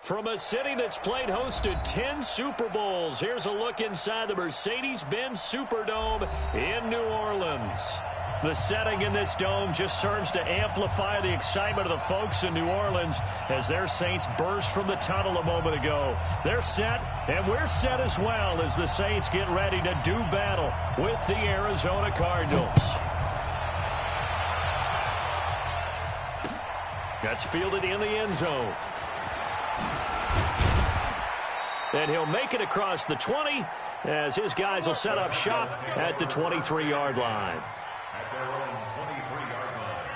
From a city that's played host to 10 Super Bowls, here's a look inside the Mercedes-Benz Superdome in New Orleans. The setting in this dome just serves to amplify the excitement of the folks in New Orleans as their Saints burst from the tunnel a moment ago. They're set, and we're set as well as the Saints get ready to do battle with the Arizona Cardinals. That's fielded in the end zone. And he'll make it across the 20 as his guys will set up shop at the 23-yard line. At their own 23-yard line.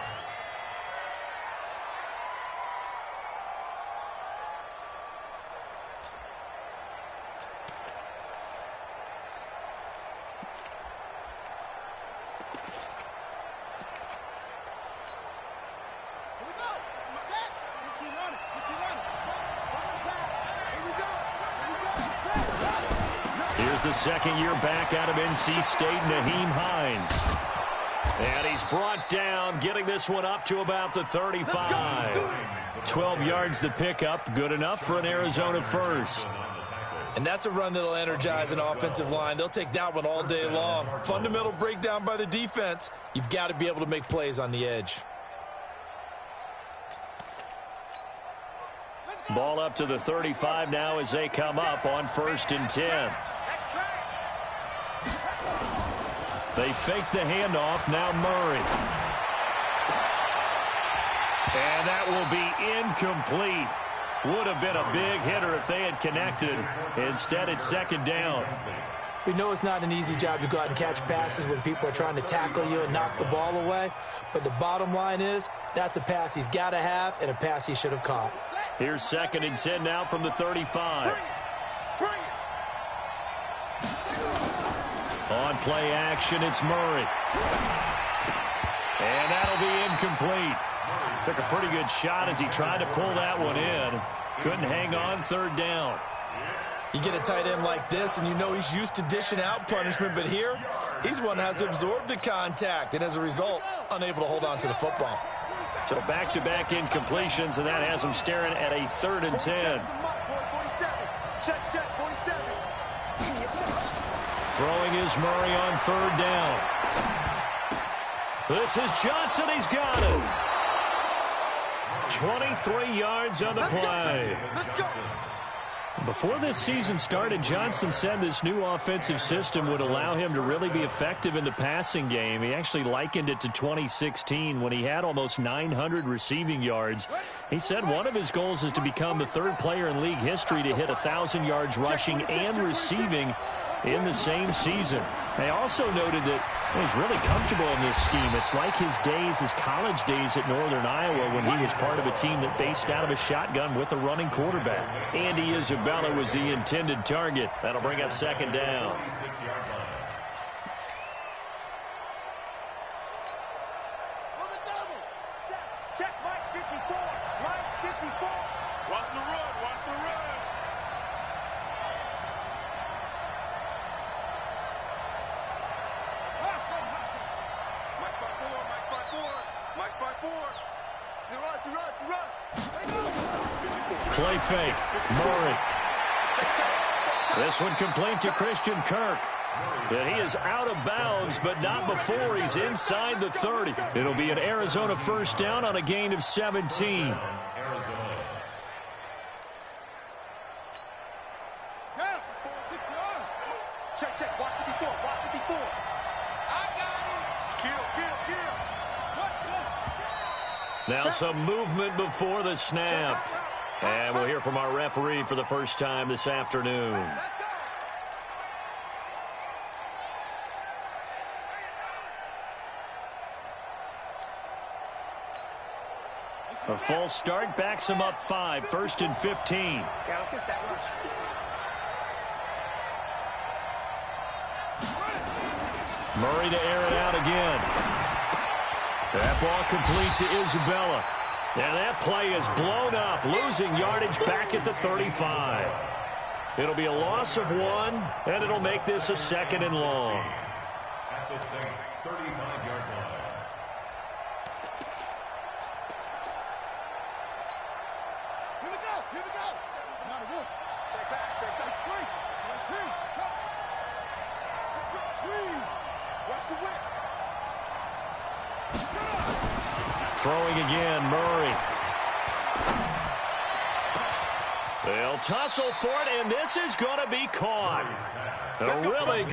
Here's the second year back out of NC State, Nyheim Hines. And he's brought down, getting this one up to about the 35. 12 yards the pickup, good enough for an Arizona first. And that's a run that'll energize an offensive line. They'll take that one all day long. Fundamental breakdown by the defense. You've got to be able to make plays on the edge. Ball up to the 35 now as they come up on 1st and 10. They fake the handoff, now Murray. And that will be incomplete. Would have been a big hitter if they had connected. Instead, it's 2nd down. We know it's not an easy job to go out and catch passes when people are trying to tackle you and knock the ball away. But the bottom line is, that's a pass he's got to have and a pass he should have caught. Here's 2nd and 10 now from the 35. On play action, it's Murray. And that'll be incomplete. Took a pretty good shot as he tried to pull that one in. Couldn't hang on 3rd down. You get a tight end like this, and you know he's used to dishing out punishment, but here, he's one that has to absorb the contact, and as a result, unable to hold on to the football. So back-to-back incompletions, and that has him staring at a 3rd and 10. Throwing is Murray on 3rd down. This is Johnson. He's got it. 23 yards on the play. Before this season started, Johnson said this new offensive system would allow him to really be effective in the passing game. He actually likened it to 2016 when he had almost 900 receiving yards. He said one of his goals is to become the 3rd player in league history to hit 1,000 yards rushing and receiving in the same season. They also noted that he's really comfortable in this scheme. It's like his days, his college days at Northern Iowa when he was part of a team that based out of a shotgun with a running quarterback. Andy Isabella was the intended target. That'll bring up 2nd down. Check Mike 54. Mike 54. Watch the run. Watch the run. Play fake. Murray. This one complete to Christian Kirk. And he is out of bounds, but not before he's inside the 30. It'll be an Arizona first down on a gain of 17. Check. Watch 54. Watch 54. I got him. Kill. Now some movement before the snap. And we'll hear from our referee for the first time this afternoon. A false start backs him up 5, 1st and 15. Yeah, let's go set rush. Murray to air it out again. That ball complete to Isabella. And that play is blown up, losing yardage back at the 35. It'll be a loss of 1, and it'll make this a 2nd and long. At the Saints' 35-yard line. Here we go. Here we go. Not a look. Check back. Swing. Watch the whip. Throwing again, Murray. They'll tussle for it, and this is going to be caught. A really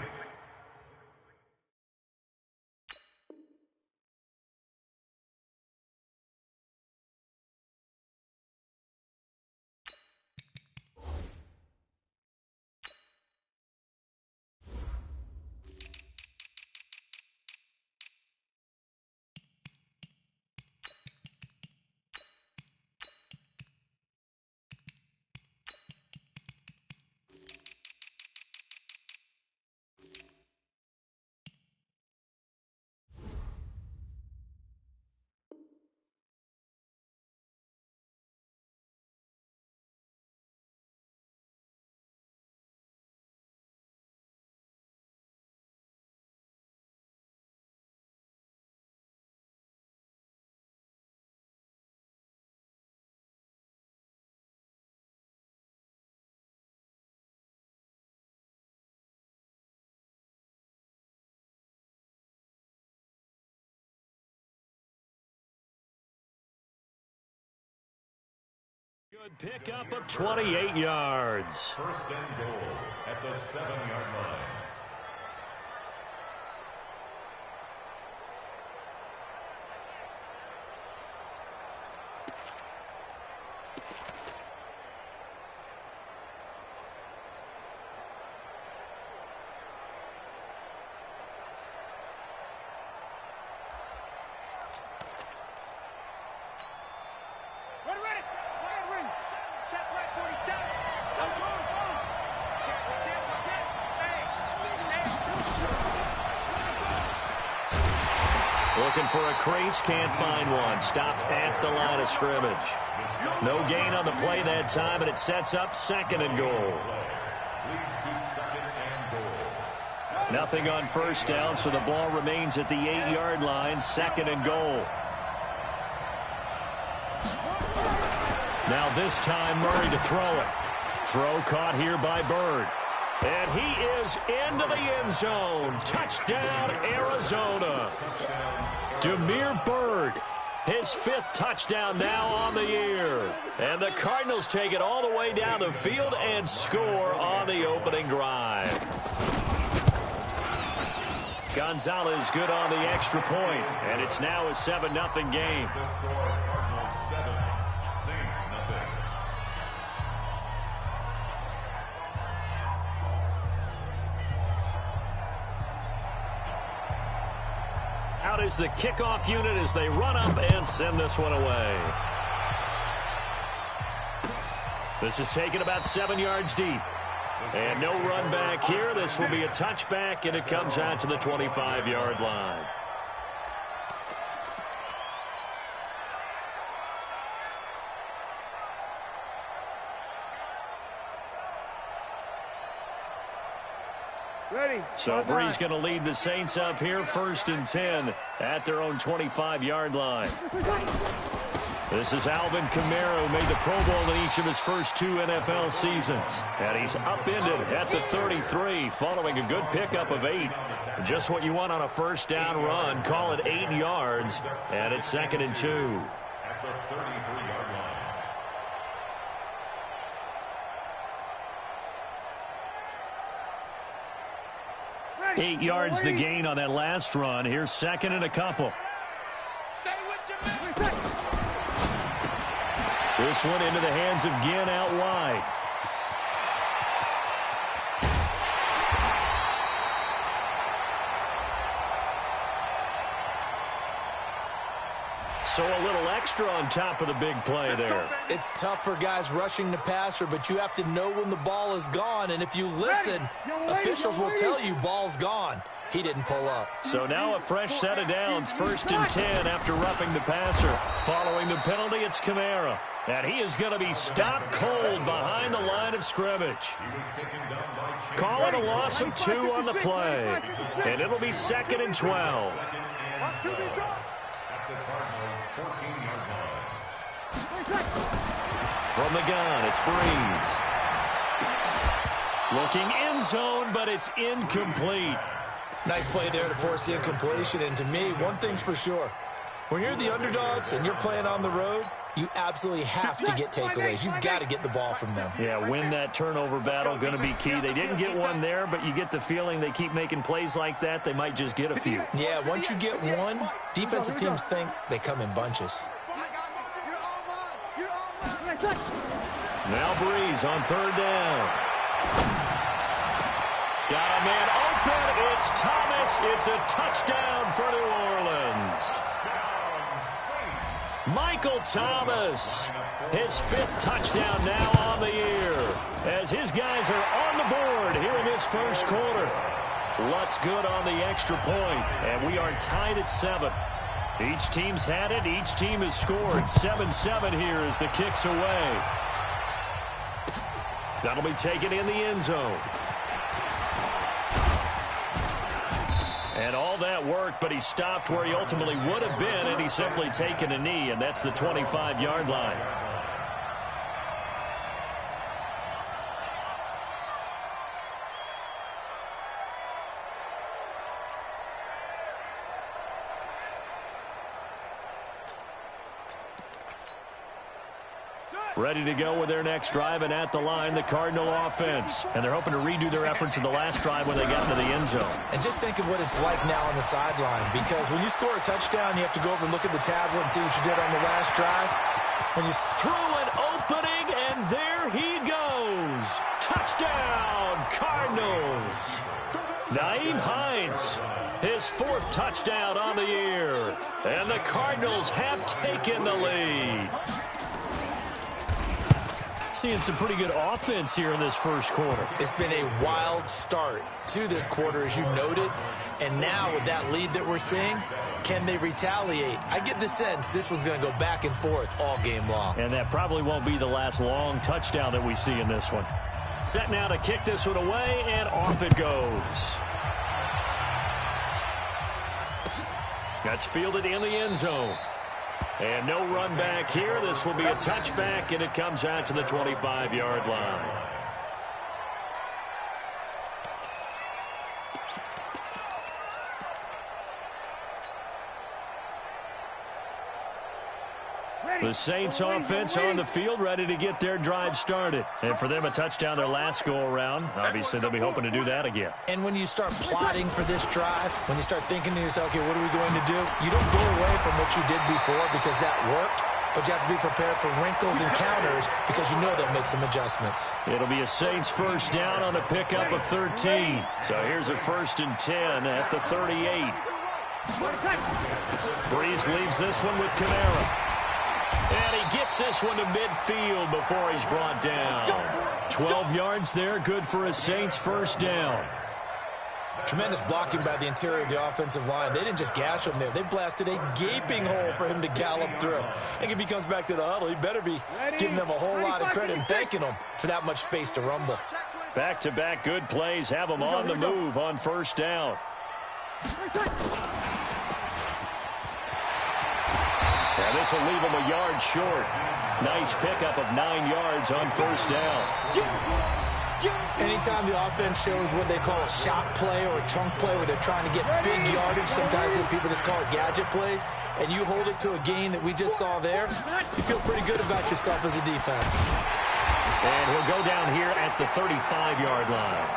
good pickup of 28 yards. First and goal at the 7-yard line. Looking for a crease, can't find one. Stopped at the line of scrimmage. No gain on the play that time, and it sets up second and goal. Nothing on first down, so the ball remains at the 8-yard line, second and goal. Now this time, Murray to throw it. Throw caught here by Bird. And he is into the end zone. Touchdown, Arizona. Demir Bird, his 5th touchdown now on the year. And the Cardinals take it all the way down the field and score on the opening drive. Gonzalez good on the extra point, and it's now a 7-0 game. The score, Cardinals 7, Saints nothing. Out is the kickoff unit as they run up and send this one away. This is taken about 7 yards deep. And no run back here. This will be a touchback, and it comes out to the 25-yard line. Ready. So Bree's going to lead the Saints up here, 1st and 10 at their own 25-yard line. This is Alvin Kamara, who made the Pro Bowl in each of his first 2 NFL seasons. And he's upended at the 33, following a good pickup of 8. Just what you want on a first down run. Call it 8 yards, and it's 2nd and 2. At the 33-yard line. 8 yards the gain on that last run. Here's 2nd and a couple. This one into the hands of Ginn out wide. So a little extra on top of the big play there. It's tough for guys rushing the passer, but you have to know when the ball is gone. And if you listen, officials will tell you ball's gone. He didn't pull up. So now a fresh set of downs, 1st and 10 after roughing the passer. Following the penalty, it's Kamara. And he is going to be stopped cold behind the line of scrimmage. Call it a loss of 2 on the play. And it'll be 2nd and 12. From the gun, it's Breeze. Looking end zone, but it's incomplete. Nice play there to force the incompletion. And to me, one thing's for sure. When you're the underdogs and you're playing on the road, you absolutely have to get takeaways. You've got to get the ball from them. Yeah, win that turnover battle, going to be key. They didn't get one there, but you get the feeling they keep making plays like that, they might just get a few. Yeah, once you get one, defensive teams think they come in bunches. Now Breeze on third down. Got a man open. It's Thomas. It's a touchdown for New Orleans. Michael Thomas, his 5th touchdown now on the year, as his guys are on the board here in this first quarter. Lutz good on the extra point, and we are tied at 7. Each team's had it. Each team has scored. 7-7 here as the kick's away. That'll be taken in the end zone. And all that work, but he stopped where he ultimately would have been, and he's simply taken a knee, and that's the 25-yard line. Ready to go with their next drive, and at the line, the Cardinal offense. And they're hoping to redo their efforts in the last drive when they got into the end zone. And just think of what it's like now on the sideline, because when you score a touchdown, you have to go over and look at the tablet and see what you did on the last drive. When you through an opening, and there he goes. Touchdown, Cardinals. Nyheim Hines, his 4th touchdown on the year. And the Cardinals have taken the lead. Seeing some pretty good offense here in this first quarter. It's been a wild start to this quarter, as you noted. And now with that lead that we're seeing, can they retaliate? I get the sense this one's going to go back and forth all game long. And that probably won't be the last long touchdown that we see in this one. Set now to kick this one away, and off it goes. That's fielded in the end zone. And no run back here. This will be a touchback, and it comes out to the 25-yard line. The Saints offense on the field, ready to get their drive started. And for them, a touchdown their last go-around. Obviously, they'll be hoping to do that again. And when you start plotting for this drive, when you start thinking to yourself, okay, what are we going to do? You don't go away from what you did before because that worked, but you have to be prepared for wrinkles and counters because you know they'll make some adjustments. It'll be a Saints first down on a pickup of 13. So here's a 1st and 10 at the 38. Breeze leaves this one with Kamara. And he gets this one to midfield before he's brought down. 12 yards there, good for a Saints first down. Tremendous blocking by the interior of the offensive line. They didn't just gash him there. They blasted a gaping hole for him to gallop through. I think if he comes back to the huddle, he better be giving them a whole lot of credit and thanking them for that much space to rumble. Back-to-back good plays have them on the move on first down. And this will leave him a yard short. Nice pickup of 9 yards on first down. Anytime the offense shows what they call a shot play or a chunk play where they're trying to get big yardage, sometimes people just call it gadget plays, and you hold it to a gain that we just saw there, you feel pretty good about yourself as a defense. And he'll go down here at the 35-yard line.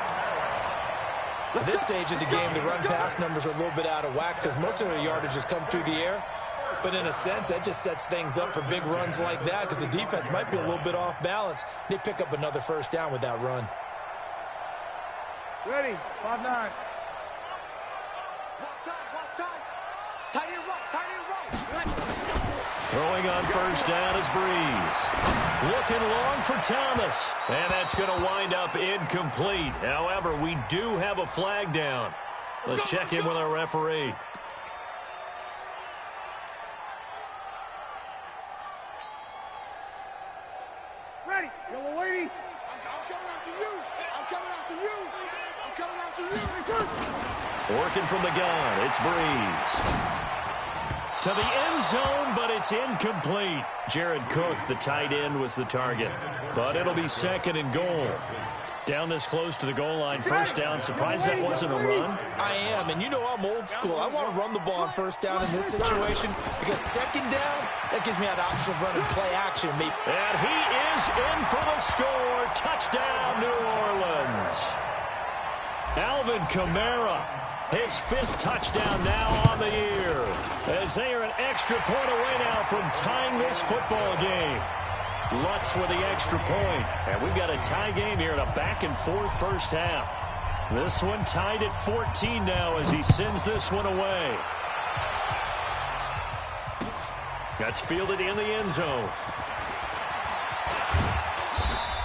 At this stage of the game, the run-pass numbers are a little bit out of whack because most of the yardage has come through the air. But in a sense, that just sets things up for big runs like that because the defense might be a little bit off balance. They pick up another first down with that run. Ready, 5-9. Watch time. Tight end right. Throwing on first down is Breeze. Looking long for Thomas. And that's going to wind up incomplete. However, we do have a flag down. Let's check in with our referee. Ready. Yo, lady. I'm coming after you. I'm coming after you. I'm coming after you. Working from the gun, it's Breeze. to the end zone, but it's incomplete. Jared Cook, the tight end, was the target. But it'll be 2nd and goal. Down this close to the goal line, first down. Surprised that wasn't a run? I am, and you know I'm old school. I want to run the ball on first down in this situation because 2nd down, that gives me an option of running play action. And he is in for the score. Touchdown, New Orleans. Alvin Kamara, his 5th touchdown now on the year, as they are an extra point away now from tying this football game. Lutz with the extra point. And we've got a tie game here in a back-and-forth first half. This one tied at 14 now as he sends this one away. That's fielded in the end zone.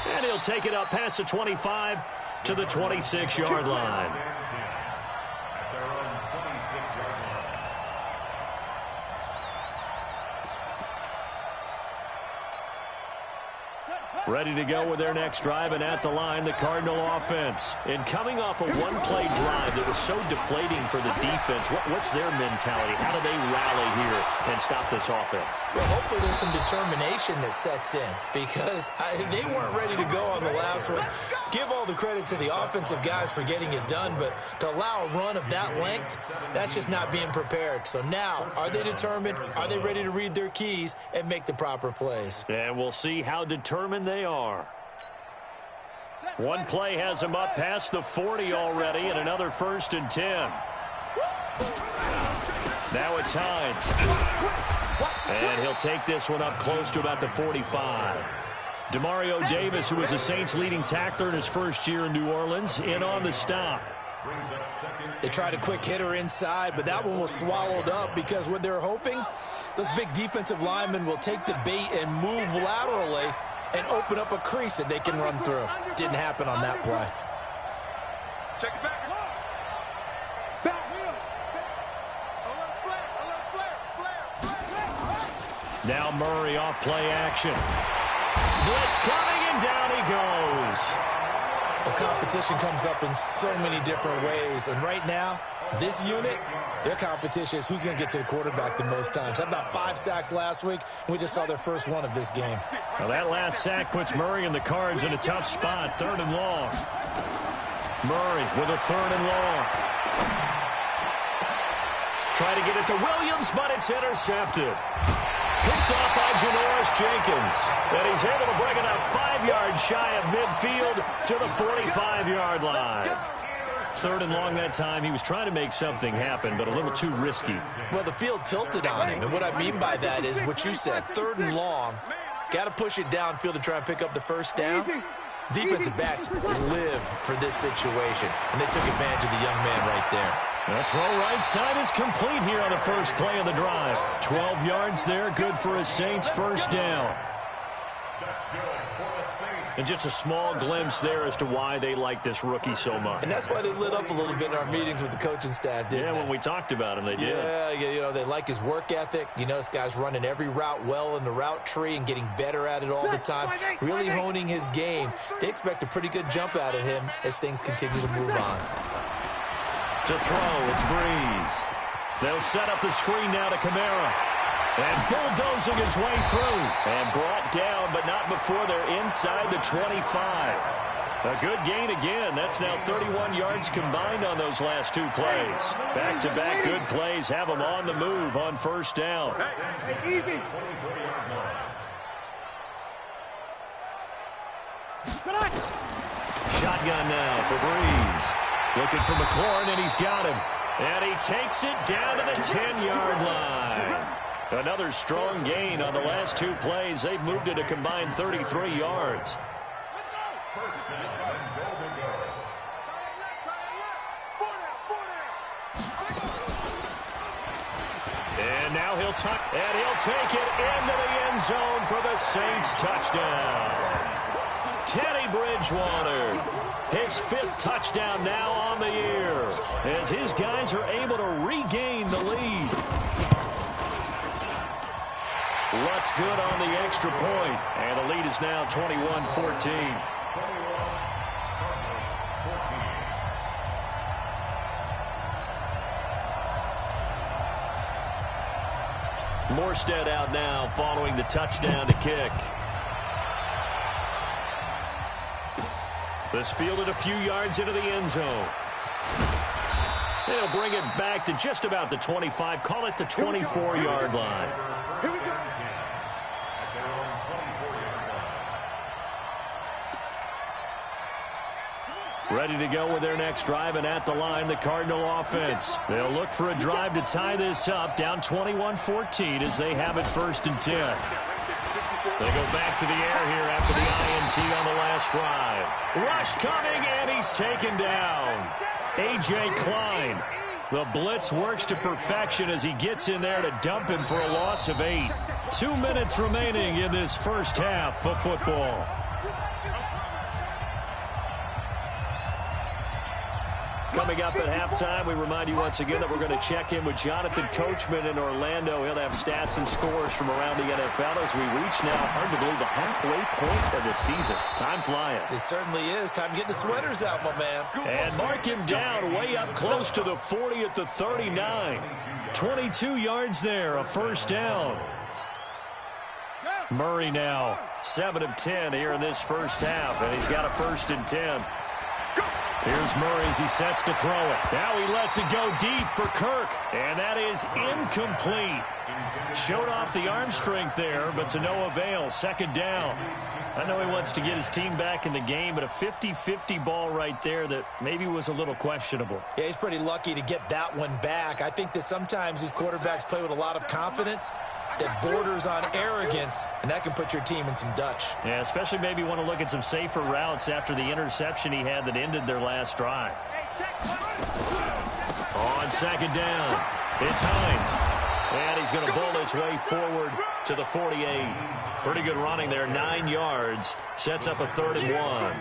And he'll take it up past the 25 to the 26-yard line. Ready to go with their next drive, and at the line, the Cardinal offense. And coming off a one-play drive that was so deflating for the defense, what's their mentality? How do they rally here and stop this offense? Well, hopefully there's some determination that sets in because they weren't ready to go on the last one. Give all the credit to the offensive guys for getting it done, but to allow a run of that length, that's just not being prepared. So now, are they determined? Are they ready to read their keys and make the proper plays? And we'll see how determined they are. One play has them up past the 40 already, and another 1st and 10. Now it's Hines. And he'll take this one up close to about the 45. Demario Davis, who was the Saints' leading tackler in his first year in New Orleans, in on the stop. They tried a quick hitter inside, but that one was swallowed up because what they're hoping, those big defensive linemen will take the bait and move laterally and open up a crease that they can run through. Didn't happen on that play. Check it back. Now Murray off play action. Blitz coming, and down he goes. The competition comes up in so many different ways, and right now, this unit, their competition is who's going to get to the quarterback the most times. Had about 5 sacks last week, and we just saw their first one of this game. Well, that last sack puts Murray and the Cards in a tough spot, 3rd and long. Murray with a 3rd and long. Try to get it to Williams, but it's intercepted. Picked off by Janoris Jenkins. And he's able to bring it up 5 yards shy of midfield to the 45-yard line. 3rd and long that time. He was trying to make something happen, but a little too risky. Well, the field tilted on him, and what I mean by that is what you said, 3rd and long. Got to push it downfield to try and pick up the first down. Defensive backs live for this situation, and they took advantage of the young man right there. That throw right side is complete here on the first play of the drive. 12 yards there, good for a Saints first down. And just a small glimpse there as to why they like this rookie so much. And that's why they lit up a little bit in our meetings with the coaching staff, didn't they? When we talked about him, they did. Yeah, you know, they like his work ethic. You know, this guy's running every route well in the route tree and getting better at it all the time, really honing his game. They expect a pretty good jump out of him as things continue to move on. To throw, it's Breeze. They'll set up the screen now to Kamara. And bulldozing his way through. And brought down, but not before they're inside the 25. A good gain again. That's now 31 yards combined on those last 2 plays. Back-to-back good plays have them on the move on first down. Easy. Shotgun now for Breeze. Looking for McLaurin, and he's got him. And he takes it down to the 10-yard line. Another strong gain on the last 2 plays. They've moved it a combined 33 yards. And now he'll tuck, and he'll take it into the end zone for the Saints touchdown. Teddy Bridgewater, his 5th touchdown now on the year, as his guys are able to regain the lead. Lutz good on the extra point, and the lead is now 21-14. Morstead out now following the touchdown to kick. This fielded a few yards into the end zone. They'll bring it back to just about the 25. Call it the 24-yard line. Here we go. Ready to go with their next drive, and at the line, the Cardinal offense. They'll look for a drive to tie this up, down 21-14 as they have it 1st and 10. They go back to the air here after the INT on the last drive. Rush coming, and he's taken down. A.J. Klein. The blitz works to perfection as he gets in there to dump him for a loss of 8. 2 minutes remaining in this first half of football. Coming up at halftime, we remind you once again that we're going to check in with Jonathan Coachman in Orlando. He'll have stats and scores from around the NFL as we reach now, hard to believe, the halfway point of the season. Time flying. It certainly is. Time to get the sweaters out, my man. And mark him down way up close to the 40 at the 39. 22 yards there, a first down. Murray now 7 of 10 here in this first half, and he's got a 1st and 10. Here's Murray as he sets to throw it. Now he lets it go deep for Kirk, and that is incomplete. Showed off the arm strength there, but to no avail. 2nd down. I know he wants to get his team back in the game, but a 50-50 ball right there that maybe was a little questionable. Yeah, he's pretty lucky to get that one back. I think that sometimes these quarterbacks play with a lot of confidence that borders on arrogance, and that can put your team in some Dutch. Yeah, especially maybe want to look at some safer routes after the interception he had that ended their last drive. On 2nd down, it's Hines. And he's going to bull his way forward to the 48. Pretty good running there, 9 yards. Sets up a 3rd and 1.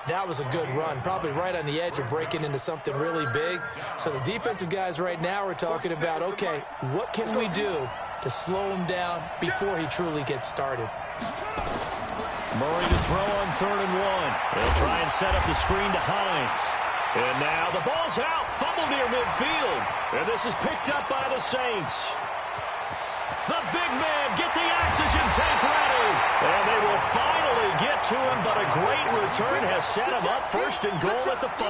That was a good run, probably right on the edge of breaking into something really big. So the defensive guys right now are talking about, okay, what can we do to slow him down before he truly gets started? Murray to throw on 3rd and 1. They'll try and set up the screen to Hines. And now the ball's out, fumbled near midfield. And this is picked up by the Saints. The big man, get the oxygen tank ready. And they will finally get to him, but a great return has set him up 1st and goal at the 5.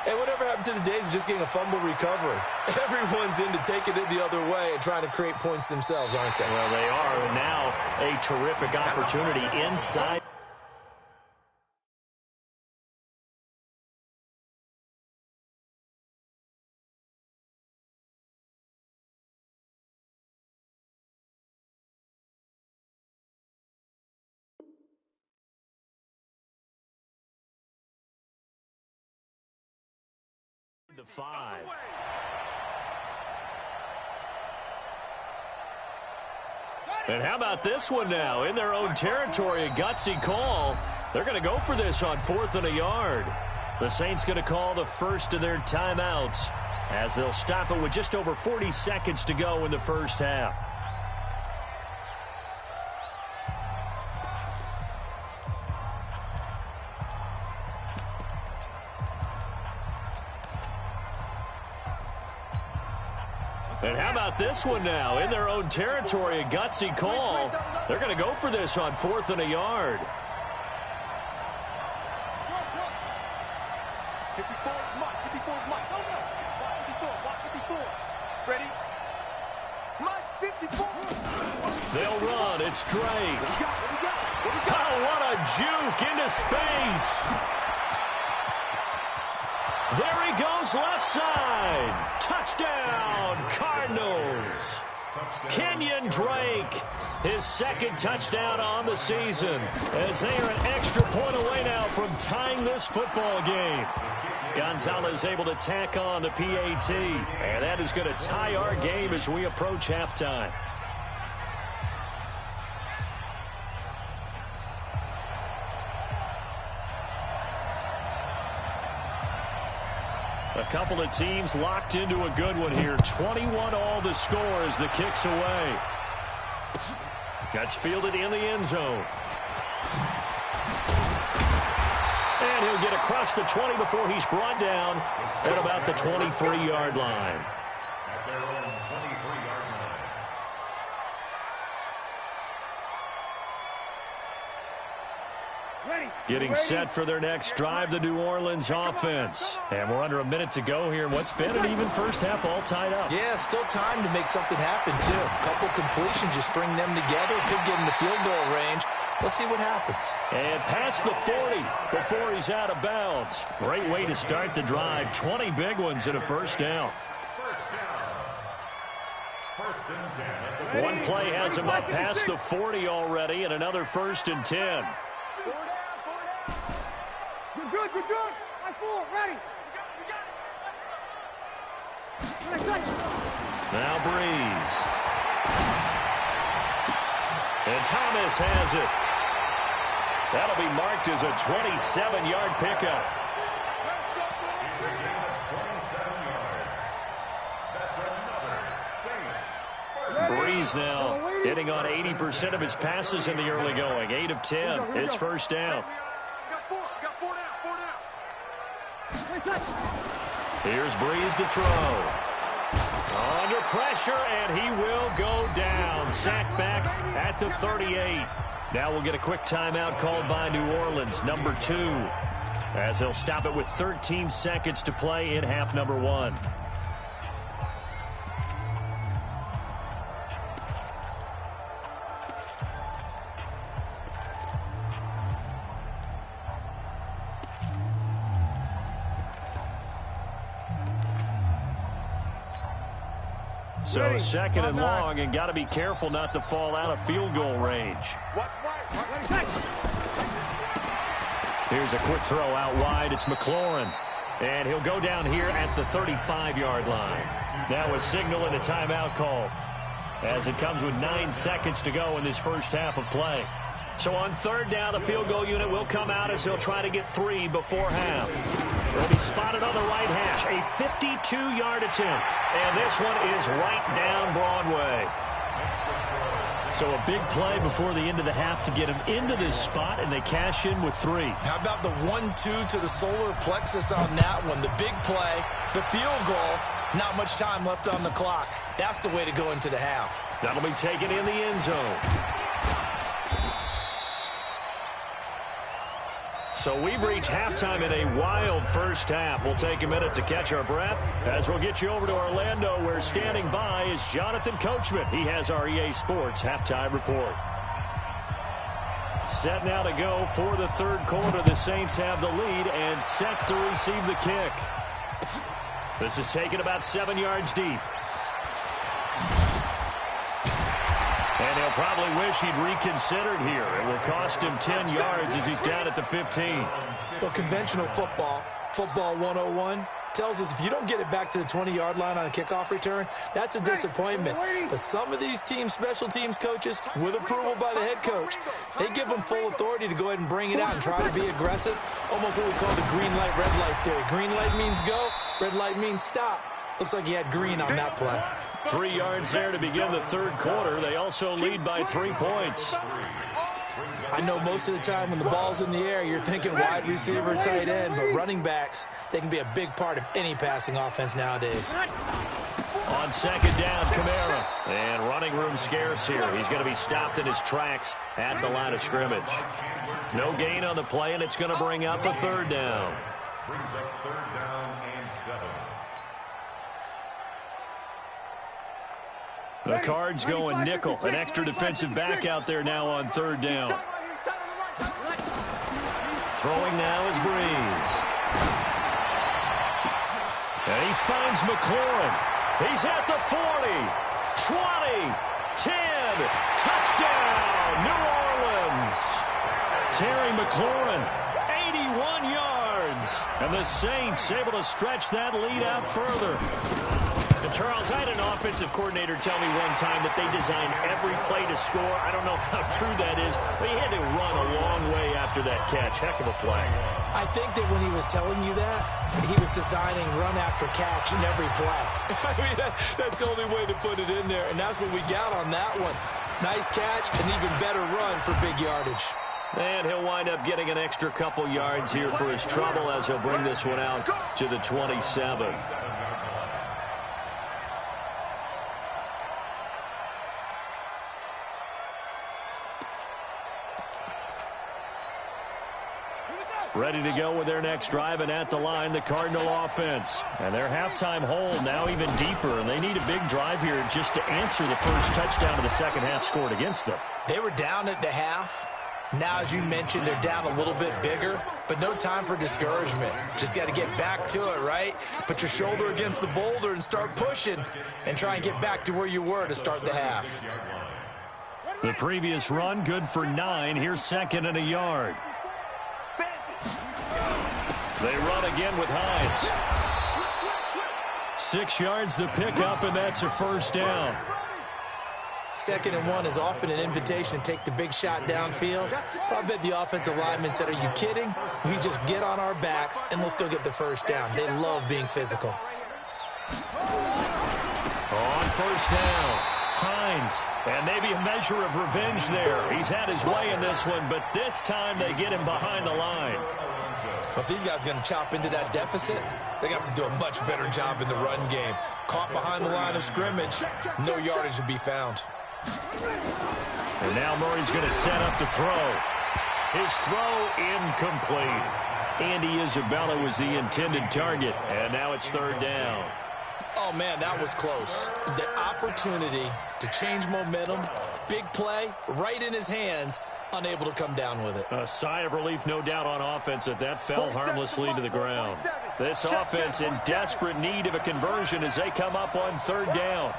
Hey, whatever happened to the days of just getting a fumble recovery? Everyone's into taking it the other way and trying to create points themselves, aren't they? Well, they are. And now a terrific opportunity inside. The 5. And how about this one now? In their own territory, a gutsy call. They're going to go for this on 4th and a yard. The Saints going to call the first of their timeouts as they'll stop it with just over 40 seconds to go in the first half. And how about this one now? In their own territory, a gutsy call. They're going to go for this on 4th and a yard. They'll run. It's Drake. Oh, what a juke into space. There he goes, left side. Touchdown, Cardinals. Kenyon Drake, his 2nd touchdown on the season, as they are an extra point away now from tying this football game. Gonzalez able to tack on the PAT, and that is going to tie our game as we approach halftime. A couple of teams locked into a good one here. 21 all the score as the kick's away. That's fielded in the end zone. And he'll get across the 20 before he's brought down at about the 23-yard line. At their own 23. Getting set for their next drive, the New Orleans offense. And we're under a minute to go here in what's been an even first half, all tied up. Yeah, still time to make something happen, too. A couple completions, you string them together, could get into field goal range. Let's see what happens. And past the 40 before he's out of bounds. Great way to start the drive. 20 big ones and a first down. One play has him up past the 40 already, and another 1st and 10. Good. High full, ready. Now Breeze. And Thomas has it. That'll be marked as a 27-yard pickup. Breeze now hitting on 80% of his passes in the early going. 8 of 10. It's first down. Here's Breeze to throw. Under pressure, and he will go down. Sacked back at the 38. Now we'll get a quick timeout called by New Orleans, number 2, as they'll stop it with 13 seconds to play in half number 1. So 2nd and long, and got to be careful not to fall out of field goal range. Here's a quick throw out wide. It's McLaurin. And he'll go down here at the 35-yard line. Now a signal and a timeout call, as it comes with 9 seconds to go in this first half of play. So on 3rd down, the field goal unit will come out as they'll try to get 3 before half. They'll be spotted on the right hash. A 52-yard attempt. And this one is right down Broadway. So a big play before the end of the half to get him into this spot, and they cash in with 3. How about the 1-2 to the solar plexus on that one? The big play, the field goal, not much time left on the clock. That's the way to go into the half. That'll be taken in the end zone. So we've reached halftime in a wild first half. We'll take a minute to catch our breath as we'll get you over to Orlando, where standing by is Jonathan Coachman. He has our EA Sports halftime report. Set now to go for the 3rd quarter. The Saints have the lead and set to receive the kick. This is taken about 7 yards deep. And he'll probably wish he'd reconsidered here. It will cost him 10 yards as he's down at the 15. Well, conventional football 101, tells us if you don't get it back to the 20-yard line on a kickoff return, that's a disappointment. But some of these team special teams coaches, with approval by the head coach, they give them full authority to go ahead and bring it out and try to be aggressive. Almost what we call the green light, red light theory. Green light means go, red light means stop. Looks like he had green on that play. 3 yards there to begin the 3rd quarter. They also lead by 3 points. I know most of the time when the ball's in the air, you're thinking wide receiver, tight end, but running backs, they can be a big part of any passing offense nowadays. On 2nd down, Kamara. And running room scarce here. He's going to be stopped in his tracks at the line of scrimmage. No gain on the play, and it's going to bring up a 3rd down. Brings up 3rd down and 7. The Cards going nickel. An extra defensive back out there now on 3rd down. Throwing now is Breeze. And he finds McLaurin. He's at the 40, 20, 10. Touchdown, New Orleans. Terry McLaurin, 81 yards. And the Saints able to stretch that lead out further. And Charles, I had an offensive coordinator tell me one time that they design every play to score. I don't know how true that is, but he had to run a long way after that catch. Heck of a play. I think that when he was telling you that, he was designing run after catch in every play. I mean, that's the only way to put it in there, and that's what we got on that one. Nice catch, an even better run for big yardage. And he'll wind up getting an extra couple yards here for his trouble as he'll bring this one out to the 27. Ready to go with their next drive, and at the line, the Cardinal offense. And their halftime hole now even deeper, and they need a big drive here just to answer the first touchdown of the second half scored against them. They were down at the half. Now, as you mentioned, they're down a little bit bigger, but no time for discouragement. Just got to get back to it, right? Put your shoulder against the boulder and start pushing and try and get back to where you were to start the half. The previous run, good for 9. Here's second and a yard. They run again with Hines. 6 yards the pickup, and that's a first down. 2nd and 1 is often an invitation to take the big shot downfield. I bet the offensive lineman said, are you kidding? We just get on our backs and let's go get the first down. They love being physical. On first down, Hines. And maybe a measure of revenge there. He's had his way in this one, but this time they get him behind the line. If these guys are going to chop into that deficit, they got to do a much better job in the run game. Caught behind the line of scrimmage, no yardage to be found. And now Murray's going to set up to throw. His throw incomplete. Andy Isabella was the intended target, and now it's third down. Oh, man, that was close. The opportunity to change momentum, big play, right in his hands, unable to come down with it. A sigh of relief, no doubt, on offense that fell harmlessly to the ground. This offense in desperate need of a conversion as they come up on third down.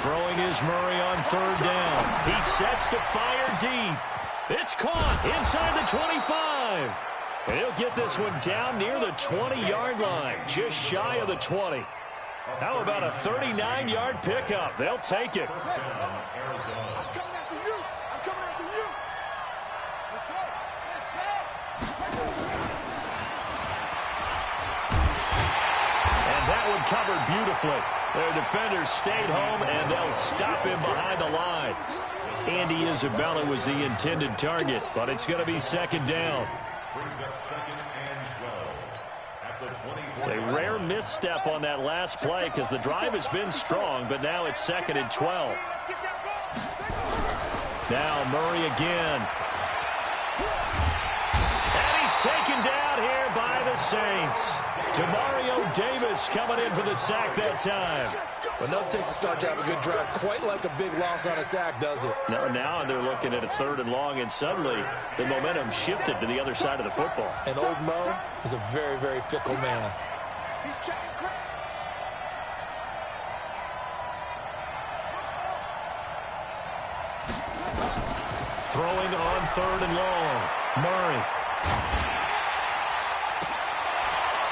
Throwing is Murray on third down. He sets to fire deep. It's caught inside the 25. And he'll get this one down near the 20-yard line, just shy of the 20. How about a 39-yard pickup? They'll take it. I'm coming after you. I'm coming after you. Let's go. And that one covered beautifully. Their defenders stayed home, and they'll stop him behind the line. Andy Isabella was the intended target, but it's going to be second down. A rare misstep on that last play because the drive has been strong, but now it's second and 12. Now Murray again. And he's taken down here by the Saints. Demario Davis coming in for the sack that time. But no, it takes a start to have a good drive. Quite like a big loss on a sack, does it? No, now they're looking at a third and long, and suddenly the momentum shifted to the other side of the football. And old Mo is a very, very fickle man. He's checking quick. Throwing on third and long. Murray.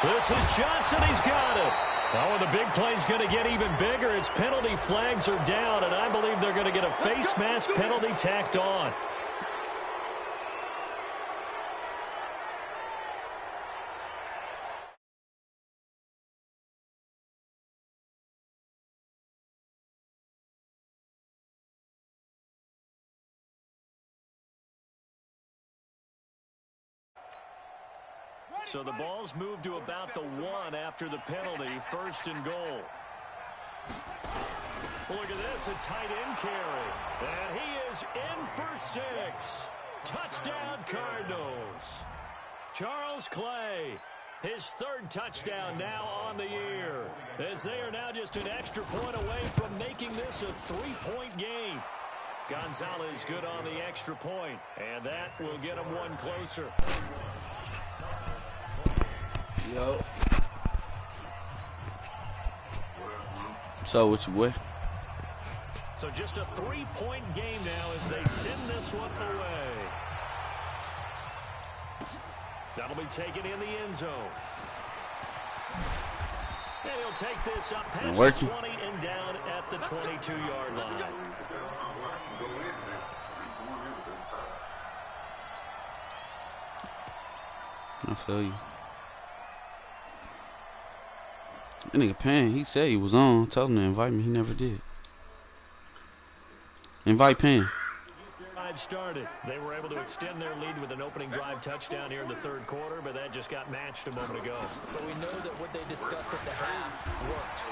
This is Johnson. He's got it. Oh, and the big play's going to get even bigger as penalty flags are down, and I believe they're going to get a face mask penalty tacked on. So the ball's moved to about the 1 after the penalty, first and goal. Look at this, a tight end carry. And he is in for 6. Touchdown, Cardinals. Charles Clay, his third touchdown now on the year, as they are now just an extra point away from making this a 3-point game. Gonzalez good on the extra point, and that will get him one closer. Yo. So what you boy? So just a 3-point game now as they send this one away. That'll be taken in the end zone. And he'll take this up past the 20 and down at the 22-yard line. I feel you. That nigga Pan, he said he was on. Told him to invite me. He never did. Invite Pan. drive started. They were able to extend their lead with an opening drive touchdown here in the third quarter, but that just got matched a moment ago. So we know that what they discussed at the half worked.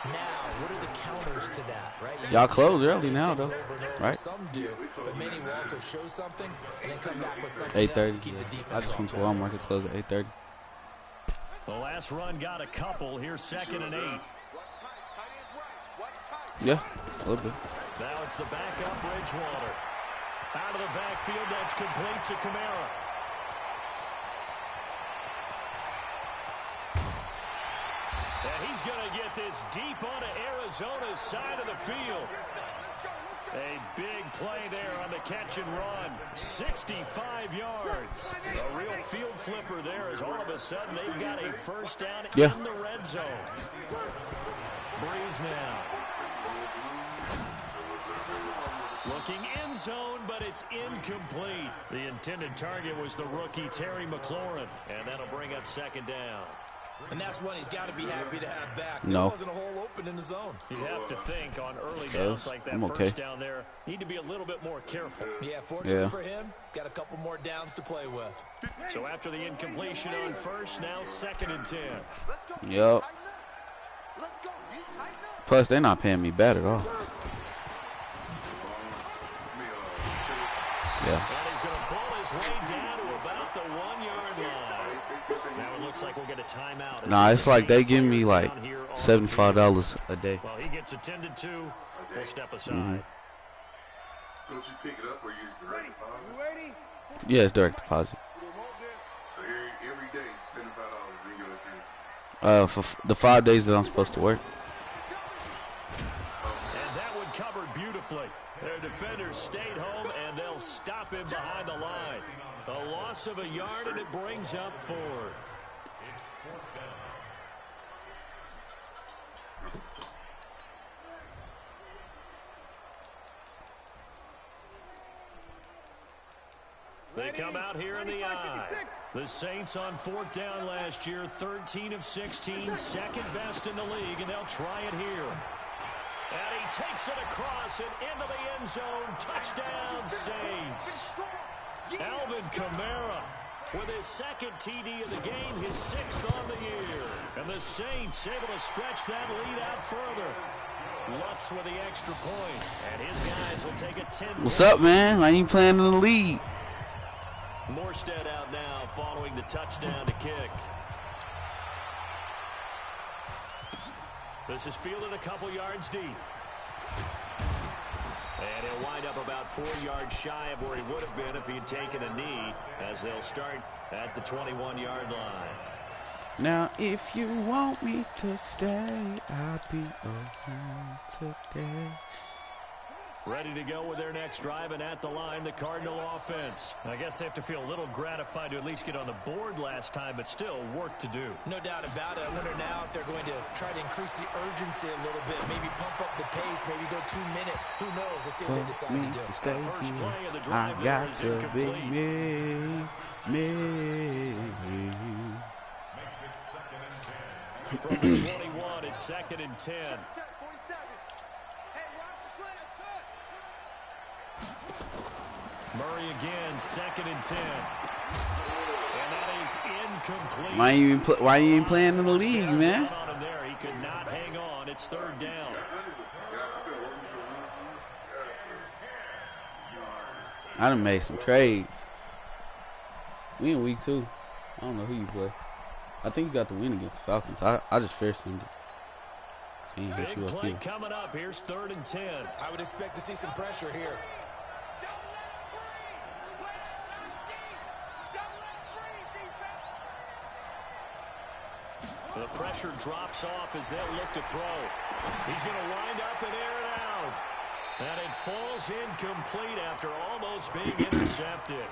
Now, what are the counters to that, right? Y'all close early now, though, right? Some do, but many will also show something and then come back with something else to 8:30. keep the Yeah. defense I just went to Walmart. It closed at 8:30. The last run got a couple. Here's 2nd and 8. Yeah, a little bit. Now it's the backup Bridgewater. Out of the backfield, that's complete to Kamara. And he's going to get this deep onto Arizona's side of the field. A big play there on the catch and run. 65 yards. A real field flipper there as all of a sudden they've got a first down in the red zone. Breeze now. Looking end zone, but it's incomplete. The intended target was the rookie Terry McLaurin, and that'll bring up 2nd down. And that's one he's got to be happy to have back. No. There wasn't a hole open in the zone. You have to think on early downs like that first down there, need to be a little bit more careful. Yeah, fortunately for him, got a couple more downs to play with. So after the incompletion on first, now 2nd and 10. Yep. Plus, they're not paying me bad at all. Yeah. And he's going to pull his way down to about the 1-yard line. Now it looks like we'll get a timeout. Nah, it's like they give me like $75 a day. Well, he gets attended to. We'll step aside. So did you pick it up or use direct deposit? Yeah, it's direct deposit. So every day, $75 in your account. For the 5 days that I'm supposed to work. And that one covered beautifully. Their defenders stayed home, and they'll stop him behind the line. A loss of a yard, and it brings up 4th. They come out here in the eye. The Saints on 4th down last year, 13 of 16, second best in the league, and they'll try it here. And he takes it across and into the end zone. Touchdown, Saints. Alvin Kamara with his 2nd TD of the game, his 6th on the year. And the Saints able to stretch that lead out further. Lutz with the extra point, and his guys will take a 10. What's up, man? Why you playing in the league? Morstead out now following the touchdown to kick. This is fielded a couple yards deep. And he'll wind up about 4 yards shy of where he would have been if he had taken a knee, as they'll start at the 21-yard line. Now, if you want me to stay, I'll be around today. Ready to go with their next drive, and at the line, the Cardinal offense. I guess they have to feel a little gratified to at least get on the board last time, but still work to do. No doubt about it. I wonder now if they're going to try to increase the urgency a little bit, maybe pump up the pace, maybe go 2 minutes. Who knows? Let's see what they decide to do. First play of the drive I there got is to be incomplete. me. From the 21, it's 2nd and 10. Murray again, 2nd and 10. And that is incomplete. Why you ain't playing in the league, man? On him there. He could not hang on. It's 3rd down. I done made some trades. We in week 2. I don't know who you play. I think you got the win against the Falcons. I just fair send it. Big play coming up. Here's 3rd and 10. I would expect to see some pressure here. The pressure drops off as they'll look to throw. He's going to wind up and air it out. And it falls incomplete after almost being intercepted.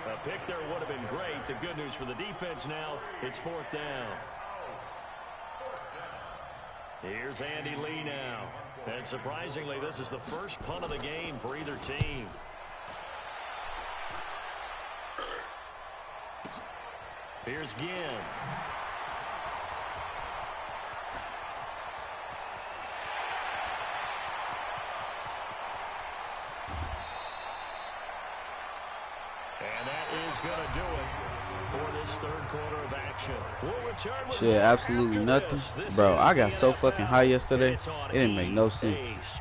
A pick there would have been great. The good news for the defense now, it's 4th down. Here's Andy Lee now. And surprisingly, this is the first punt of the game for either team. Here's Ginn. And that is going to do it for this third quarter of action. We'll return with Shit, absolutely nothing. Bro, I got so fucking high yesterday. It didn't make no sense.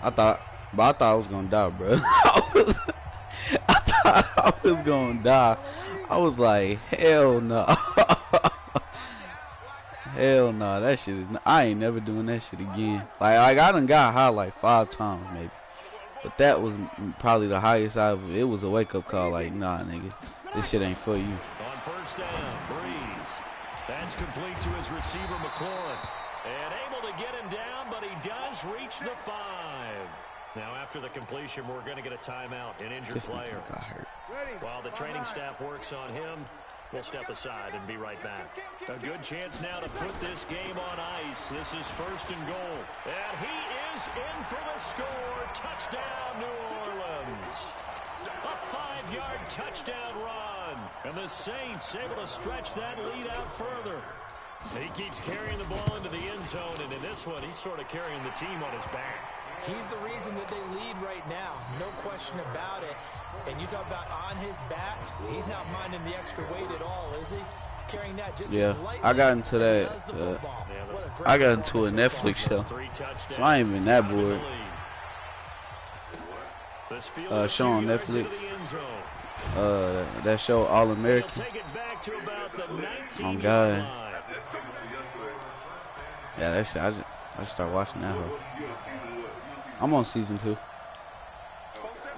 I thought I was gonna die, bro. I thought I was gonna die. I was like, hell no. Hell no, that shit is. I ain't never doing that shit again. Like I done got high like 5 times maybe, but that was probably the highest I ever. It was a wake up call. Like, nah, nigga, this shit ain't for you. On first down, Breeze. That's complete to his receiver McLaurin, and able to get him down, but he does reach the 5. Now after the completion, we're going to get a timeout. An injured player. Got hurt. While the training staff works on him, we'll step aside and be right back. A good chance now to put this game on ice. This is first and goal. And he is in for the score. Touchdown, New Orleans. A 5-yard touchdown run. And the Saints able to stretch that lead out further. He keeps carrying the ball into the end zone, and in this one, he's sort of carrying the team on his back. He's the reason that they lead right now. No question about it. And you talk about on his back, he's not minding the extra weight at all, is he? Carrying that just as lightly. I got into that. I got into a Netflix show. So I ain't even that bored. Show on Netflix. That show All American. Oh God. Yeah, that shit. I just started watching that hoe. I'm on season 2.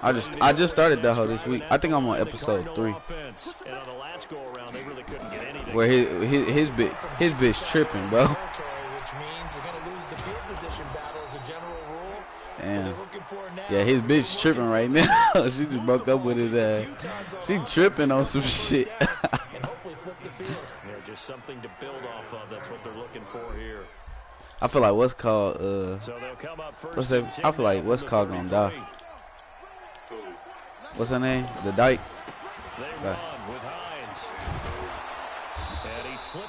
I just started that hoe this week. I think I'm on episode 3. Where his bitch tripping, bro. And yeah, his bitch tripping right now. She just broke up with his ass. She tripping on some shit. Just something to build off of. That's what they're looking for here. I feel like what's called I feel like what's called gonna die. What's her name? The Dyke.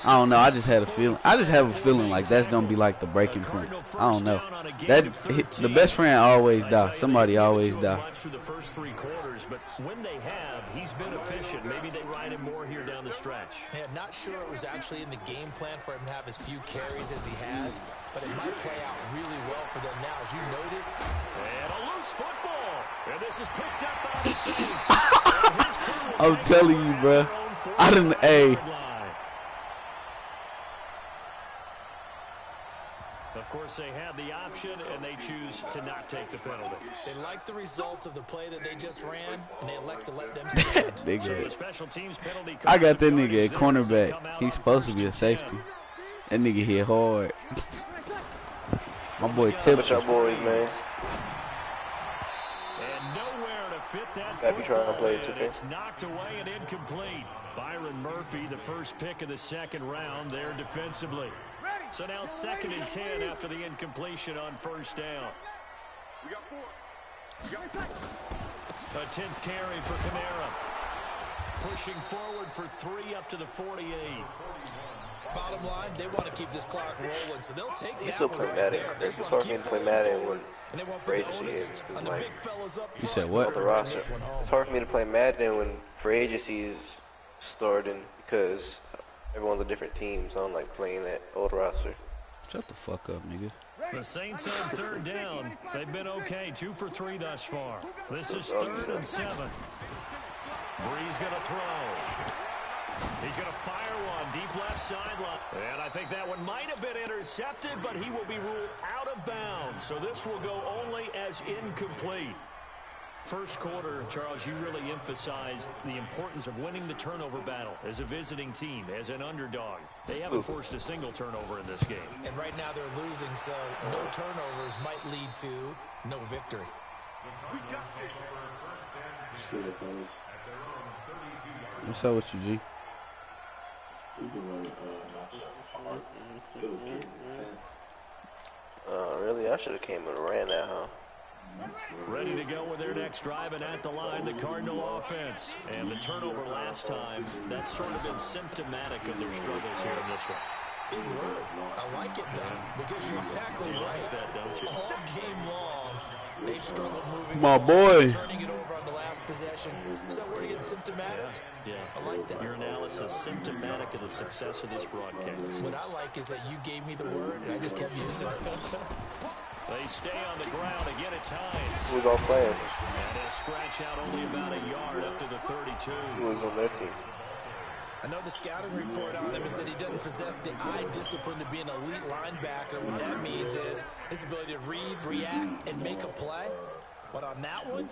I don't know. I just had a feeling. I just have a feeling like that's gonna be like the breaking point. I don't know. The best friend always die. Somebody always die. The first 3 quarters, but when they have, he's been efficient. Maybe they ride him more here down the stretch. Yeah, not sure it was actually in the game plan for him to have as few carries as he has, but it might play out really well for them now, as you noted. And a loose football, and this is picked up by the Saints. I'm telling you, bro. I didn't. Of course, they had the option, and they choose to not take the penalty. They like the results of the play that they just ran, and they elect to let them stand. So the special teams penalty I got that nigga at cornerback. He's supposed to be a safety. That nigga hit hard. My boy Tip. What's our boys, man? And nowhere to fit that Gotta be trying to play it, football in. It's knocked away and incomplete. Byron Murphy, the first pick of the second round there defensively. So now 2nd and 10 after the incompletion on first down. We got 4. A 10th carry for Kamara. Pushing forward for 3 up to the 48. Bottom line, they want to keep this clock rolling, so they'll take that still play Madden. It's hard for me to play Madden when free agency is. Like, you said what? The roster. It's hard for me to play Madden when free agency is starting because everyone's a different team, so I'm like playing that old roster. Shut the fuck up, nigga. The Saints on 3rd down. They've been okay, 2 for 3 thus far. This is 3rd and 7. Breeze gonna throw. He's gonna fire one deep left sideline. And I think that one might have been intercepted, but he will be ruled out of bounds. So this will go only as incomplete. First quarter, Charles, you really emphasized the importance of winning the turnover battle as a visiting team, as an underdog. They haven't forced a single turnover in this game. And right now they're losing, so no turnovers might lead to no victory. What's up with you, G? Really? I should have came and ran that, huh? Ready to go with their next drive, and at the line, the Cardinal offense. And the turnover last time, that's sort of been symptomatic of their struggles here in this one. Big word. I like it, though, because you're exactly right. That, don't you? All game long, they've struggled moving. My boy. Turning it over on the last possession. Is that word again, symptomatic? Yeah. I like that. Your analysis symptomatic of the success of this broadcast. What I like is that you gave me the word, and I just kept using it. They stay on the ground. Again, it's Hines. Who's all playing? And he'll scratch out only about a yard up to the 32. Who's on their team? I know the scouting report on him is that he doesn't possess the eye discipline to be an elite linebacker. What that means is his ability to read, react, and make a play. But on that one,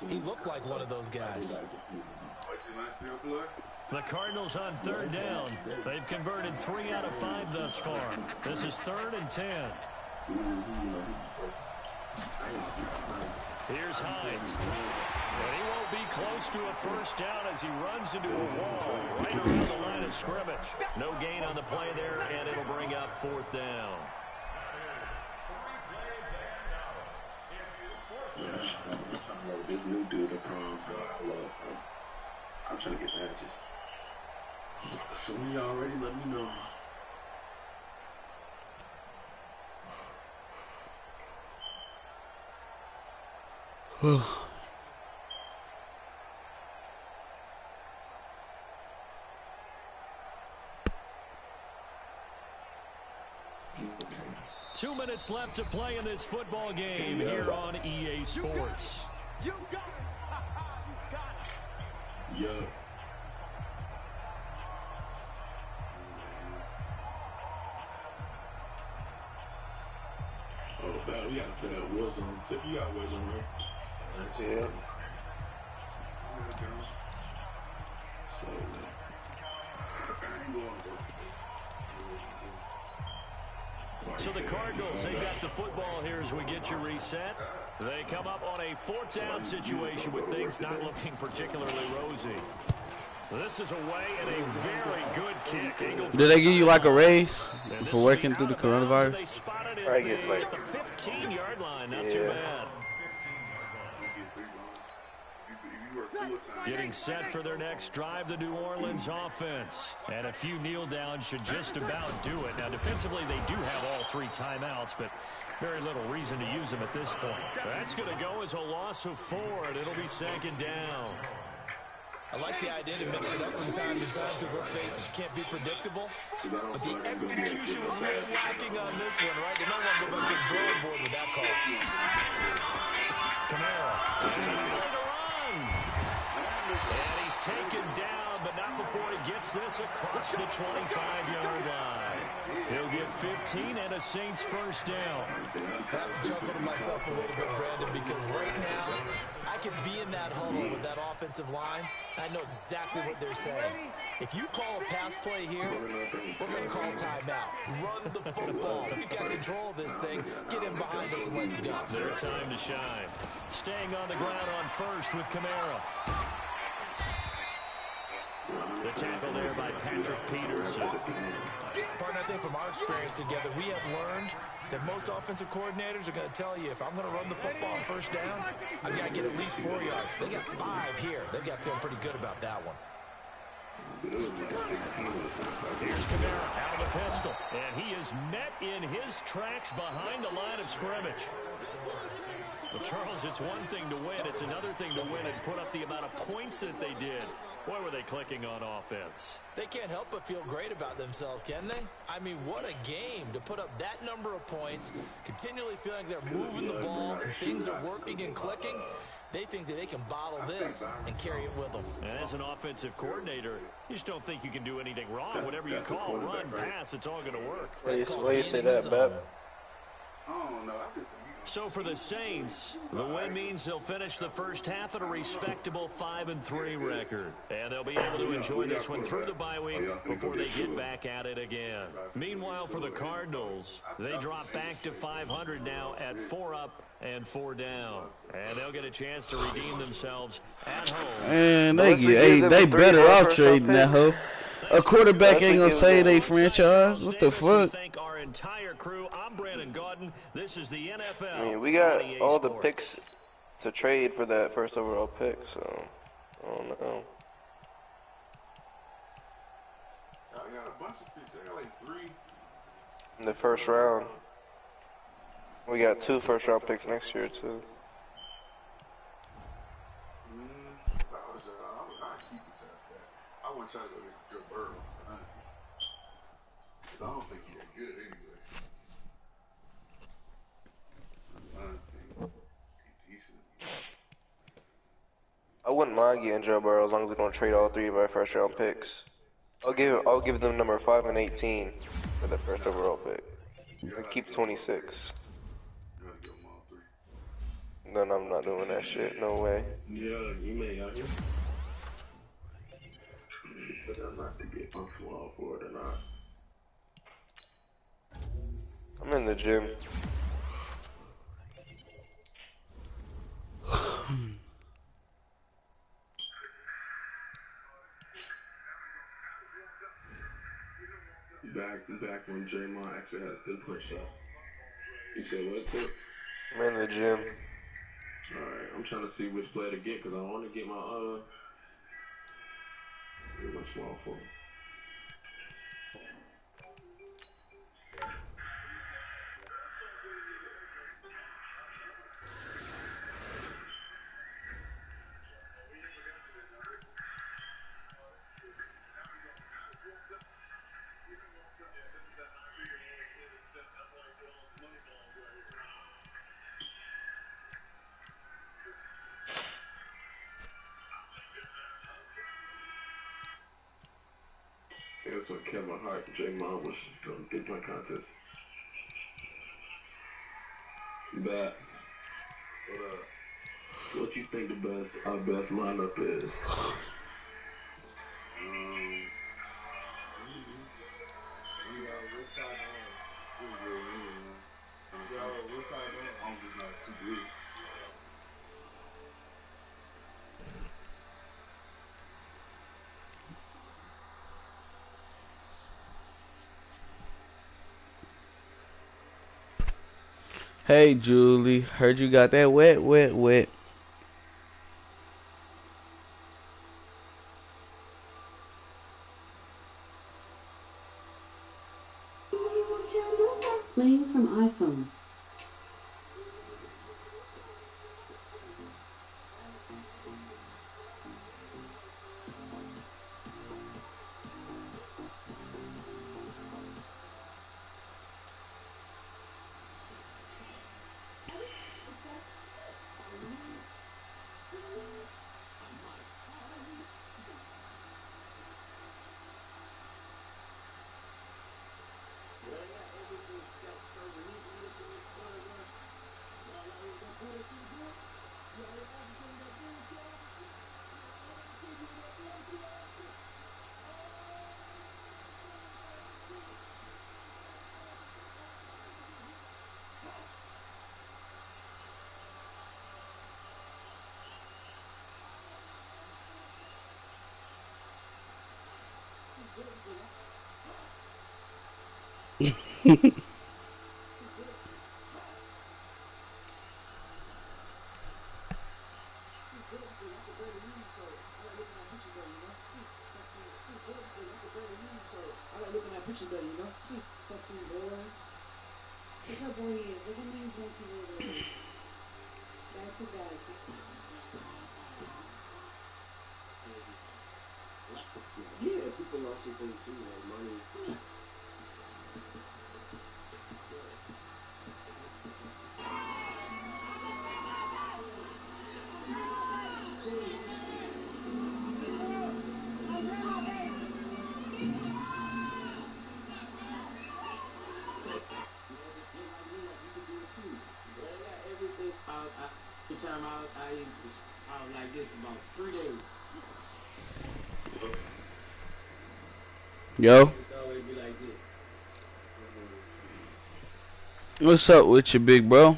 he looked like one of those guys. The Cardinals on third down. They've converted 3 out of 5 thus far. This is 3rd and 10. Here's Hines. And he won't be close to a first down as he runs into a wall right around the line of scrimmage. No gain on the play there, and it'll bring up 4th down. This new dude, I'm trying to get matches. So when y'all ready, let me know. Oh. Two minutes left to play in this football game here on EA Sports. You got it. You got it. Yeah. Oh, bad. We gotta put that Warzone. Tip, you got Warzone, right? That's it. So the Cardinals, they've got the football here as we get you reset. They come up on a 4th down situation with things not looking particularly rosy. This is away and a very good kick. Did they give you like a raise for working through the coronavirus? They spotted it I guess like at the 15-yard line. Not too bad. Getting set for their next drive, the New Orleans offense. And a few kneel downs should just about do it. Now, defensively, they do have all 3 timeouts, but very little reason to use them at this point. That's going to go as a loss of 4, and it'll be 2nd down. I like the idea to mix it up from time to time because, let's face it, you can't be predictable. But the execution was a little lacking on this one, right? They don't want to go back to the drawing board with that call. Camara. And he's taken down, but not before he gets this across the 25-yard line. He'll get 15 and a Saints first down. I have to chuckle to myself a little bit, Brandon, because right now I could be in that huddle with that offensive line, and I know exactly what they're saying. If you call a pass play here, we're going to call timeout. Run the football. We've got control of this thing. Get in behind us and let's go. Their time to shine. Staying on the ground on first with Camara. The tackle there by Patrick Peterson. Partner, I think from our experience together, we have learned that most offensive coordinators are going to tell you, if I'm going to run the football on first down, I've got to get at least 4 yards. They got 5 here. They've got to feel pretty good about that one. Here's Camara out of the pistol, and he is met in his tracks behind the line of scrimmage. But, Charles, it's one thing to win. It's another thing to win and put up the amount of points that they did. Boy, were they clicking on offense. They can't help but feel great about themselves, can they? I mean, what a game to put up that number of points, continually feeling like they're moving the ball and things are working and clicking. They think that they can bottle this and carry it with them. And as an offensive coordinator, you just don't think you can do anything wrong. Whatever you call, run, pass, it's all going to work. Why do you say that, Beb? So for the Saints, the win means they'll finish the first half at a respectable 5-3 record. And they'll be able to enjoy this one through the bye week before they get back at it again. Meanwhile, for the Cardinals, they drop back to 500 now at 4 up and 4 down. And they'll get a chance to redeem themselves at home. And they better off trading that hoe. A quarterback ain't gonna save they franchise. What the fuck? Thank our entire crew. I'm Brandon Gaudin. This is the NFL. I mean, we got all the picks to trade for that first overall pick, so I don't know. I got a bunch of picks. I got like 3. In the first round. We got 2 first-round picks next year, too. keep it to that. I want to try to go against Joe Burrow, honestly. Because I don't think he's that good anyway. I think he's decent. I wouldn't mind getting Joe Burrow as long as we don't trade all 3 of our first round picks. I'll give them number 5 and 18 for the first overall pick. And keep 26. You gotta give them all 3. No, I'm not doing that shit. No way. Yeah, you may got him. But I'm not to get my small for it or not. I'm in the gym. Back when Draymond actually had a 3-point shot. You said what, Tip? I'm in the gym. Alright, I'm trying to see which player to get because I want to get my small forward. That's when Kevin Hart and Draymond was doing the 3-point contest. That. What you think our best lineup is? Hey, Julie. Heard you got that wet, wet, wet. Playing from iPhone. Yeah, people also think too, like money. Time out like this about 3 days. Yo. It's always be like this. What's up with you, big bro?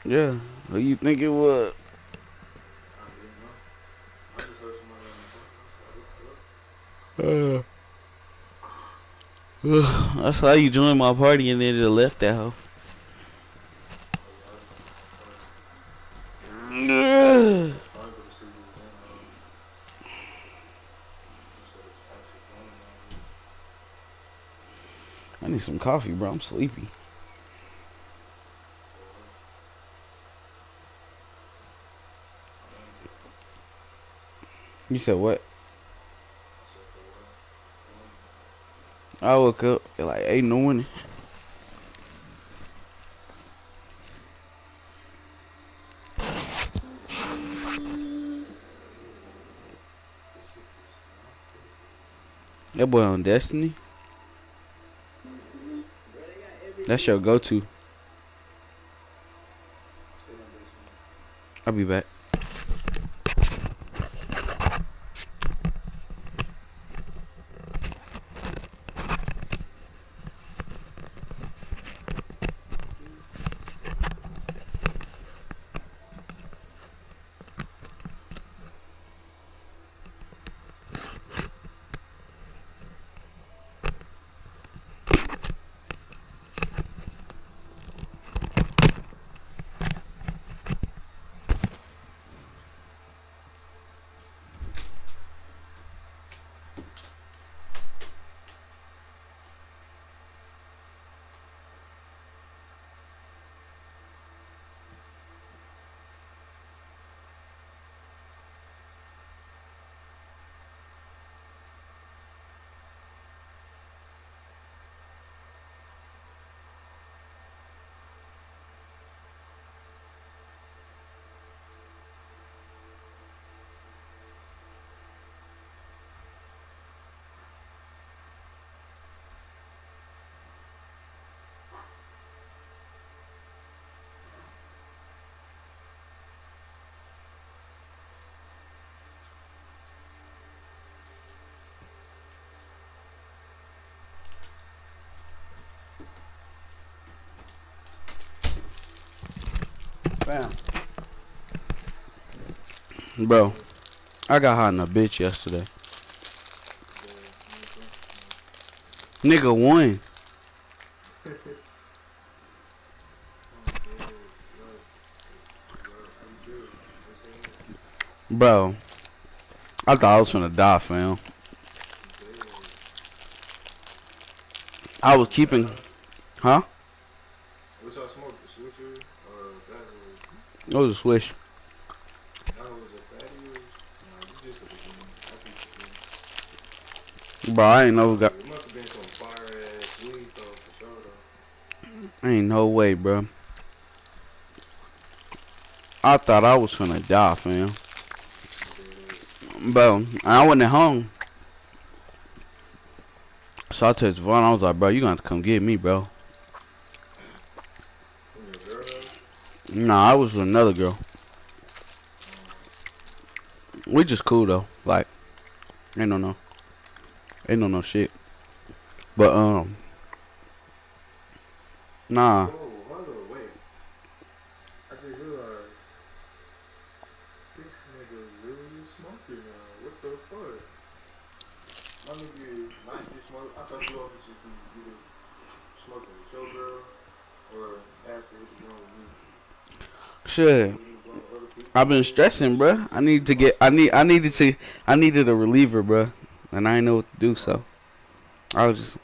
Yeah. Who you think it was? That's how you joined my party and then just left that hoe. I need some coffee, bro. I'm sleepy. You said what? I woke up at like 8 in the morning. That boy on Destiny. That's your go-to. I'll be back. Bam. Bro, I got hot in a bitch yesterday. Nigga won. Bro, I thought I was finna die, fam. I was keeping, huh? What y'all smoke? The switcher or that It was a swish. was a fatty? Nah, you just took a Bro, I ain't know we got. It must have been some fire ass weed though, for sure though. Ain't no way, bro. I thought I was finna die, fam. Bro, I wasn't at home. So I texted Vaughn, I was like, bro, you gonna have to come get me, bro. Nah, I was with another girl. We just cool though. Like, ain't no shit. But nah. Oh, hold on, wait. I just realized this nigga really smoking now. What the fuck? My nigga not just smoke. I thought you always just be either smoking with your girl or asking what you doing with me. Shit. I've been stressing, bruh. I needed a reliever, bruh. And I didn't know what to do, so I was just.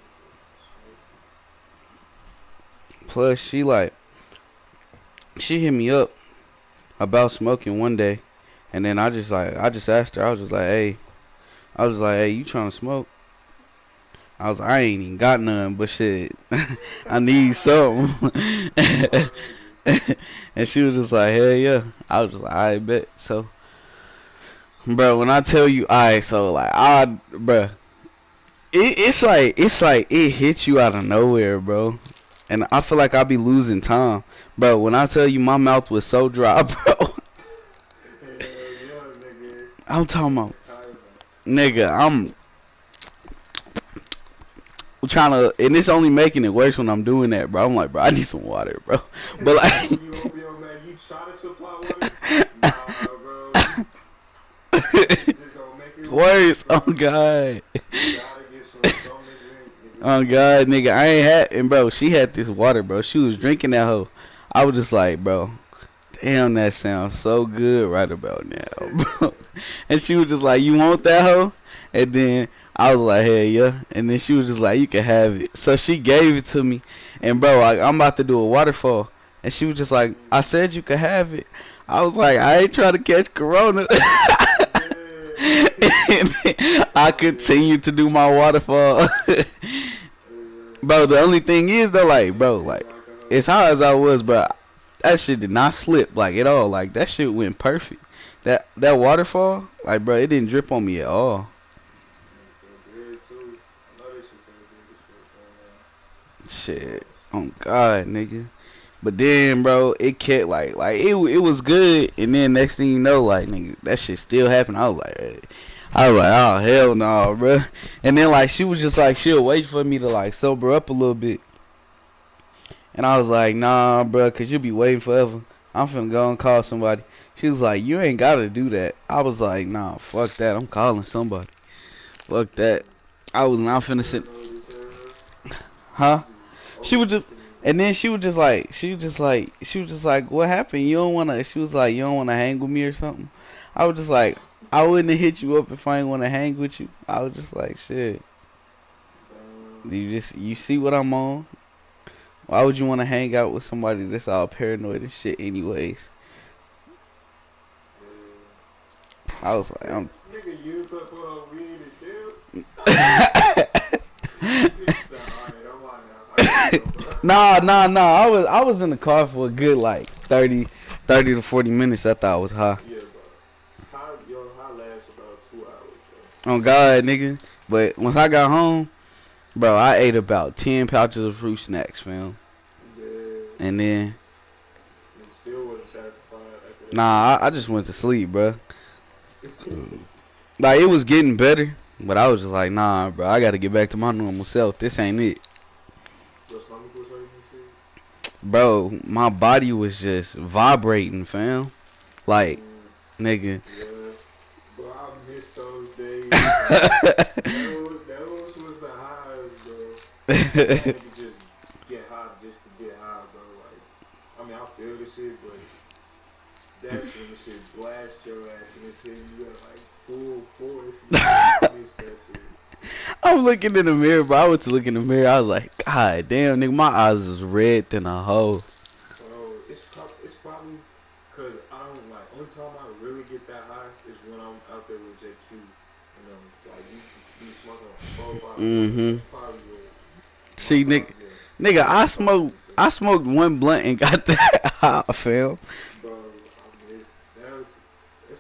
Plus, she hit me up about smoking one day, and then I just asked her. I was like, hey, you trying to smoke? I was like, I ain't even got none, but shit, I need something. And she was just like, hell yeah. I was just like, I bet. So, bro, when I tell you, bro, it's like it hits you out of nowhere, bro. And I feel like I be losing time, bro. When I tell you my mouth was so dry, bro. I'm talking about, nigga, I'm trying to, and it's only making it worse when I'm doing that, bro. I'm like, bro, I need some water, bro. But like, worse, oh god. Oh god, nigga, I ain't had, and bro, she had this water, bro. She was drinking that hoe. I was just like, bro, damn, that sounds so good right about now, bro. And she was just like, you want that hoe? And then I was like, hell yeah. And then she was just like, you can have it. So she gave it to me, and bro, like, I'm about to do a waterfall, and she was just like, I said you could have it. I was like, I ain't trying to catch corona. I continue to do my waterfall. Bro, the only thing is though, like, bro, like, as high as I was, bro, that shit did not slip like at all. Like that shit went perfect. That waterfall, like, bro, it didn't drip on me at all. Shit, oh God, nigga. But then, bro, it kept like it was good, and then next thing you know, like, nigga, that shit still happened. I was like, oh hell no, bro. And then like she was just like she'll wait for me to like sober up a little bit, and I was like, nah, bro, cause you'll be waiting forever. I'm finna go and call somebody. She was like, you ain't gotta do that. I was like, nah, fuck that. I'm calling somebody. Fuck that. I was not finna sit. Huh? She was just, and then she was just like, what happened? You don't wanna? She was like, you don't wanna hang with me or something? I was just like, I wouldn't have hit you up if I didn't wanna hang with you. I was just like, shit. You see what I'm on? Why would you wanna hang out with somebody that's all paranoid and shit, anyways? I was like, I'm. Nigga used up her weed and Nah. I was in the car for a good like 30 to 40 minutes. I thought I was high. Yeah, bro. High lasts about 2 hours, bro. On God, nigga. But once I got home, bro, I ate about 10 pouches of fruit snacks, fam. Yeah. And then. You still wasn't satisfied after that. Nah, I just went to sleep, bro. Like, it was getting better, but I was just like, nah, bro, I gotta get back to my normal self. This ain't it. Your stomach was hurting and shit? Bro, my body was just vibrating, fam. Like, nigga. Yeah. Bro, I miss those days. those was the highs, bro. I had to just get high just to get high, bro. Like, I mean, I feel the shit, but that's when the shit blast your ass and it's hitting you at like full force. I miss that shit. I'm looking in the mirror, bro. I went to look in the mirror. I was like, God damn, nigga, my eyes was red than a hoe. So it's probably because I don't like. Only time I really get that high is when I'm out there with JQ. You know, like you smoking on 4 Mm-hmm. Probably will. See, nigga, I smoked one blunt and got that high, fam. Bro, I mean, that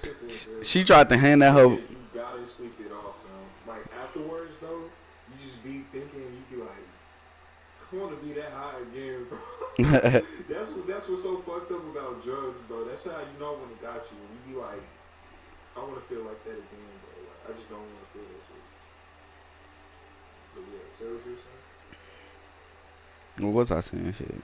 shit was good. She tried to hand that hoe. You gotta sleep it off, man. Like afterwards, though, you just be thinking, you be like, I want to be that high again, bro. that's what's so fucked up about drugs, bro. That's how you know when it got you. When you be like, I want to feel like that again, bro. Like, I just don't want to feel that shit. But yeah, so what you're saying? What was I saying? Shit.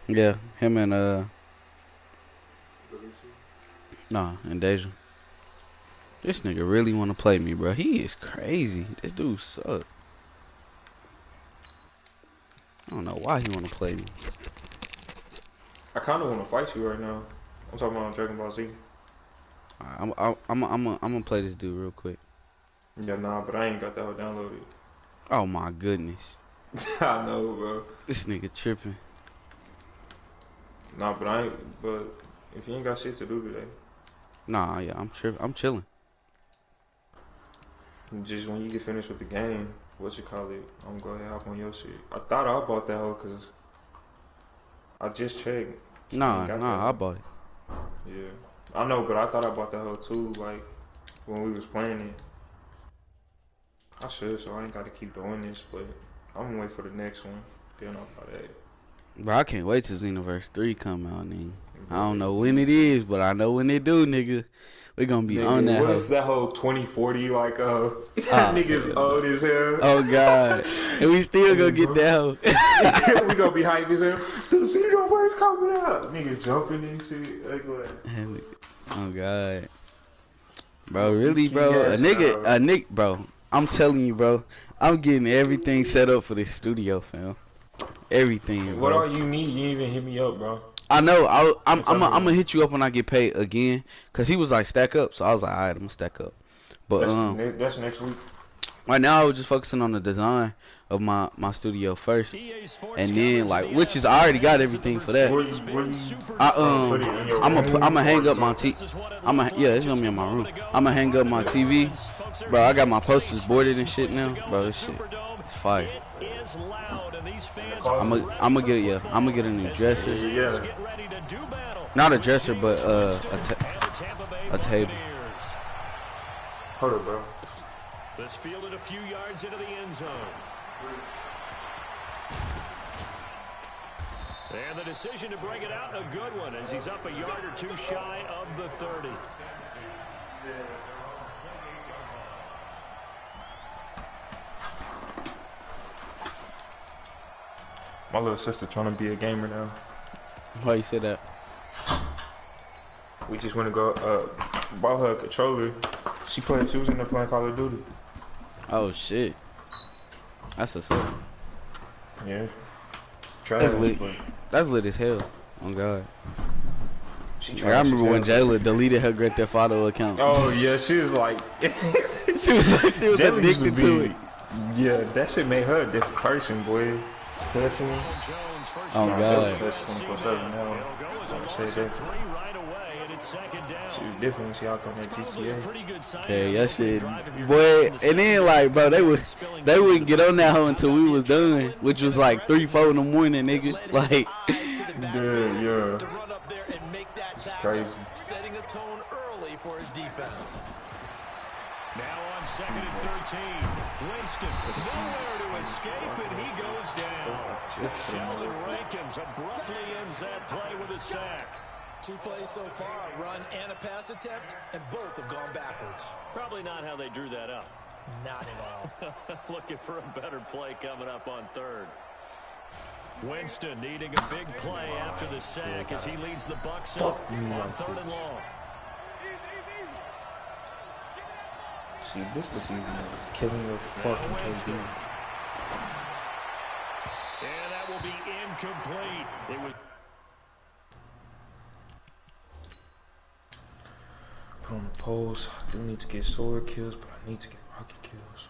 Yeah, him and nah, and Deja. This nigga really wanna play me, bro. He is crazy. This dude suck. I don't know why he wanna play me. I kind of want to fight you right now. I'm talking about Dragon Ball Z. I'm gonna play this dude real quick. Yeah, nah, but I ain't got that whole downloaded. Oh my goodness. I know, bro. This nigga tripping. Nah, but if you ain't got shit to do today. Nah, yeah, I'm tripping. I'm chilling. Just when you get finished with the game, what you call it, I'm gonna go ahead and hop on your shit. I thought I bought that hoe because I just checked. Nah, I bought it. Yeah. I know, but I thought I bought that hoe too, like, when we was playing it. I should, so I ain't gotta keep doing this, but I'm gonna wait for the next one. Then I'll buy that. Bro, I can't wait till Xenoverse 3 come out, nigga. I don't know when it is, but I know when it do, nigga. We gonna be on that. What if that whole 2040, like, niggas old as hell? Oh, God. And we still gonna get that hoe. We gonna be hyped as hell. The Xenoverse coming out. Niggas jumping and shit. Like, oh, God. Bro, really, bro? A nigga, bro. I'm telling you, bro. I'm getting everything set up for this studio, fam. Everything, bro. What all you need? You even hit me up, bro. I know. I'm gonna hit you up when I get paid again, cause he was like stack up, so I was like, alright, I'm gonna stack up. But that's next week. Right now, I was just focusing on the design of my studio first, and then like, which is I already got everything for that. I'ma hang up my yeah, it's gonna be in my room. I'ma hang up my TV, bro. I got my posters boarded and shit now, bro. This shit, it's fire. I'ma get a new dresser. Yeah. Not a dresser, but a table. Hold up, bro. This fielded a few yards into the end zone. And the decision to bring it out, a good one, as he's up a yard or two shy of the 30. My little sister trying to be a gamer now. Why you say that? We just want to go, bought her a controller. She was in there playing Call of Duty. Oh shit. That's what's up. Yeah. That's lit. That's lit as hell. Oh god. Like, I remember when Jayla deleted her Grand Theft Auto account. Oh yeah, she was like she was addicted to it. Yeah, that shit made her a different person, boy. Cussing. Oh god. Cussing 24/7 now. Say that. She was different when she out on that GTA. Yeah, that shit, boy. And then like, bro, they wouldn't get on that hoe until we was done, which was like 3-4 in the morning, nigga. Like, yeah. Crazy. Setting a tone early for his defense. Now on 2nd and 13, Winston nowhere to escape, and he goes down. Sheldon Rankins abruptly ends that play with a sack. 2 plays so far, a run and a pass attempt, and both have gone backwards. Probably not how they drew that up. Not at all. Looking for a better play coming up on 3rd. Winston needing a big play after the sack as he leads the Bucs up on 3rd and long. See, this the season of killing your fucking KD. And that will be incomplete. It was put on the post. I do need to get sword kills, but I need to get rocket kills.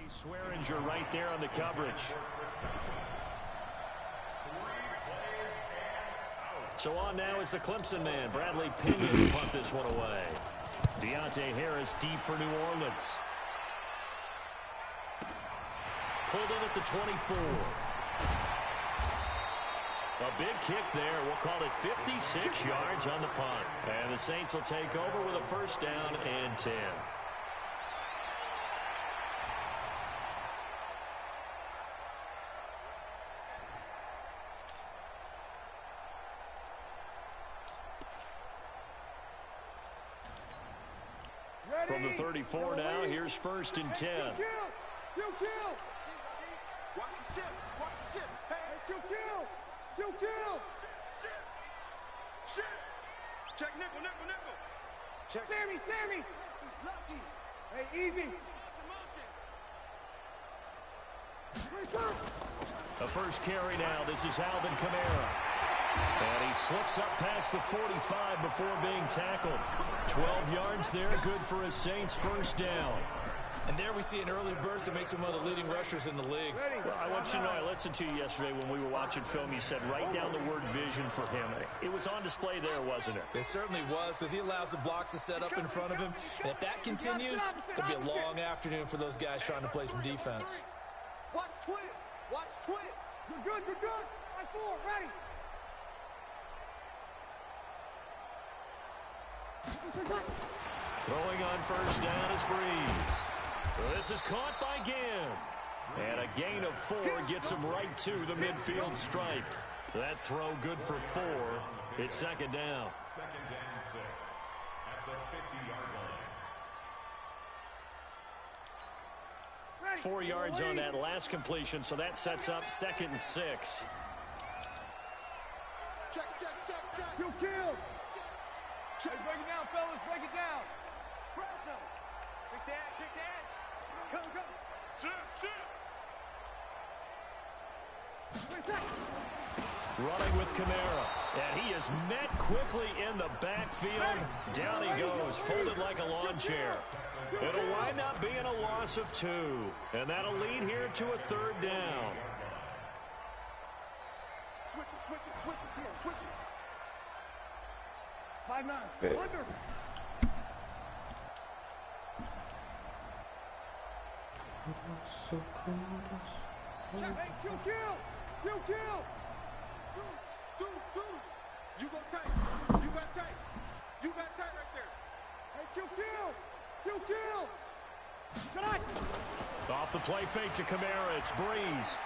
Swearinger right there on the coverage. So on now is the Clemson man, Bradley Pinion, to punt this one away. Deontay Harris deep for New Orleans. Pulled in at the 24. A big kick there. We'll call it 56 yards on the punt. And the Saints will take over with a 1st down and 10. From the 34 now, here's 1st and 10. Watch the ship. Watch the ship. Hey, kill. Ship. Check nickel. Check. Sammy. Lucky. Hey, easy. The first carry now. This is Alvin Kamara. And he slips up past the 45 before being tackled. 12 yards there, good for a Saints 1st down. And there we see an early burst that makes him one of the leading rushers in the league. Well, I want you to know, I listened to you yesterday when we were watching film. You said write down the word vision for him. It was on display there, wasn't it? It certainly was, because he allows the blocks to set up in front of him. And if that continues, it could be a long afternoon for those guys trying to play some defense. Watch twins. You're good. Right forward, ready. Throwing on 1st down is Breeze. So this is caught by Ginn. And a gain of 4 gets him right to the midfield stripe. That throw good for 4. It's 2nd down. 2nd and 6 at the 50-yard line. 4 yards on that last completion, so that sets up 2nd and 6. Kill, kill. Hey, break it down, fellas. Break it down. Press him. Kick the edge. Kick the edge. Come, come. Sit. Running with Kamara, and he is met quickly in the backfield. Down he goes, folded like a lawn chair. It'll wind up being a loss of 2, and that'll lead here to a 3rd down. Switch it. 5-9. Okay. Under. Hey, kill. Dudes. You go tight. You got tight right there. Hey, kill. Tonight. Off the play fake to Kamara, it's Breeze.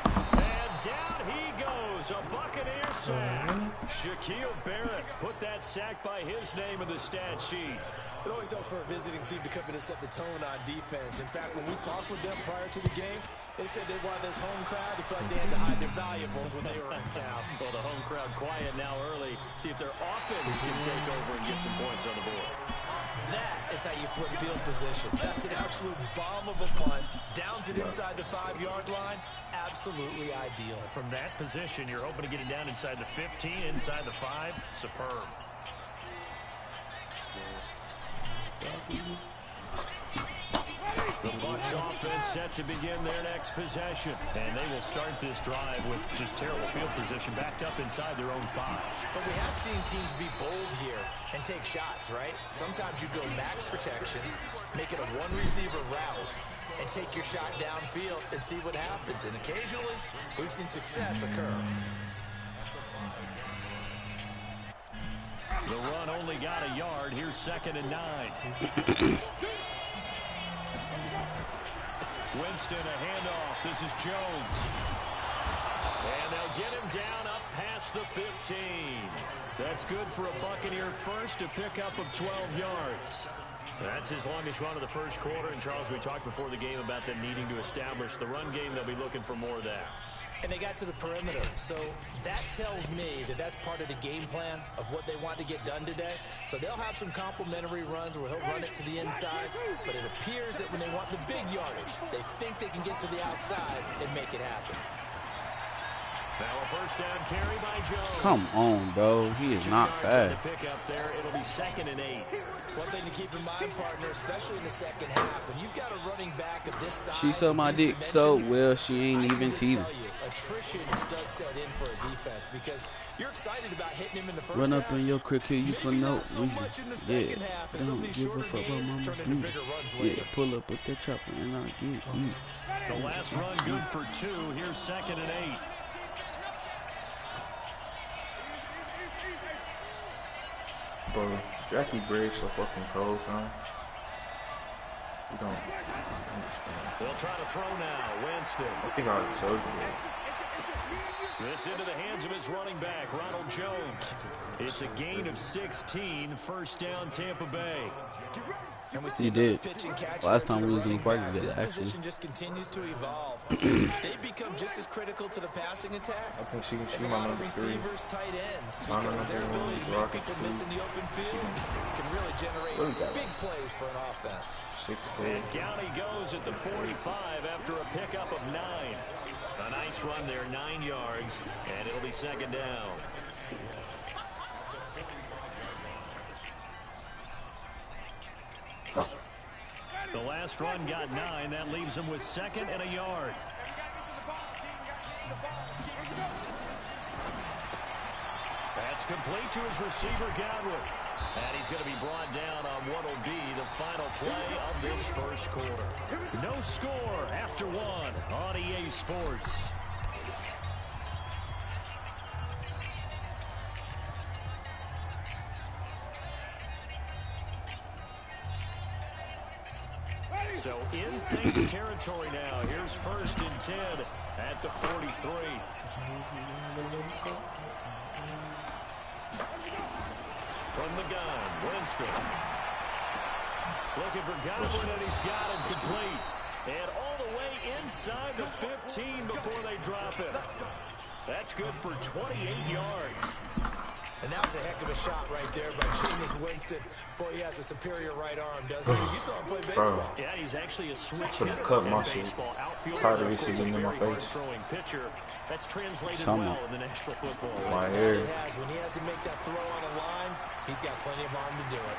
And down he goes, a Buccaneer sack. Shaquille Barrett put that sack by his name in the stat sheet. It always helps for a visiting team to come in and set the tone on defense. In fact, when we talked with them prior to the game, they said they wanted this home crowd to feel like they had to hide their valuables when they were in town. Well, the home crowd quiet now early. See if their offense can take over and get some points on the board. That is how you flip field position. That's an absolute bomb of a punt. Downs it inside the 5-yard line. Absolutely ideal. From that position, you're hoping to get it down inside the 15, inside the 5. Superb. The Bucs offense set to begin their next possession. And they will start this drive with just terrible field position backed up inside their own 5. But we have seen teams be bold here and take shots, right? Sometimes you go max protection, make it a one-receiver route, and take your shot downfield and see what happens. And occasionally, we've seen success occur. The run only got a yard. Here's 2nd and 9. Winston, a handoff. This is Jones. And they'll get him down up past the 15. That's good for a Buccaneer first, a pickup of 12 yards. That's his longest run of the first quarter. And, Charles, we talked before the game about them needing to establish the run game. They'll be looking for more of that. And they got to the perimeter. So that tells me that that's part of the game plan of what they want to get done today. So they'll have some complementary runs where he'll run it to the inside. But it appears that when they want the big yardage, they think they can get to the outside and make it happen. Now a first down carry by Jones. Come on, bro. He is not fast. Pick up there. It'll be 2nd and 8. One thing to keep in mind, partner, especially in the second half, when you've got a running back of this size, she sucked my dick so well she ain't even teething. Attrition does set in for a defense because you're excited about hitting him in the first Run half. up in your crick here, you for no reason. Yeah, don't give a fuck about my mama. Yeah, pull up with that chopper and I'll get you. The last run good for 2. Here's 2nd and 8. Bro, Jackie Briggs so fucking cold, man. You don't understand. They'll try to throw now. Winston. I think I told you. This into the hands of his running back, Ronald Jones. It's a gain of 16. First down, Tampa Bay. And we see he did. Catch last time we was in the park together, this actually. position just continues to evolve. They become just as critical to the passing attack I think as she a my lot of number 3. receivers, tight ends, My because number their 1, ability to make Rocket people 2. miss in the open field can really generate big plays for an offense. 6 And down he goes at the 45 after a pickup of 9. A nice run there, 9 yards, and it'll be 2nd down. The last run got 9. That leaves him with 2nd and a yard. That's complete to his receiver, Godwin. And he's going to be brought down on what will be the final play of this first quarter. No score after 1 on EA Sports. So in Saints territory now. Here's 1st and 10 at the 43. From the gun, Winston. Looking for Godwin, and he's got him complete. And all the way inside the 15 before they drop him. That's good for 28 yards. And that was a heck of a shot right there by Jameis Winston. Boy, he has a superior right arm, doesn't he? You saw him play baseball. Yeah, he's actually a switch hitter in baseball. Outfielder, tired of this getting in my face. Throwing pitcher. That's translated well in the National Football League. My hair. When he has to make that throw on the line, he's got plenty of arm to do it.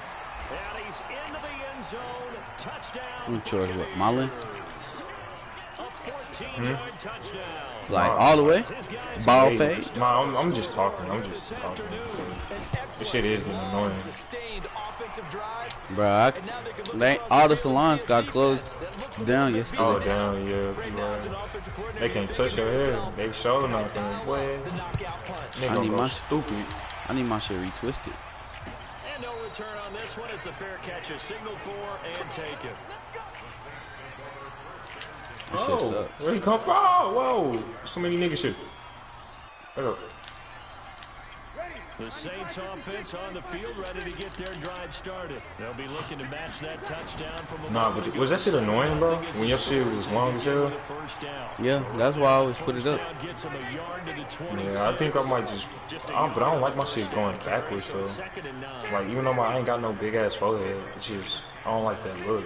And he's into the end zone. Touchdown. Who chose what? Mullen? A 14-yard touchdown. Like all the way? Ball fade? Nah, I'm just talking. I'm just talking. This shit is getting annoying. Bruh, all the salons got closed down yesterday. Oh, down, yeah. They can't touch your hair. They show nothing. Boy, nigga go stupid. I need my shit retwisted. And no return on this one as the fair catch is signaled for and taken. Oh, where he come from? Oh, whoa. So many niggas shit. The Saints offense on the field ready to get their drive started. They'll be looking to match that touchdown from a Nah, but was that shit annoying, bro? When your shit was long as hell? Yeah, that's why I always put it up. Yeah, I think I might but I don't like my shit going backwards, though. Like, even though I ain't got no big ass forehead, it's just, I don't like that look.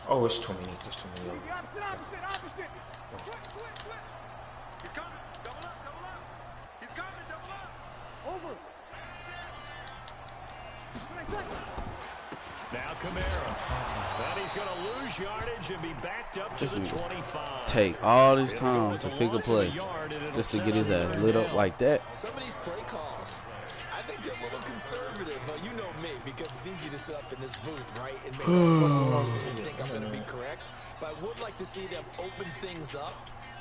Oh, it's too many. It's too many. Opposite. Switch. He's coming. Double up. He's coming. Double up. Over. Now Kamara. And he's going to lose yardage and be backed up to the 25. Take all this time to pick a play just to get his ass lit up like that. Some of these play calls, I think they're a little conservative, but you know me, because it's easy to sit up in this booth, right, and make calls and think I'm going to be correct. But I would like to see them open things up,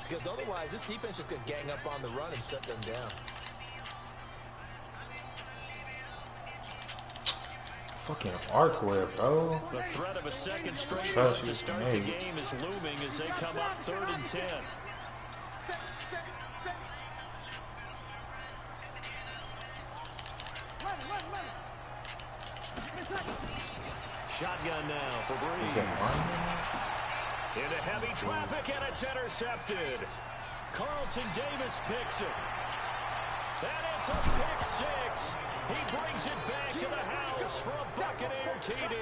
because otherwise this defense is going to gang up on the run and shut them down. Fucking arcware, bro. The threat of a second straight run to start the game is looming as they come up 3rd and 10. Shotgun now for Breeze. Into heavy traffic, and it's intercepted. Carlton Davis picks it. And it's a pick six. He brings it back to the house for a Buccaneer TD.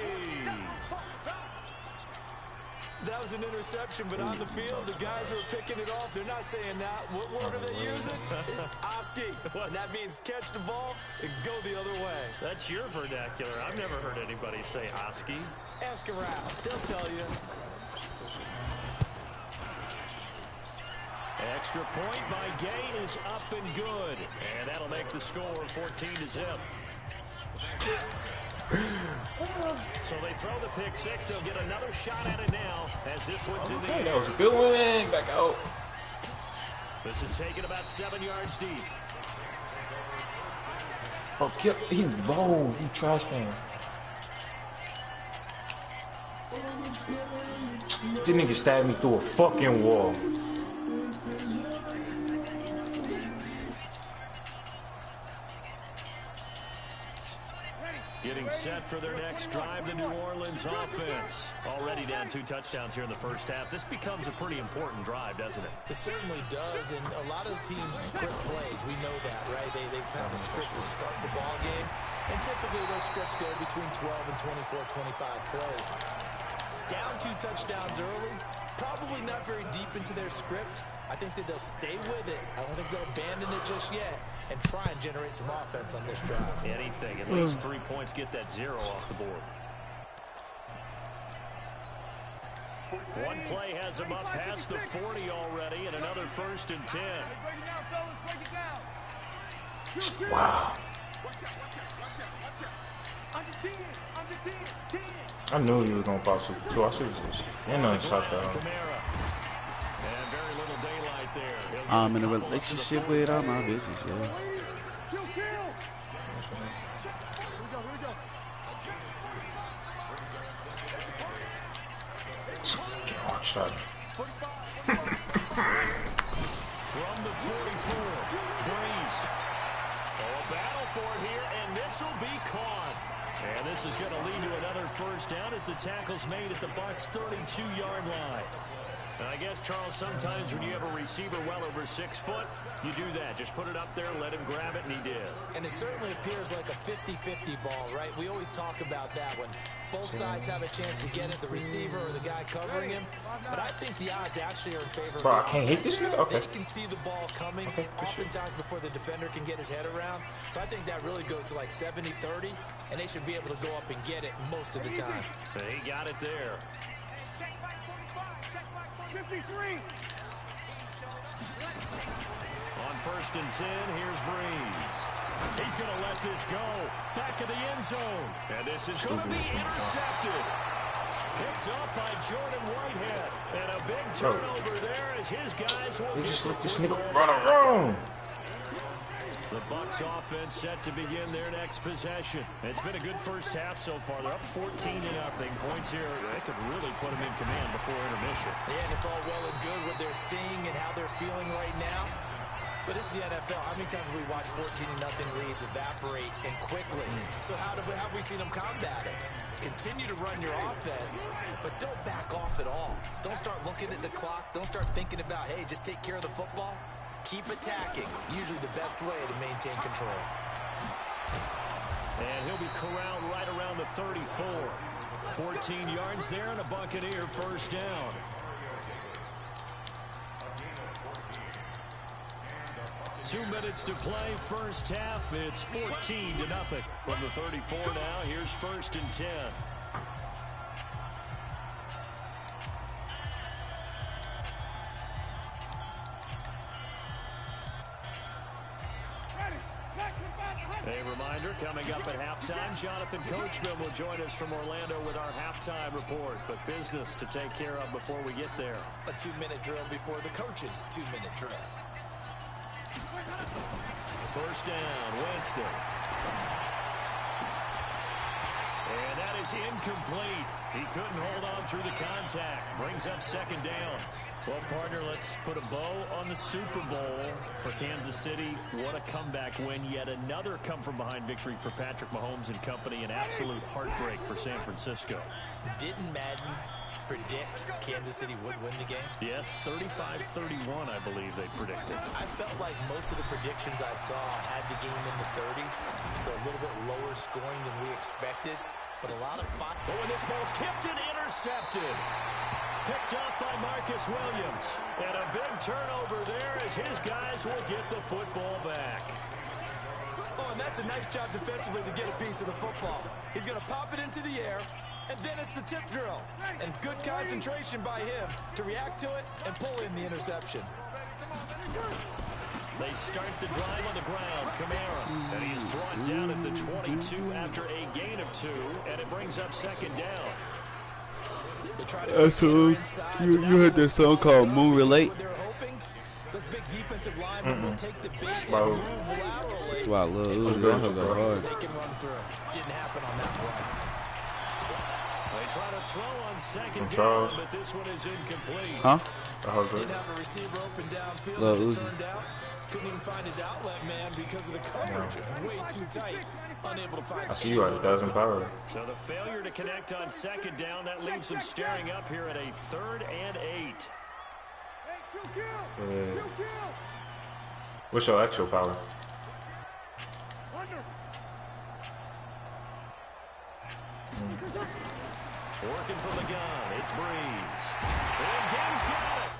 That was an interception, but on the field, the guys who are picking it off, they're not saying that. What word are they using? It's Oski. And that means catch the ball and go the other way. That's your vernacular. I've never heard anybody say Oski. Ask around. They'll tell you. Extra point by Gain is up and good. And that'll make the score 14-0. So they throw the pick six. They'll get another shot at it now as this one's in the air. That was a good one. Back out. This is taken about 7 yards deep. Oh, he rolled. He trash can. This nigga stabbed me through a fucking wall. Getting set for their next drive, the New Orleans offense. Already down 2 touchdowns here in the first half. This becomes a pretty important drive, doesn't it? It certainly does, and a lot of teams script plays. We know that, right? They have a script to start the ball game, and typically those scripts go between 12 and 24, 25 plays. Down 2 touchdowns early, probably not very deep into their script. I think that they'll stay with it. I don't think they'll abandon it just yet and try and generate some offense on this drive. Anything, at least 3 points, get that 0 off the board. One play has them up past the 40 already, and another 1st and 10. Wow. I knew he was going to pop Super 2. I should have just, shot that on. And very little daylight there. I'm in a relationship with all my bitches, yo. Shot. From the 44, Breeze. Oh, a battle for it here, and this will be caught. And this is going to lead to another first down as the tackle's made at the Bucs' 32-yard line. And I guess, Charles, sometimes when you have a receiver well over 6 foot, you do that. Just put it up there, let him grab it, and he did. And it certainly appears like a 50-50 ball, right? We always talk about that when both sides have a chance to get it, the receiver or the guy covering him. But I think the odds actually are in favor of Bro, I can't hit this nigga? Okay. They can see the ball coming oftentimes before the defender can get his head around. So I think that really goes to like 70-30, and they should be able to go up and get it most of the time. And he got it there. 53. On 1st and 10, here's Breeze. He's going to let this go. Back of the end zone. And this is going to be intercepted. Picked up by Jordan Whitehead. And a big turnover there as his guys will get just let this the nigga run around. The Bucs offense set to begin their next possession. It's been a good first half so far. They're up 14-0. Points here. They could really put them in command before intermission. Yeah, and it's all well and good what they're seeing and how they're feeling right now. But this is the NFL. How many times have we watched 14-0 leads evaporate and quickly? So how have we seen them combat it? Continue to run your offense, but don't back off at all. Don't start looking at the clock. Don't start thinking about, hey, just take care of the football. Keep attacking. Usually the best way to maintain control. And he'll be corralled right around the 34. 14 yards there and a Buccaneer first down. Two minutes to play, first half. It's 14-0 from the 34 now. Here's 1st and 10. A reminder, coming up at halftime, Jonathan Coachman will join us from Orlando with our halftime report. But business to take care of before we get there. A 2-minute drill before the coach's 2-minute drill. First down, Winston. And that is incomplete. He couldn't hold on through the contact. Brings up 2nd down. Well, partner, let's put a bow on the Super Bowl for Kansas City. What a comeback win. Yet another come-from-behind victory for Patrick Mahomes and company. An absolute heartbreak for San Francisco. Didn't Madden predict Kansas City would win the game? Yes, 35-31, I believe they predicted. I felt like most of the predictions I saw had the game in the 30s, so a little bit lower scoring than we expected, but a lot of fun. Oh, and this ball's tipped and intercepted. Picked up by Marcus Williams. And a big turnover there as his guys will get the football back. Oh, and that's a nice job defensively to get a piece of the football. He's going to pop it into the air, and then it's the tip drill. And good concentration by him to react to it and pull in the interception. They start the drive on the ground. Kamara. And he is brought down at the 22 after a gain of 2. And it brings up 2nd down. That's you heard that song called Moon Relate? Those big defensive linemen will take the bait and Bro. move laterally. That's why I love Uzi. That's hard. They can run through. Didn't happen on that run. They try to throw on 2nd down, but this one is incomplete. Huh? Didn't have a receiver open downfield as it turned out. Couldn't even find his outlet man because of the coverage. It was way too tight. Unable to find. I see you at 1,000 power. So the failure to connect on 2nd down, that leaves them staring up here at a 3rd and 8. Yeah. What's your actual power? Working from the gun, it's Breeze. And Gaines got it.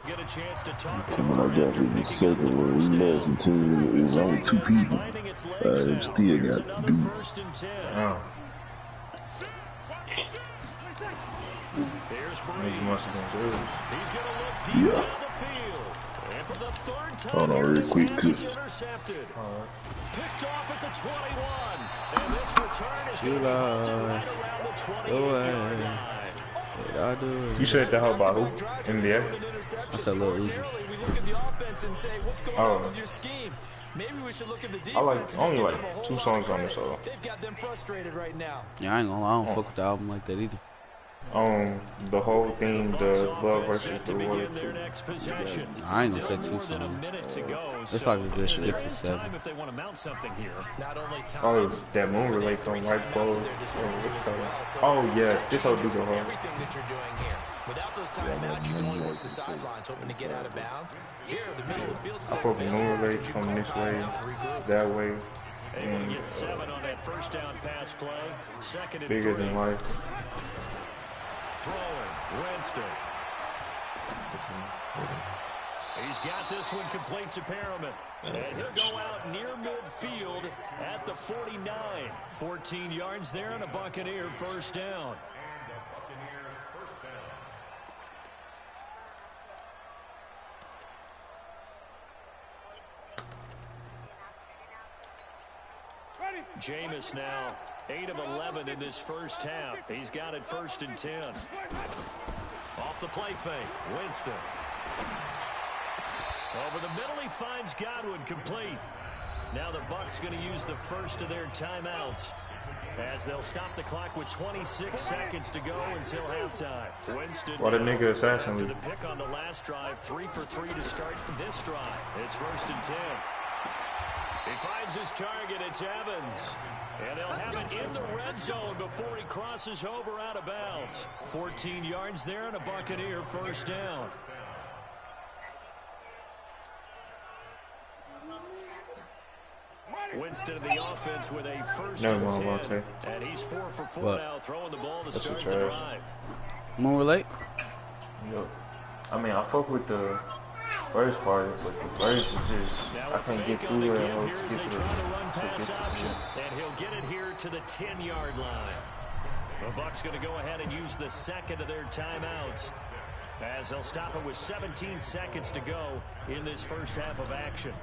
Get a chance to talk to Something like that in the circle where we lost until it was only 2 people. It still got beat. Oh. Here's You must have been good. He's going to look deep down the field. And for the 3rd time, Hold on real quick, cuz. intercepted. Picked off at the 21. And this return is going to be halted right around the 28-yard line. You said the hell about who? In the air? I said Lil Uzi. Oh. Maybe we should look at the defense. I like only like 2 songs on this song. They've got them frustrated right now. Yeah, I ain't gonna lie, I don't fuck with the album like that either. The whole thing, the love versus the war. I ain't gonna say too soon. It's like a good 6 or 7. Oh, that moon relay from right forward. Oh yeah, this whole do go hard. Without those timeouts, you can only work the sidelines, hoping to get out of bounds. Here, the middle of the field. I hope the moon relay come this way, that way. Able to get 7 on that first down pass play. Second and bigger 3. than life. Throwing, Winston. He's got this one complete to Perriman. And he'll go out near midfield at the 49. 14 yards there and a Buccaneer first down. Jameis now 8 of 11 in this first half. He's got it 1st and 10. Off the play fake, Winston. Over the middle, he finds Godwin complete. Now the Bucs going to use the first of their timeouts as they'll stop the clock with 26 seconds to go until halftime. Winston what a nigga assassin. To the pick on the last drive, 3 for 3 to start this drive. It's 1st and 10. He finds his target, it's Evans. And they'll have it in the red zone before he crosses over out of bounds. 14 yards there and a Buccaneer first down. Winston of the offense with a 1st and 10. And he's 4 for 4 now, throwing the ball to start the drive. More late? Yep. I mean, I fuck with the first part, but the first is just, now I can't get through it. I Here's they try to run pass option, and he'll get it here to the 10-yard line. The Bucs going to go ahead and use the second of their timeouts as they'll stop it with 17 seconds to go in this first half of action.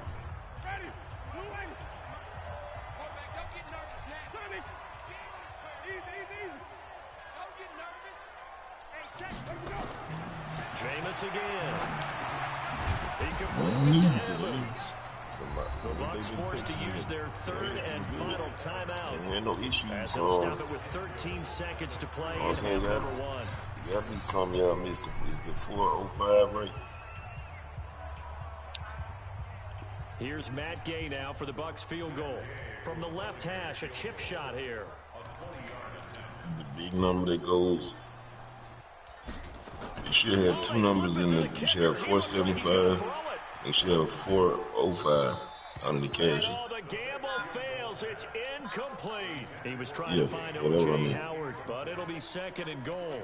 Jameis again. He completes it to Evans. The Bucs forced to use their 3rd and final timeout. No issue. As they'll stop it with 13 seconds to play in half number 1. Yeah, I think some of y'all missed it. Is the 4:05 right? Here's Matt Gay now for the Bucs field goal. From the left hash, a chip shot here. The big number that goes. You should have 2 numbers in it. You should have 475. You should have 405 on the cash. The gamble fails. It's incomplete. He was trying to find O.J. Howard, but it'll be 2nd and goal.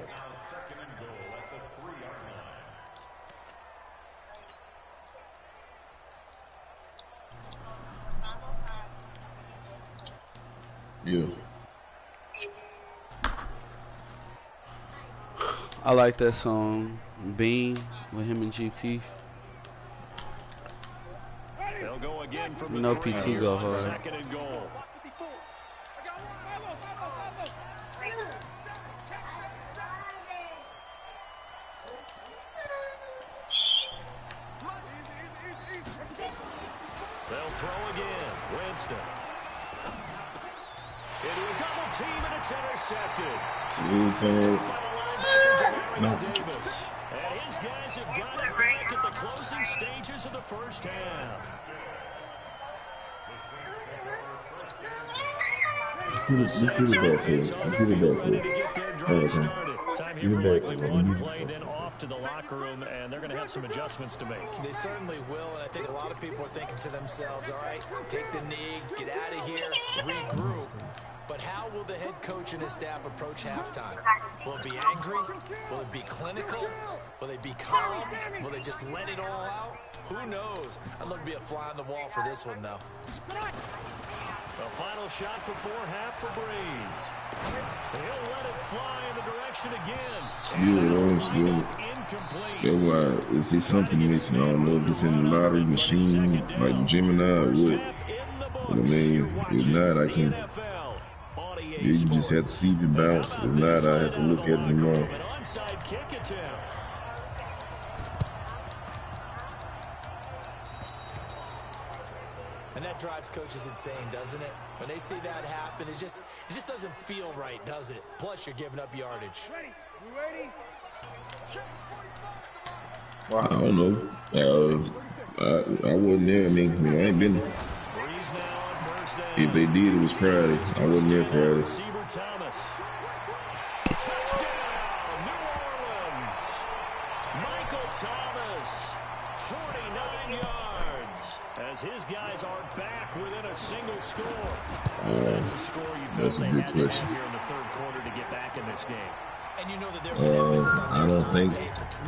Yeah. I like that song, Bean, with him and GP. They'll go again from no PT go hard. 2nd and goal. They'll throw again. Winston. Into a double team, and it's intercepted. No. Davis. And his guys have got it back at the closing stages of the first half. Time here for likely one play, then off to the locker room, and they're going to have some adjustments to make. They certainly will, and I think a lot of people are thinking to themselves, all right, take the knee, get out of here, regroup. But how will the head coach and his staff approach halftime? Will it be angry? Will it be clinical? Will they be calm? Will they just let it all out? Who knows? I'd love to be a fly on the wall for this one, though. The final shot before half for Breeze. He'll let it fly in the direction again. Why is there something missing? I don't know if it's in the lottery machine, like Gemini or what. But I mean, if not, I can. You just have to see if it bounce. If not, I have to look at it tomorrow. And that drives coaches insane, doesn't it? When they see that happen, it just doesn't feel right, does it? Plus, you're giving up yardage. I don't know. I wasn't there. I mean, I ain't been. If they did, it was Friday. I wasn't there Friday. As his guys are back within a single score. That's a score you felt they had to have here in the third quarter to get back in this game. And you know that there's an emphasis on I don't think.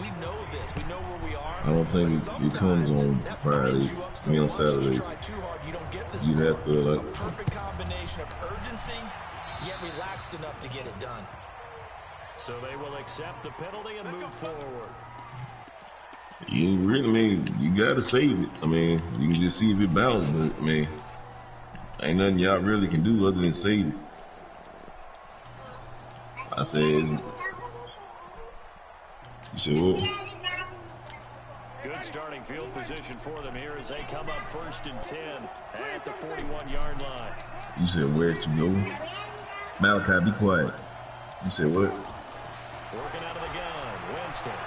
We know this. We know where we are. I don't think it comes on Fridays. I mean on Saturdays. You have to like. A perfect combination of urgency, yet relaxed enough to get it done. So they will accept the penalty and move forward. You really, I mean, you gotta save it. I mean, you can just see if it bounces, but I mean, ain't nothing y'all really can do other than save it. I said, you said what? Good starting field position for them here as they come up 1st and 10 at the 41-yard line. You said where to go? Malachi, be quiet. You said what? Working out of the gun, Winston.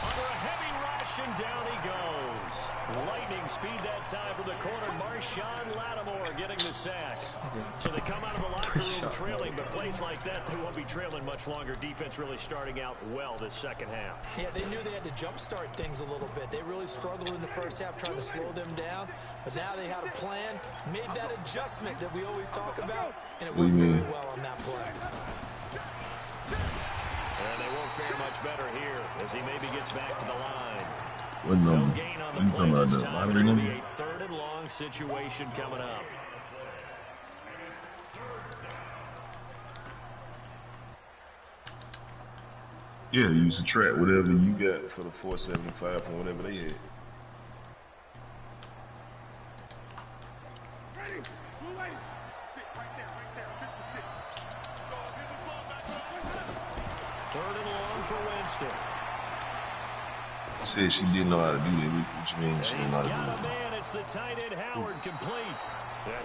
Under a heavy rush, and down he goes. Lightning speed that time from the corner. Marshawn Lattimore getting the sack. So they come out of the locker room trailing, but plays like that, they won't be trailing much longer. Defense really starting out well this second half. Yeah, they knew they had to jumpstart things a little bit. They really struggled in the first half trying to slow them down, but now they had a plan, made that adjustment that we always talk about, and it worked very well on that play. And they won't fare much better here as he maybe gets back to the line. What number? No gain on the You play talking about this the time. lottery It'll number? be a 3rd and long situation coming up. Yeah, you subtract whatever you got for the 475 from whatever they had. She said she didn't know how to do that. What you mean she didn't know how to do that? Man, it's the tight end Howard complete.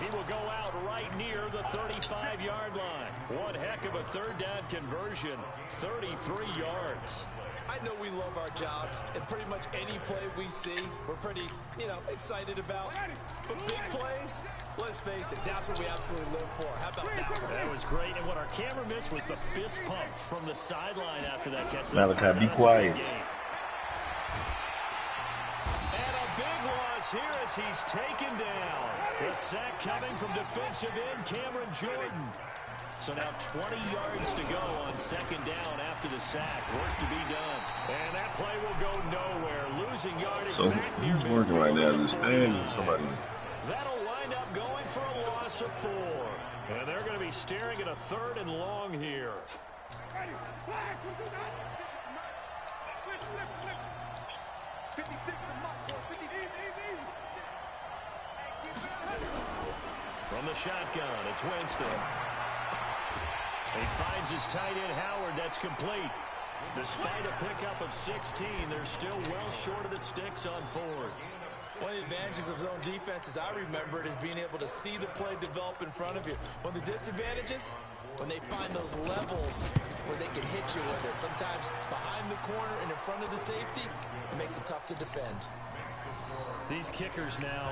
He will go out right near the 35-yard line. One heck of a 3rd down conversion. 33 yards. I know we love our jobs, and pretty much any play we see, we're pretty, excited about. But big plays, let's face it, that's what we absolutely live for. How about that one? That was great, and what our camera missed was the fist pump from the sideline after that catch. Malachi, be quiet. Here as he's taken down. The sack coming from defensive end Cameron Jordan. So now 20 yards to go on 2nd down after the sack. Work to be done. And that play will go nowhere. Losing yardage so back near who's working right now? The stand or somebody? That'll wind up going for a loss of 4. And they're going to be staring at a 3rd and long here. From the shotgun, it's Winston. He finds his tight end Howard. That's complete. Despite a pickup of 16, they're still well short of the sticks on 4th. One of the advantages of zone defense, as I remember it, is being able to see the play develop in front of you. One of the disadvantages, when they find those levels where they can hit you with it. Sometimes behind the corner and in front of the safety, it makes it tough to defend. These kickers now,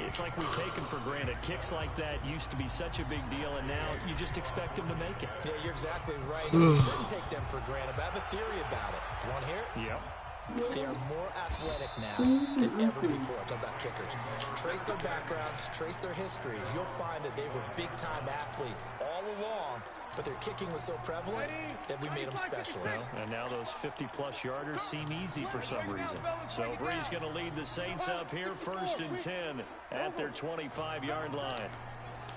it's like we take them for granted. Kicks like that used to be such a big deal, and now you just expect them to make it. Yeah, you're exactly right. You shouldn't take them for granted, but I have a theory about it. You want to hear it? Yep. They are more athletic now than ever before. Talk about kickers. Trace their backgrounds, trace their histories. You'll find that they were big-time athletes all along, but their kicking was so prevalent that we made them specialists. Well, and now those 50-plus yarders seem easy for some reason. So Bree's going to lead the Saints up here 1st and 10 at their 25-yard line.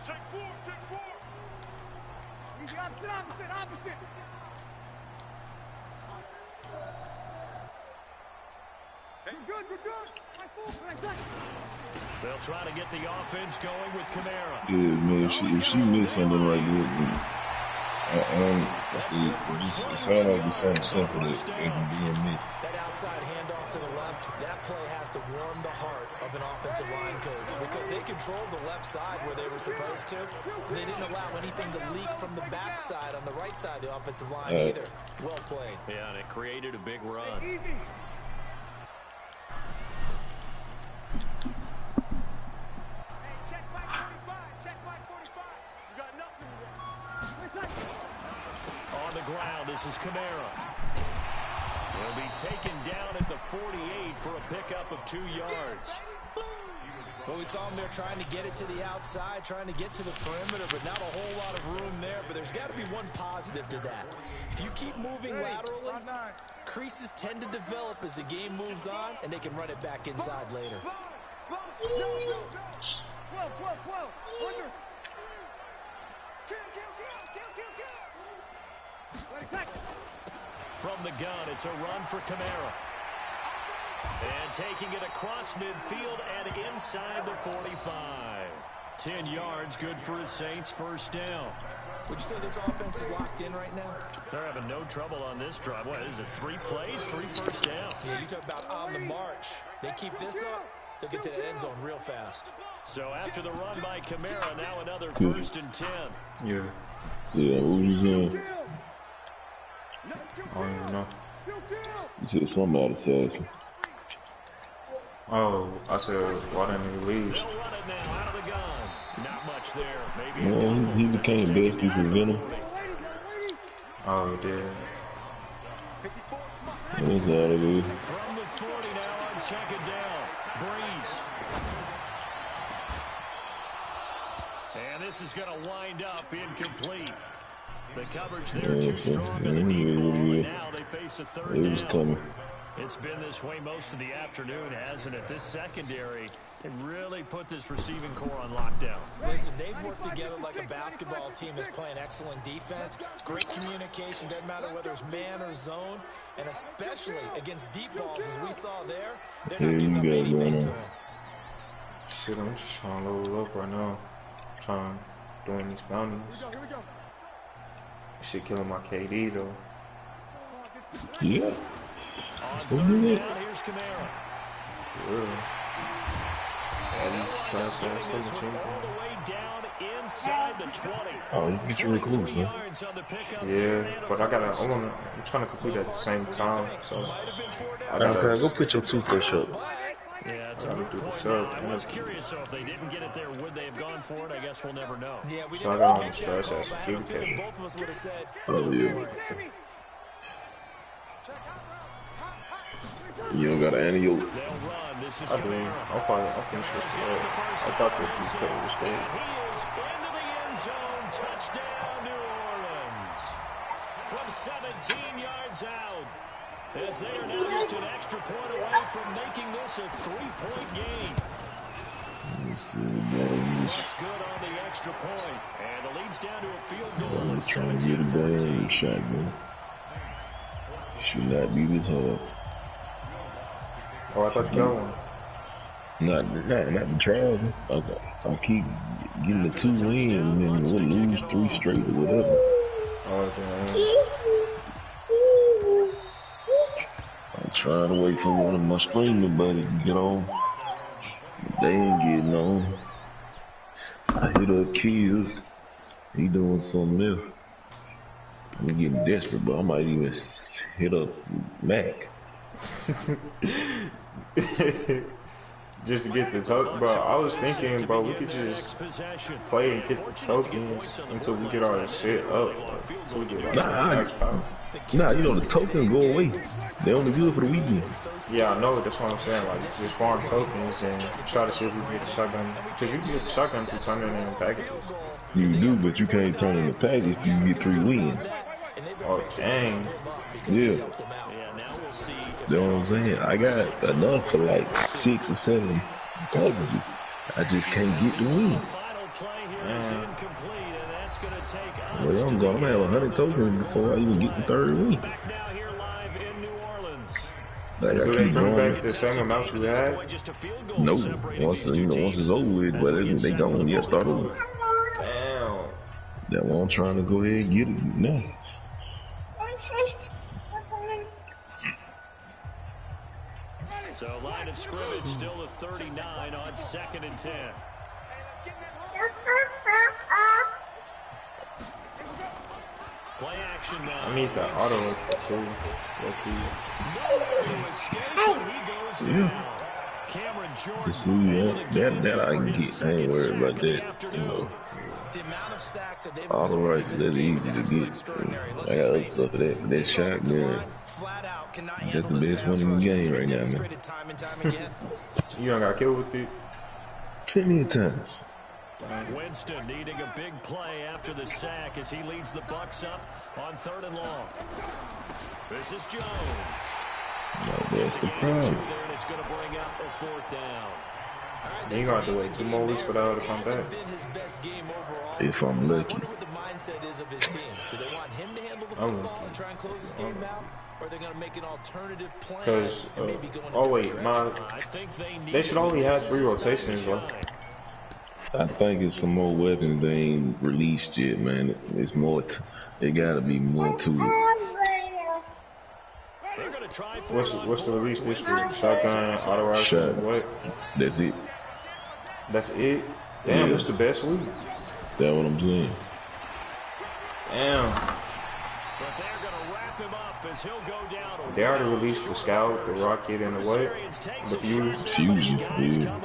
Take 4, take 4. Easy, opposite. We're good. They'll try to get the offense going with Kamara. Yeah, man, if she missed something like that, then I See, it sounds like it's something simple that isn't being missed. That outside handoff to the left, that play has to warm the heart of an offensive line coach because they controlled the left side where they were supposed to. They didn't allow anything to leak from the backside on the right side of the offensive line either. Well played. Yeah, and it created a big run. On the ground, this is Kamara. He'll be taken down at the 48 for a pickup of 2 yards. Well, we saw him there trying to get it to the outside, trying to get to the perimeter, but not a whole lot of room there. But there's got to be one positive to that. If you keep moving laterally, creases tend to develop as the game moves on, and they can run it back inside later. From the gun, it's a run for Kamara. And taking it across midfield and inside the 45. 10 yards, good for the Saints, first down. Would you say this offense is locked in right now? They're having no trouble on this drive. What is it, 3 plays, 3 first downs? Yeah, you talk about on the march. They keep this up, they'll get to the end zone real fast. So after the run by Kamara, now another 1st and 10. Yeah. Yeah, what was saying? I don't even know. You said something out of assassin. Oh, I said, why didn't he leave? They'll run it now out of the gun. Not much there. Maybe Well, he became besties with Venom. Oh, he did. That's all it is. From the 40 now on 2nd down. Breeze. And this is going to wind up incomplete. The coverage there too strong on the deep ball, and now they face a 3rd down. Coming. It's been this way most of the afternoon, hasn't it? This secondary can really put this receiving core on lockdown. Listen, they've worked together like a basketball team that's playing excellent defense. Great communication, doesn't matter whether it's man or zone, and especially against deep balls, as we saw there, they're not giving up anything to them. Shit, I'm just trying to load up right now. Trying doing these bounties. Shit killing my KD though. Yeah. On 3rd down, here's Kamara. Yeah. And they'll wind up getting this one all the way down inside the 20. Oh, you get your recruits, man. Yeah, but I'm trying to complete at the same time, so. Okay, go put your toothbrush up. Yeah, it's a good point. I was curious, so if they didn't get it there, would they have gone for it? I guess we'll never know. Yeah, we So I didn't got on the get stress that, as but I have a feeling adjudicator. both of us would have said, Oh, yeah. You don't got an annual. They'll run. This is I do. Kamara. I'll finish this today. I thought that you could have stayed. He is into the end zone. Touchdown, New Orleans. From 17 yards out. As they are now just an extra point away from making this a 3-point game. Looks good on the extra point. And the lead's down to a field goal. I'm trying to get a bad shotgun. Should not be this hard. Oh, I thought you got one. Not the trial. I keep getting the 2 wins and then we'll lose 3 straight or whatever. Oh, damn. I'm trying to wait for one of my streaming buddies to get on. But they ain't getting on. I hit up Kills. He doing something else. I'm getting desperate, but I might even hit up Mac. Just to get the token, bro. I was thinking, bro, we could just play and get the tokens until we get our shit up. So we get max power. Nah, you know the tokens go away. They only good for the weekend. Yeah, I know. That's what I'm saying. Like, just farm tokens and try to see if we can get the shotgun. Because you can get the shotgun through turning in packages. You do, but you can't turn in the package till you get 3 wins. Oh, dang. Yeah. That's what I'm saying. I got enough for like 6 or 7 packages. I just can't get the win. Well, I'm gonna have 100 tokens before I even get the 3rd win. Like, I keep going. Back the same amount you had? No. Once it's over with, but they gone, you gotta start over. Damn. That one trying to go ahead and get it now. So line of scrimmage still at 39 on 2nd and 10. Play action now. I need that auto rifle too. Yeah. This new that I can get. I ain't worried about that. You know. Auto rifle, that's easy to get. I got other stuff for that. But that shotgun, that's the best one in the game right now, man. You don't got killed with it? Plenty of times. Winston needing a big play after the sack as he leads the Bucks up on 3rd and long. This is Jones. No, that's the problem. It's going to bring out the 4th down. Then you got to wait 2 more weeks for that to come back. If I'm lucky. Because, oh wait, they should only have 3 rotations, though. I think it's some more weapons they ain't released yet, man. It's more, it gotta be more to it. What's the release this week? Shotgun, auto rifle, what? That's it. That's it? Damn, it's the best week. That's what I'm saying. Damn. But they're going to wrap him up as he'll go down. They already released the Scout, the Rocket, and the what? The Fuse. Fusion, yeah.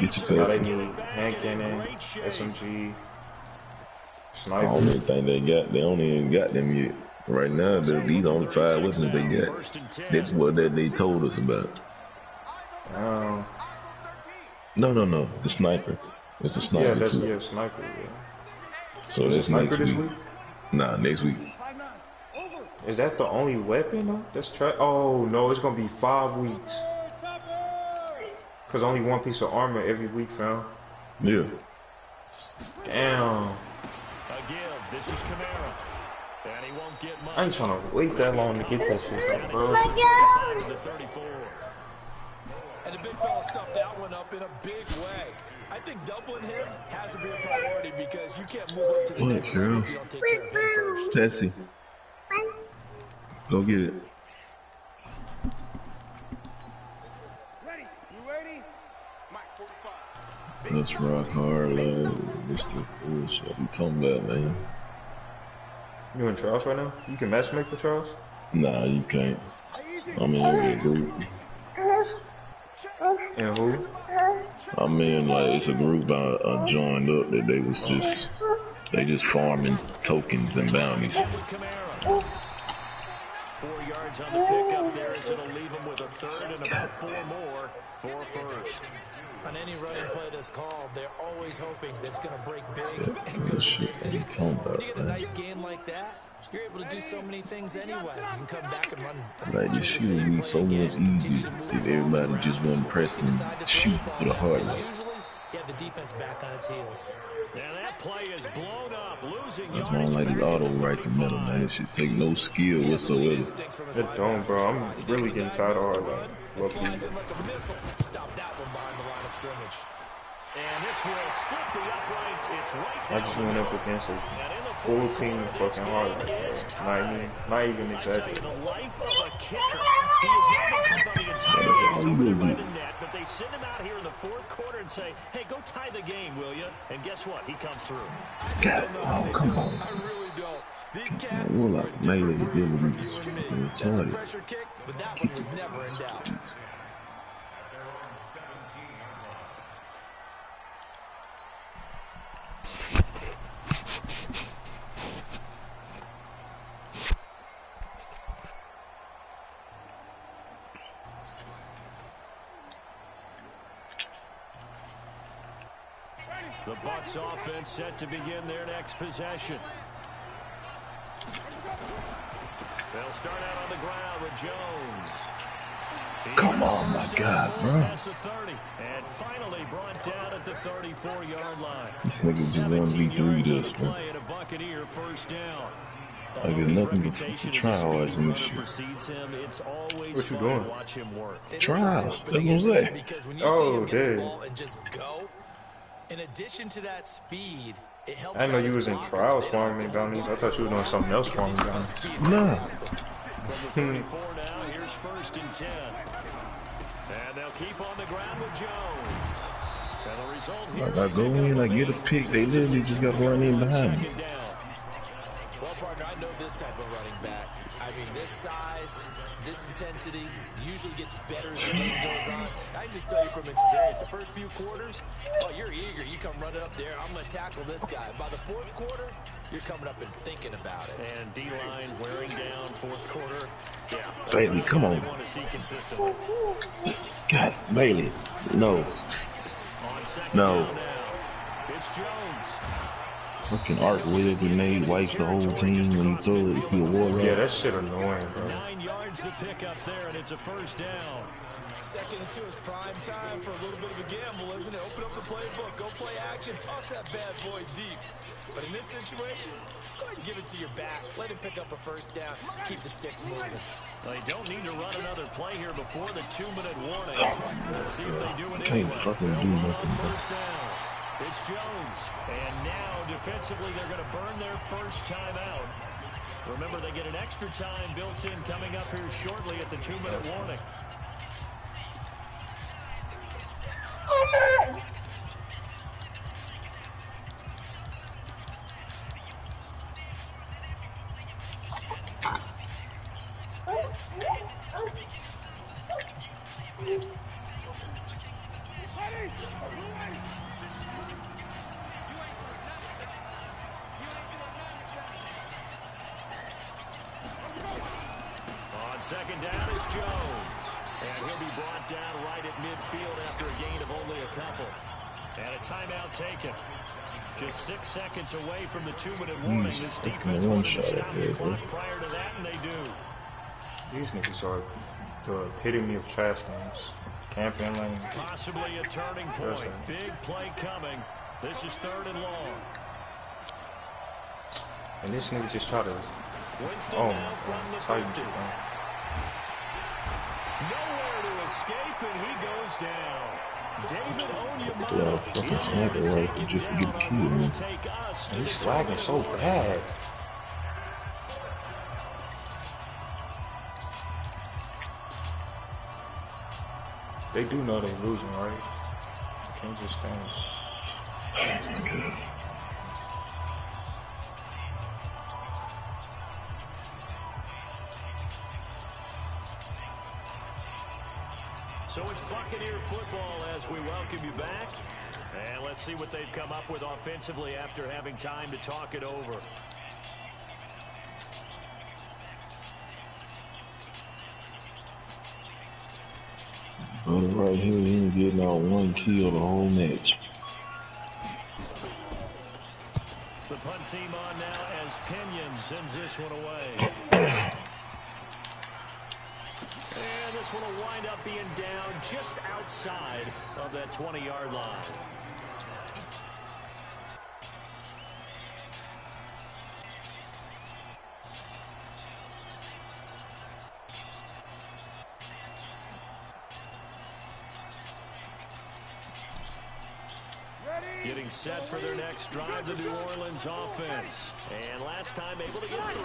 Get your Now they need hand cannon, SMG, sniper. I don't even think they only ain't got them yet. Right now, these are only 5 weapons they got. That's what they told us about. No, the sniper. It's the sniper. Yeah, that's too. sniper. Yeah. So that's sniper next this week. Nah, next week. Is that the only weapon though? That's oh no, it's gonna be 5 weeks. Cause only 1 piece of armor every week, fam. Yeah. A Damn. give. This is Kamara. And he won't get much. I ain't trying to wait that long to get that shit, bro. And the big fella stuffed that one up in a big way. I think doubling him has to be a priority because you can't move up to the next level if you don't take care of him first. Tessie. Go get it. Ready? You ready? Mike 45. Let's rock hard, like, this the bullshit you talking about, man. You in Charles right now? You can match make for Charles? Nah, you can't. I'm in that group. And who? I mean, like, it's a group I joined up that they just farming tokens and bounties. 4 yards on the pickup there as it'll leave him with a 3rd and about 4 more for a first. On any running play that's called, they're always hoping that it's going to break big and go the distance. When you get a nice game like that, you're able to do so many things anyway. You can come back and run like, this shit would be so much easier if everybody just wasn't pressing shoot with a hard one. Usually, you have the defense back on its heels. And that play is blown up, losing That's why I don't like the auto rifle metal, man. It should take no skill whatsoever. It don't, bro. I'm really getting tired of all that. Stop that one behind the line of scrimmage. And this will split the uprights. It's right I just went up against a full team of fucking hard, not even exactly. The life of a kicker. He has not been caught on the entire game. He's over there by the net, but they send him out here in the 4th quarter and say, hey, go tie the game, will you? And guess what? He comes through. God, oh, come on. I really don't. These cats We're like melee abilities. That's a pressure kick, but that one was never in doubt. The Bucks offense set to begin their next possession. They'll start out on the ground with Jones. Come on, my God, bro. And finally brought down at the 34-yard line. This nigga just 1v3 this, man. And a Buccaneer first down. I get nothing but trials in this shit. What you doing? Trials. That's what I'm saying. Oh, dude. And just go. In addition to that speed, It helps. I didn't know you was in trials for me down these. I thought you were doing something else for me down these. Nah. From the 34 now, here's 1st and 10. And they'll keep on the ground with Jones. And the result here, Like I go in, I get a pick, they literally just got to run in behind me. Well, partner, I know this type of running back. I mean, this size, this intensity usually gets better as the game goes on. I can just tell you from experience, the first few quarters, oh, you're eager. You come running up there, I'm going to tackle this guy. By the 4th quarter, you're coming up and thinking about it. And D-line wearing down 4th quarter. Yeah. Bailey, come on. Want to see consistently. God, Bailey, no. No. It's Jones. Fucking Art Will grenade wipes the whole team when you throw it. If you war Yeah, that shit annoying, bro. 9 yards to pick up there, and it's a 1st down. 2nd and 2 is prime time for a little bit of a gamble, isn't it? Open up the playbook, go play action, toss that bad boy deep. But in this situation, go ahead and give it to your back. Let him pick up a 1st down. Keep the sticks moving. They don't need to run another play here before the 2-minute warning. Let's see if they do it can't anyway. fucking do nothing. 1st down. It's Jones. And now, defensively, they're going to burn their first time out. Remember, they get an extra time built in coming up here shortly at the 2-minute warning. On 2nd down is Jones. And he'll be brought down right at midfield after a gain of only a couple. And a timeout taken. Just 6 seconds away from the 2-minute warning. This defense wanted to stop the clock prior to that, and they do. These niggas are the epitome of trash games. Camping lane. Possibly a turning point. Big play coming. This is 3rd and long. And this nigga just try to... Winston oh, now from the 50. Nowhere to escape, and he goes down. David Onyemata will take us to he's swagging so bad. They do know they're losing, right? You can't just stand. So it's Buccaneer football as we welcome you back. And let's see what they've come up with offensively after having time to talk it over. Brother right here, he ain't getting out 1 kill the whole match. The punt team on now as Pinion sends this one away. And this one will wind up being down just outside of that 20-yard line. Getting set for their next drive, the New Orleans offense. And last time able to get 3.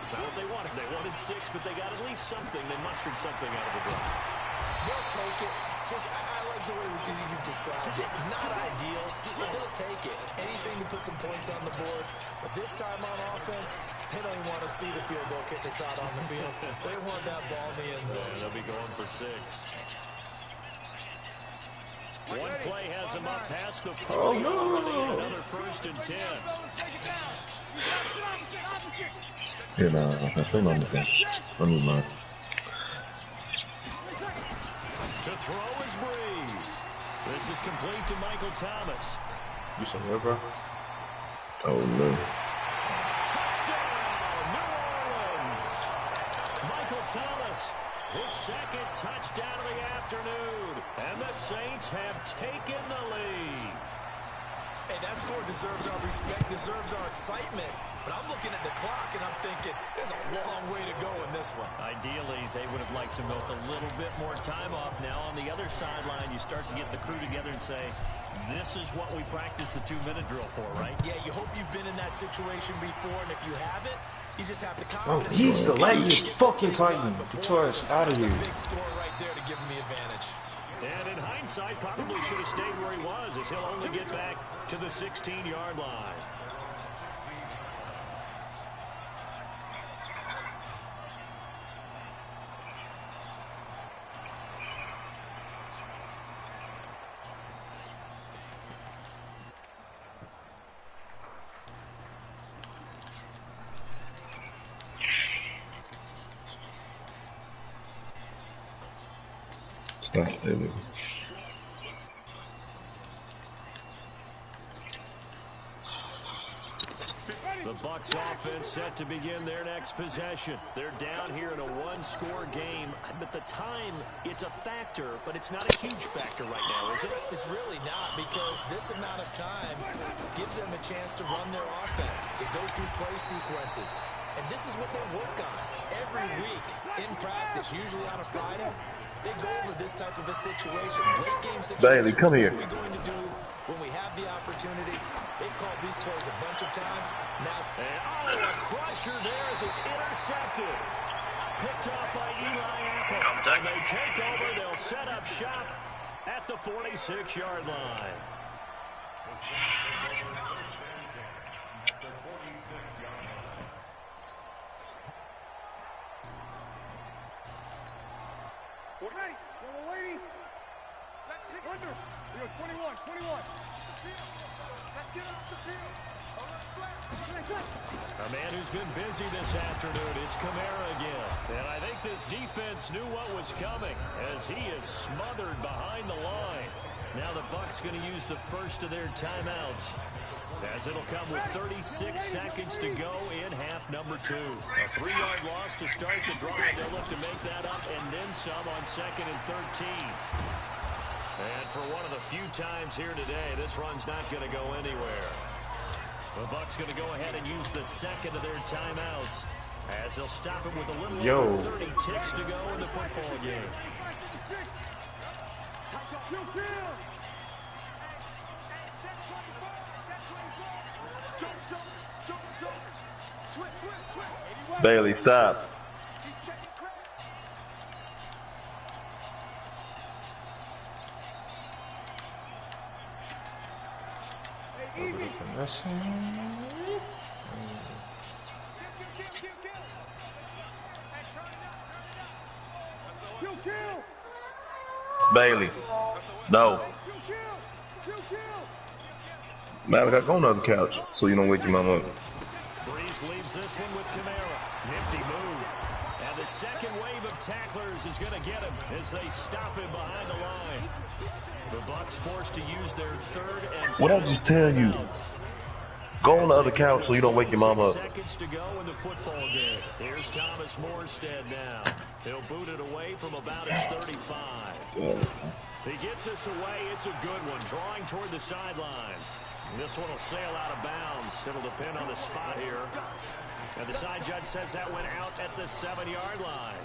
It's not what they wanted. They wanted 6, but they got at least something. They mustered something out of the drive. They'll take it. I like the way you described it. Not ideal, but they'll take it. Anything to put some points on the board. But this time on offense, they don't even want to see the field goal kicker trot on the field. They want that ball in the end zone. They'll be going for 6. One play has him up past the 40. Oh, no. Another 1st and 10. Yeah, nah, that's still not the thing. Let me mind. To throw is Breeze. This is complete to Michael Thomas. You said what, bro? Oh, no. Touchdown, New Orleans. Michael Thomas, his 2nd touchdown of the afternoon. And the Saints have taken the lead. Hey, that score deserves our respect, deserves our excitement. But I'm looking at the clock, and I'm thinking, there's a long way to go in this one. Ideally, they would have liked to milk a little bit more time off. Now, on the other sideline, you start to get the crew together and say, this is what we practiced the 2-minute drill for, right? Yeah, you hope you've been in that situation before, and if you haven't, you just have to Oh, he's the laggiest fucking Titan. Get your ass out of here. Big score right there to give him the advantage. And in hindsight, probably should have stayed where he was, as he'll only get back to the 16-yard line. Stop there, baby. The Bucs offense set to begin their next possession. They're down here in a one-score game, but the time, it's a factor, but it's not a huge factor right now, is it? It's really not, because this amount of time gives them a chance to run their offense, to go through play sequences. And this is what they work on every week in practice, usually on a Friday. They go over this type of a situation, late game situation. Bailey, come here. What are we going to do when we have the opportunity? They've called these plays a bunch of times. Now, and, a crusher there as it's intercepted. Picked off by Eli Apple. And they take over. They'll set up shop at the 46-yard line. Let's pick under. We go 21. Let's get up the field. A man who's been busy this afternoon, it's Kamara again. And I think this defense knew what was coming as he is smothered behind the line. Now the Bucs going to use the first of their timeouts, as it'll come with 36 seconds to go in half number 2. A 3-yard loss to start the drive. They'll look to make that up and then some on 2nd and 13. And for one of the few times here today, this run's not going to go anywhere. The Bucs going to go ahead and use the second of their timeouts, as they'll stop it with a little over 30 ticks to go in the football game. Bailey, stop. Bailey, no. Malachi, go on the other couch so you don't wake your mama up. Breeze leaves this one with Kamara. Nifty move. And the second wave of tacklers is going to get him as they stop him behind the line. The Bucs forced to use their third and what I just tell you? Go on the other couch so you don't wake your mama up. Seconds to go in the football game. Here's Thomas Morstead now. He'll boot it away from about his 35. He gets this away. It's a good one. Drawing toward the sidelines. This one will sail out of bounds. It'll depend on the spot here. And the side judge says that went out at the 7-yard line.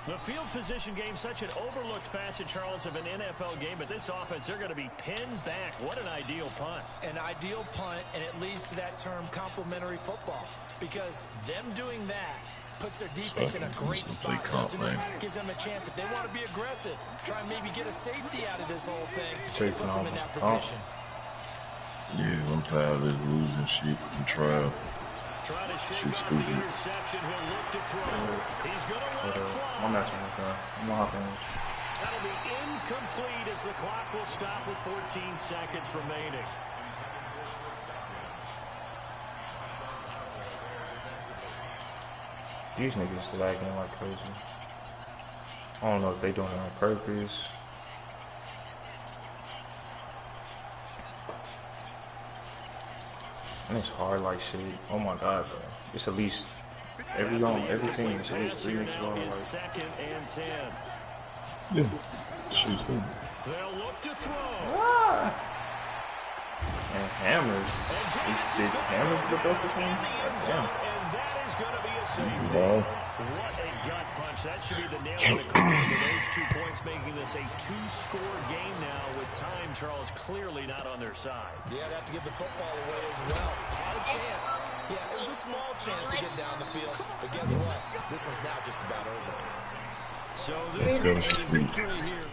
The field position game, such an overlooked facet, Charles, of an NFL game, but this offense, they're going to be pinned back. What an ideal punt. An ideal punt, and it leads to that term complementary football, because them doing that puts their defense in a great spot, doesn't it? Gives them a chance. If they want to be aggressive, try and maybe get a safety out of this whole thing, it puts them in that position. Yeah, I'm tired of this losing shit from trial. Try to shake off the interception. He'll look to throw. He's going to let it fly. I'm messing with that. I'm hopping. That'll be incomplete as the clock will stop with 14 seconds remaining. These niggas lagging like crazy. I don't know if they doing it on purpose. And it's hard like shit. Oh my god, bro. It's at least every team is at least 3 inches long. Like. 2nd and 10. Yeah. She's good. They'll look to throw. And hammers. Did hammers put up this one? Damn. And that is going to be a safety. Wow. What a gut punch. That should be the nail in the coffin with those 2 points, making this a 2-score game now with time, Charles, clearly not on their side. Yeah, I'd have to give the football away as well. Had a chance. Yeah, it was a small chance to get down the field. But guess what? This one's now just about over. So this is a victory here.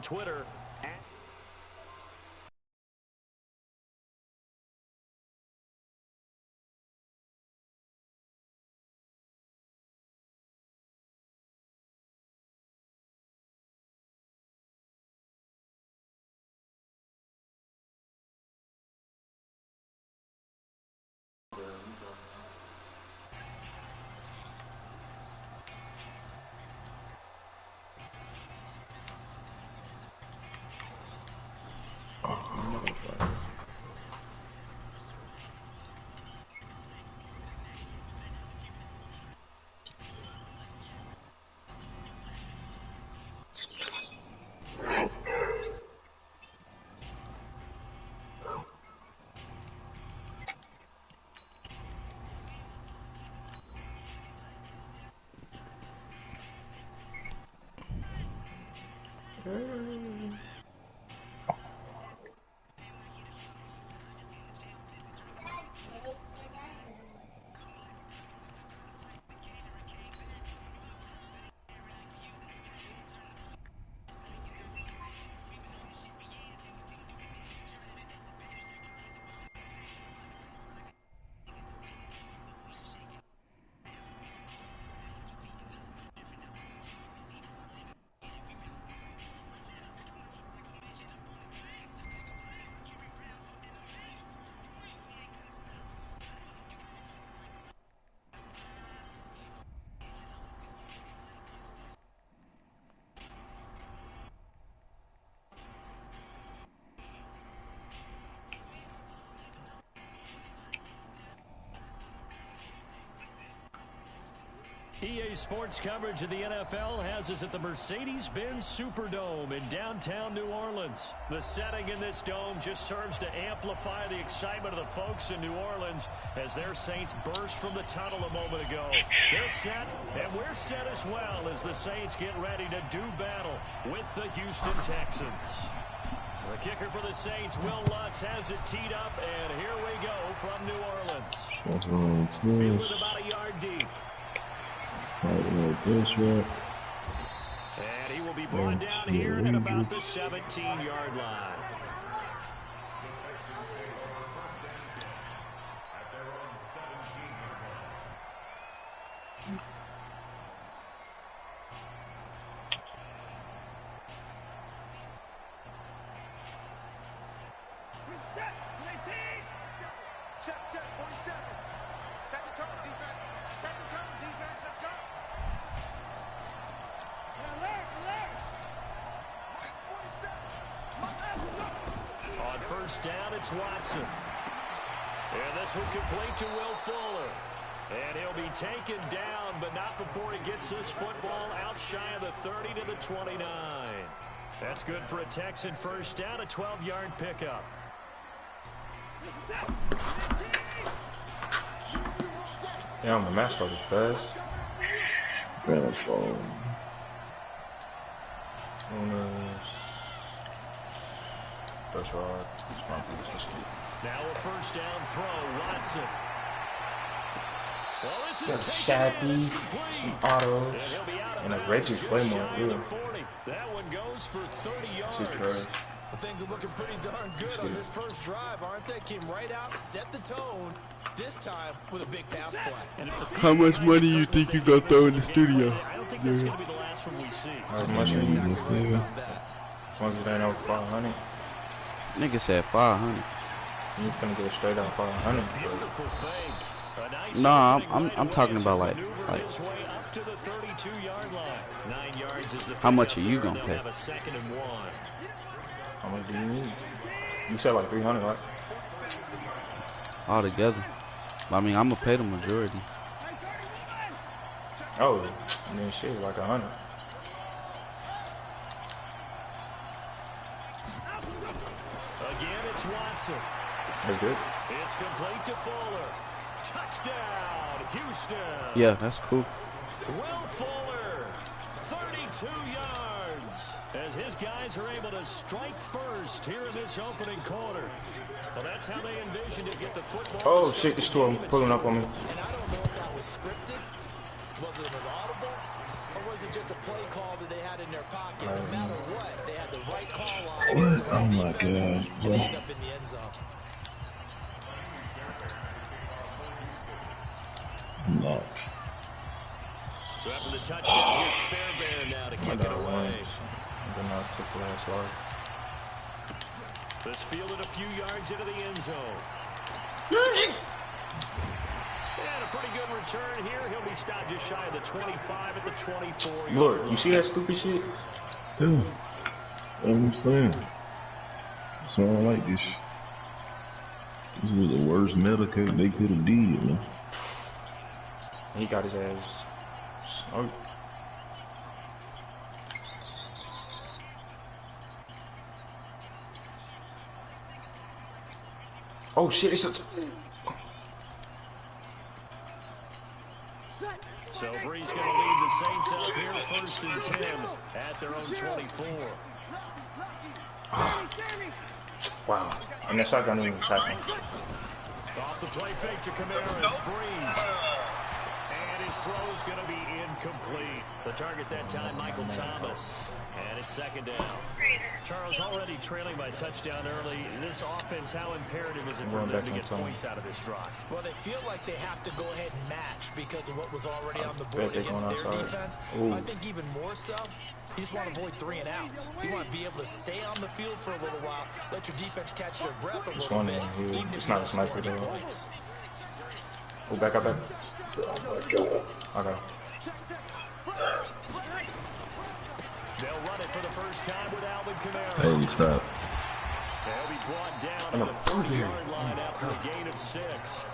Twitter. EA Sports coverage of the NFL has us at the Mercedes-Benz Superdome in downtown New Orleans. The setting in this dome just serves to amplify the excitement of the folks in New Orleans as their Saints burst from the tunnel a moment ago. They're set, and we're set as well as the Saints get ready to do battle with the Houston Texans. The kicker for the Saints, Will Lutz, has it teed up, and here we go from New Orleans. Fielded about a yard deep. And he will be brought down here at about the 17-yard line. First down, it's Watson. And this will complete to Will Fuller. And he'll be taken down, but not before he gets this football out shy of the 30 to the 29. That's good for a Texan first down, a 12-yard pickup. Damn, the mascot is fast. That's right. Now a first down throw, Watson. Well, this is got Shabby, some autos, and a Reggie Claymore. That one goes for 30 yards. Well, things are looking pretty darn good on this first drive, aren't they? Came right out, set the tone, this time with a big pass play. How much money you think you gonna throw in the studio? I don't think that's going to be the last one we see. As much as you exactly right once it ain't over 500. Nigga said 500. You finna get straight out 500. Nah, I'm talking about like how much are you gonna pay? How much do you need? You said like 300, right? All together. I mean, I'm gonna pay the majority. Oh, and then shit, like 100. Again, it's Watson. That's good. It's complete to Fuller. Touchdown, Houston. Yeah, that's cool. Will Fuller, 32 yards, as his guys are able to strike first here in this opening quarter. Well, that's how they envisioned to get the football. Oh shit, this two of them pulling up on me. And I don't know if that was scripted, was it an audible, or was it just a play call that they had in their pocket? No matter what, they had the right call on it. Oh my God, and they end up in the end zone. Locked. So after the touchdown, here's Fairbairn now to kick it away. Then I took the last large. This fielded a few yards into the end zone. And a pretty good return here. He'll be stopped just shy of the 25 at the 24. Look, you see that stupid shit? Yeah. That's what I'm saying. That's why I like this. This was the worst medical they could have did, man. He got his ass. Oh. Oh shit, it's a... So Bree's going to lead the Saints out here first and 10 at their own 24. Wow. And that shotgun even attacking. Off the play fake to Kamara, it's Breeze. And his throw is going to be incomplete. The target that time, Michael Thomas. And it's second down. Charles, already trailing by touchdown early. This offense, how imperative is it for them to get points out of this drive? Well, they feel like they have to go ahead and match because of what was already on the board against their defense. I think even more so, you just want to avoid 3 and outs. You want to be able to stay on the field for a little while, let your defense catch their breath a little bit. Even it's not a sniper though. Oh, back up, back. Oh my God. They'll run it for the first time with Alvin Kamara. Hey, stop. They'll be brought down to the 30-yard line after a gain of 6.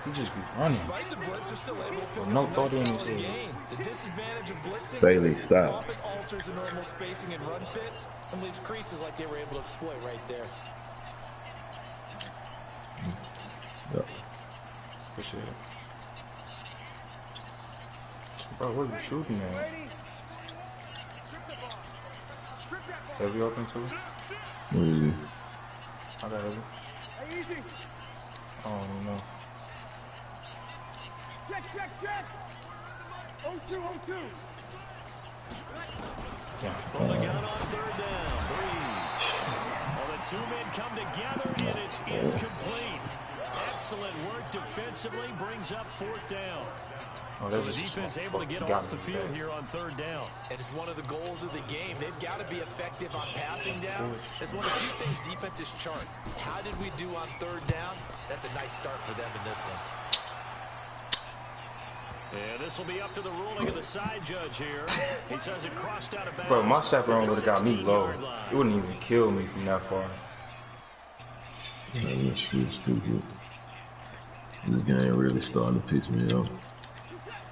He just be running. Despite the blitz, they're still able to pick no up thought in nice his game. The disadvantage of blitzing Bailey, stop. often alters the normal spacing and run fits and leaves creases like they were able to exploit right there. Yep. Appreciate it. Bro, what are you shooting at? Heavy open too? Mm. I got heavy. Oh no. Check. 0-2. Yeah. Well, they got it on third down. Breeze. Well, the two men come together, and it's incomplete. Excellent work defensively brings up fourth down. Oh, so the defense able to get off the field here on third down. And it's one of the goals of the game. They've got to be effective on passing down. It's one of the few things defenses chart. How did we do on third down? That's a nice start for them in this one. Yeah, this will be up to the ruling of the side judge here. He says it crossed out of bounds. Bro, my chaperone would have got me low. It wouldn't even kill me from that far. Man, this shit's stupid. This game really starting to piss me off.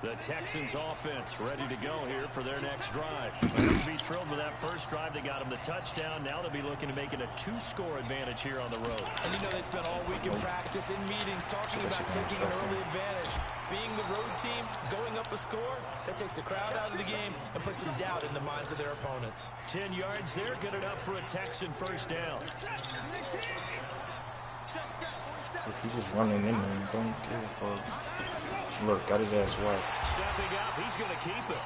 The Texans offense ready to go here for their next drive. They have to be thrilled with that first drive. They got them the touchdown. Now they'll be looking to make it a 2-score advantage here on the road. And you know they spent all week in practice, in meetings, talking about taking an early advantage. Being the road team, going up a score, that takes the crowd out of the game and puts some doubt in the minds of their opponents. 10 yards there, good enough for a Texan first down. Look, he's just running in there. Don't care for. Look, got his ass wide. Stepping up, he's going to keep it.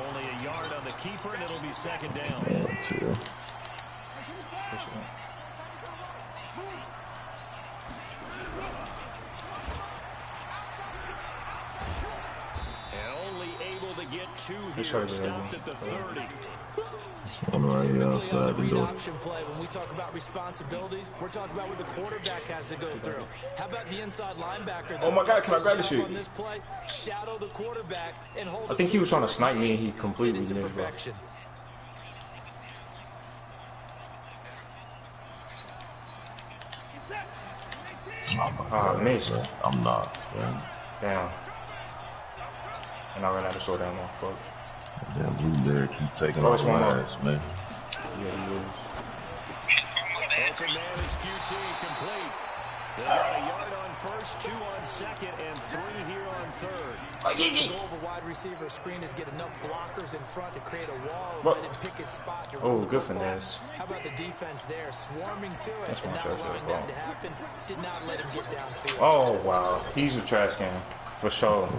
Only a yard on the keeper, and it'll be second down. And only able to get 2 here, stopped at the 30. Typically on the read option play, when we talk about responsibilities, we're talking about what the quarterback has to go through. How about the inside linebacker? Oh my God, can I grab this shit? On this play, shadow the quarterback and hold I think he was trying to snipe me and he completely missed, bro. Oh, I missed. I'm not, man. Damn. And I ran out of short ammo. Fuck. Damn, Blueberry keep taking off my ass, man. Yeah, he is. Open man is QT complete. They got a yard on first, 2 on second, and 3 here on third. The goal of a wide receiver screen is get enough blockers in front to create a wall and let him pick his spot. Oh, good finesse. How about the defense there, swarming to it and not allowing that to happen? Did not let him get downfield. Oh, wow. He's a trash can, for sure.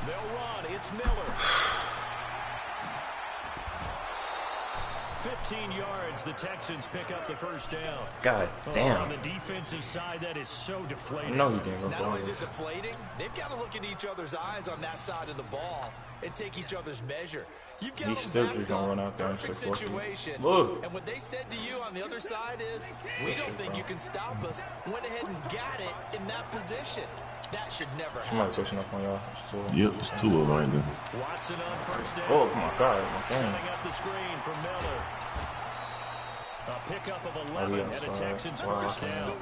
They'll run. It's Miller. 15 yards, the Texans pick up the first down. God damn. On the defensive side, that is so deflating. No, he didn't go Not only is it deflating, they've got to look at each other's eyes on that side of the ball and take each other's measure. You've got He's still just gonna run out there and situation. Look. And what they said to you on the other side is, we don't think you can stop us. Went ahead and got it in that position. That should never happen. Somebody pushing up on y'all. Yep, it's 2 of them right there. Watson on first down. Oh my God. Setting up the screen for Miller. A pickup of 11 and a Texans first down.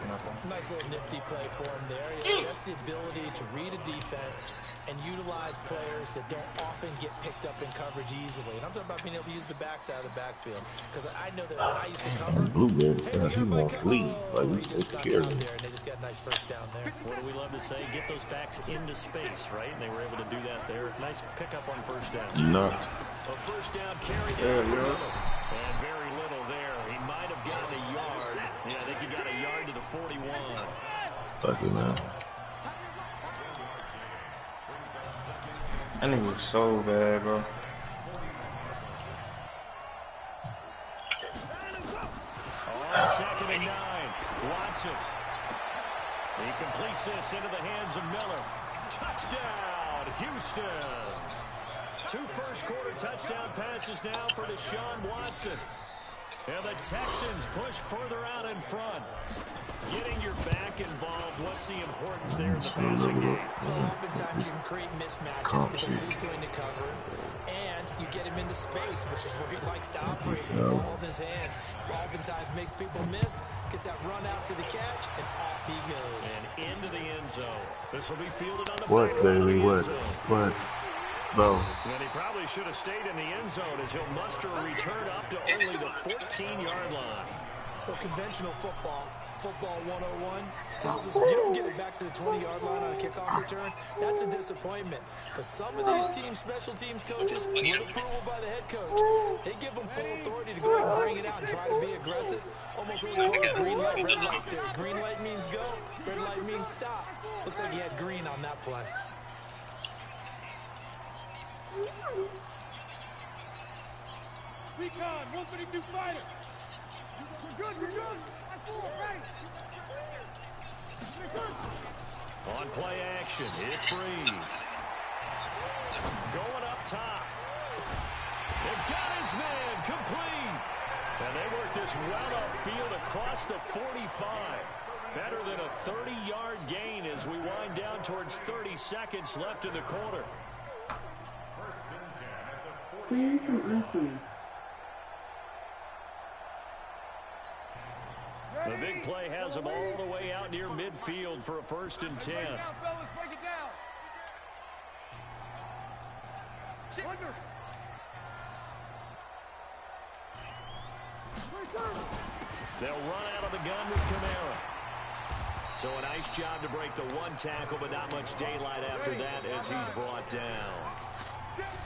Nice little nifty play for him there. That's the ability to read a defense and utilize players that don't often get picked up in coverage easily. And I'm talking about being able to use the backside of the backfield. Because I know that when I used to cover, Blueberry stuff, he won't flee. Like, we just take care of him. and they just got a nice first down there. What do we love to say? Get those backs into space, right? And they were able to do that there. Nice pickup on first down. A first down carry down the middle. And very little there. He might have gotten a yard. Yeah, I think he got a yard to the 41. Fuck it, man. That nigga was so bad, bro. On second and 9, Watson. He completes this into the hands of Miller. Touchdown, Houston. 2 first-quarter touchdown passes now for Deshaun Watson. And the Texans push further out in front. Getting your back involved, what's the importance there in the passing game? Well, oftentimes you can create mismatches because who's going to cover him, and you get him into space, which is where he likes to operate with the ball in his hands. Oftentimes makes people miss, gets that run after the catch, and off he goes. And into the end zone. This will be fielded on the What, baby? What? What? Bro. And he probably should have stayed in the end zone as he'll muster a return up to only the 14-yard line. Well, conventional football 101 tells us if you don't get it back to the 20-yard line on a kickoff return, that's a disappointment. But some of these teams, special teams coaches, with approval by the head coach, they give them full authority to go ahead and bring it out and try to be aggressive. Almost what we call a green light, red light there. Green light means go, red light means stop. Looks like he had green on that play. Recon, 132 fighter. You're good, you're good. On play action, it's Breeze. Going up top. They've got his man complete. And they work this well upfield across the 45. Better than a 30-yard gain as we wind down towards 30 seconds left in the quarter. Plan from offense. The big play has them all the way out near midfield for a 1st and 10. They'll run out of the gun with Kamara. So a nice job to break the 1 tackle, but not much daylight after that as he's brought down.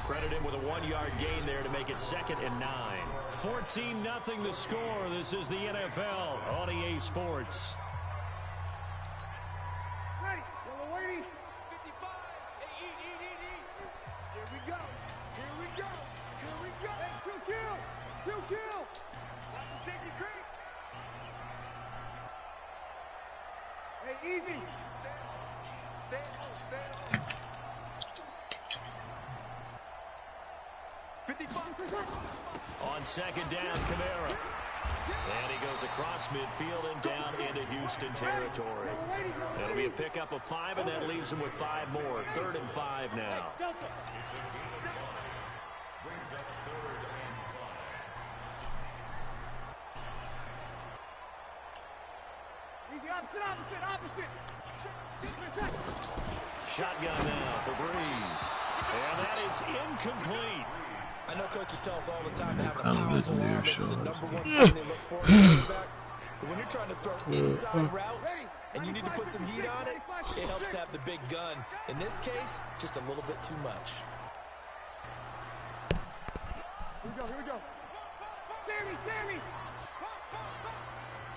Credit him with a 1-yard gain there to make it 2nd and 9. 14-0 the score. This is the NFL on EA Sports. Ready. Yellow lady. 55. Hey, eat. Here we go. Here we go. Hey, kill. Watch the On second down, Kamara. And he goes across midfield and down into Houston territory. It'll be a pickup of 5, and that leaves him with 5 more. 3rd and 5 now. Shotgun now for Breeze. And that is incomplete. I know coaches tell us all the time to have a powerful arm is the #1 thing they look for in a quarterback. But when you're trying to throw inside routes and you need to put some heat on it, it helps have the big gun. In this case, just a little bit too much. Here we go. Sammy!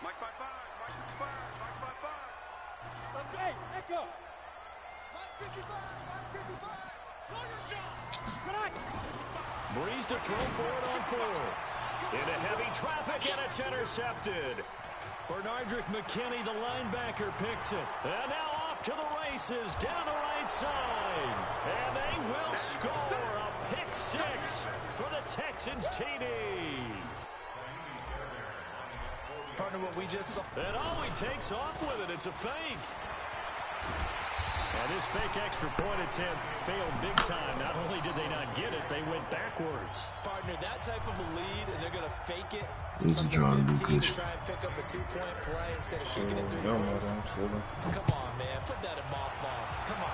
Mike by 5, Mike 55, Mike by 5. Let's go. Hey, echo. Mike 55. Breeze to throw for it on 4th. Into heavy traffic, and it's intercepted. Bernardrick McKinney, the linebacker, picks it. And now off to the races, down the right side. And they will score a pick 6 for the Texans TD. Partner, what we just saw. And he takes off with it. It's a fake. And this fake extra point attempt failed big time. Not only did they not get it, they went backwards. Partner, that type of a lead, and they're going to fake it. This is John to Lucas. try and pick up a 2-point play instead of kicking it through your face. Come on, man. Put that in mothballs. Come on.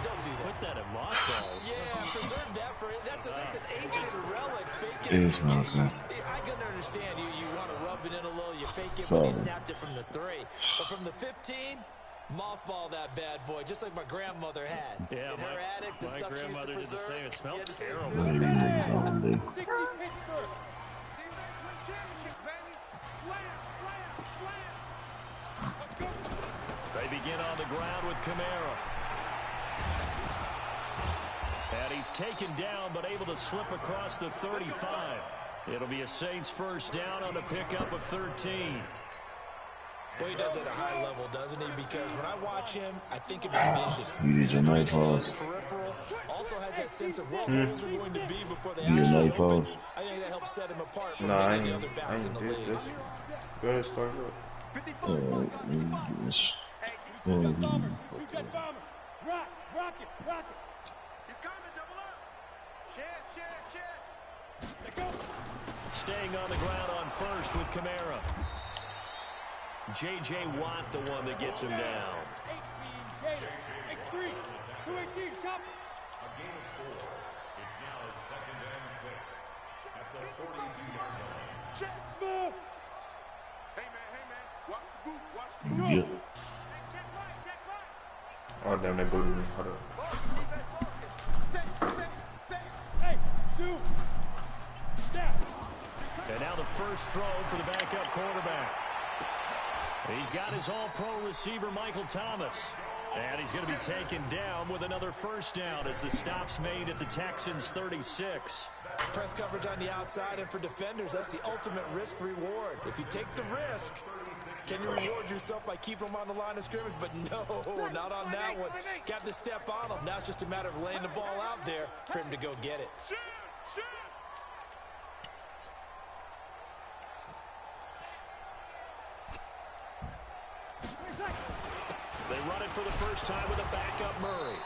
Don't do that. Put that in mothballs. Yeah, preserve that for it. That's an ancient relic. Fake it. It's not I can understand. You want to rub it in a little. You fake it when he snapped it from the 3. But from the 15... mothball that bad boy, just like my grandmother had. Yeah, in her attic, the stuff she used to preserve. Did the same. It smelled terrible. 60 Pittsburgh. Defense wins championships, baby. Slam. Let's go. They begin on the ground with Kamara. And he's taken down, but able to slip across the 35. It'll be a Saints first down on the pickup of 13. Well, he does it at a high level, doesn't he? Because when I watch him, I think of his vision. You need your night pause. Peripheral, also has that sense of what holes are going to be before they You need your actually night open. pause. I think that helps set him apart from Nah, many of the other backs in the league. Go ahead, start up. Alright, let me get this. Bomber. Rock it. He's coming, double up. Chance. Let go. Staying on the ground on first with Kamara. J.J. Watt, the one that gets him down. 18 Gators. X3. 218. Chop. A game of 4. It's now 2nd and 6 at the 42-yard line. Check smooth. Hey man. Watch the boot. Yeah. Check right. Oh, damn, they booted me. Hold up. Set. Hey, shoot. Down. And now the first throw for the backup quarterback. He's got his all-pro receiver, Michael Thomas. And he's going to be taken down with another first down as the stop's made at the Texans' 36. Press coverage on the outside, and for defenders, that's the ultimate risk-reward. If you take the risk, can you reward yourself by keeping them on the line of scrimmage? But no, not on that one. Got to step on them. Now it's just a matter of laying the ball out there for him to go get it. Shoot. They run it for the first time with a backup Murray.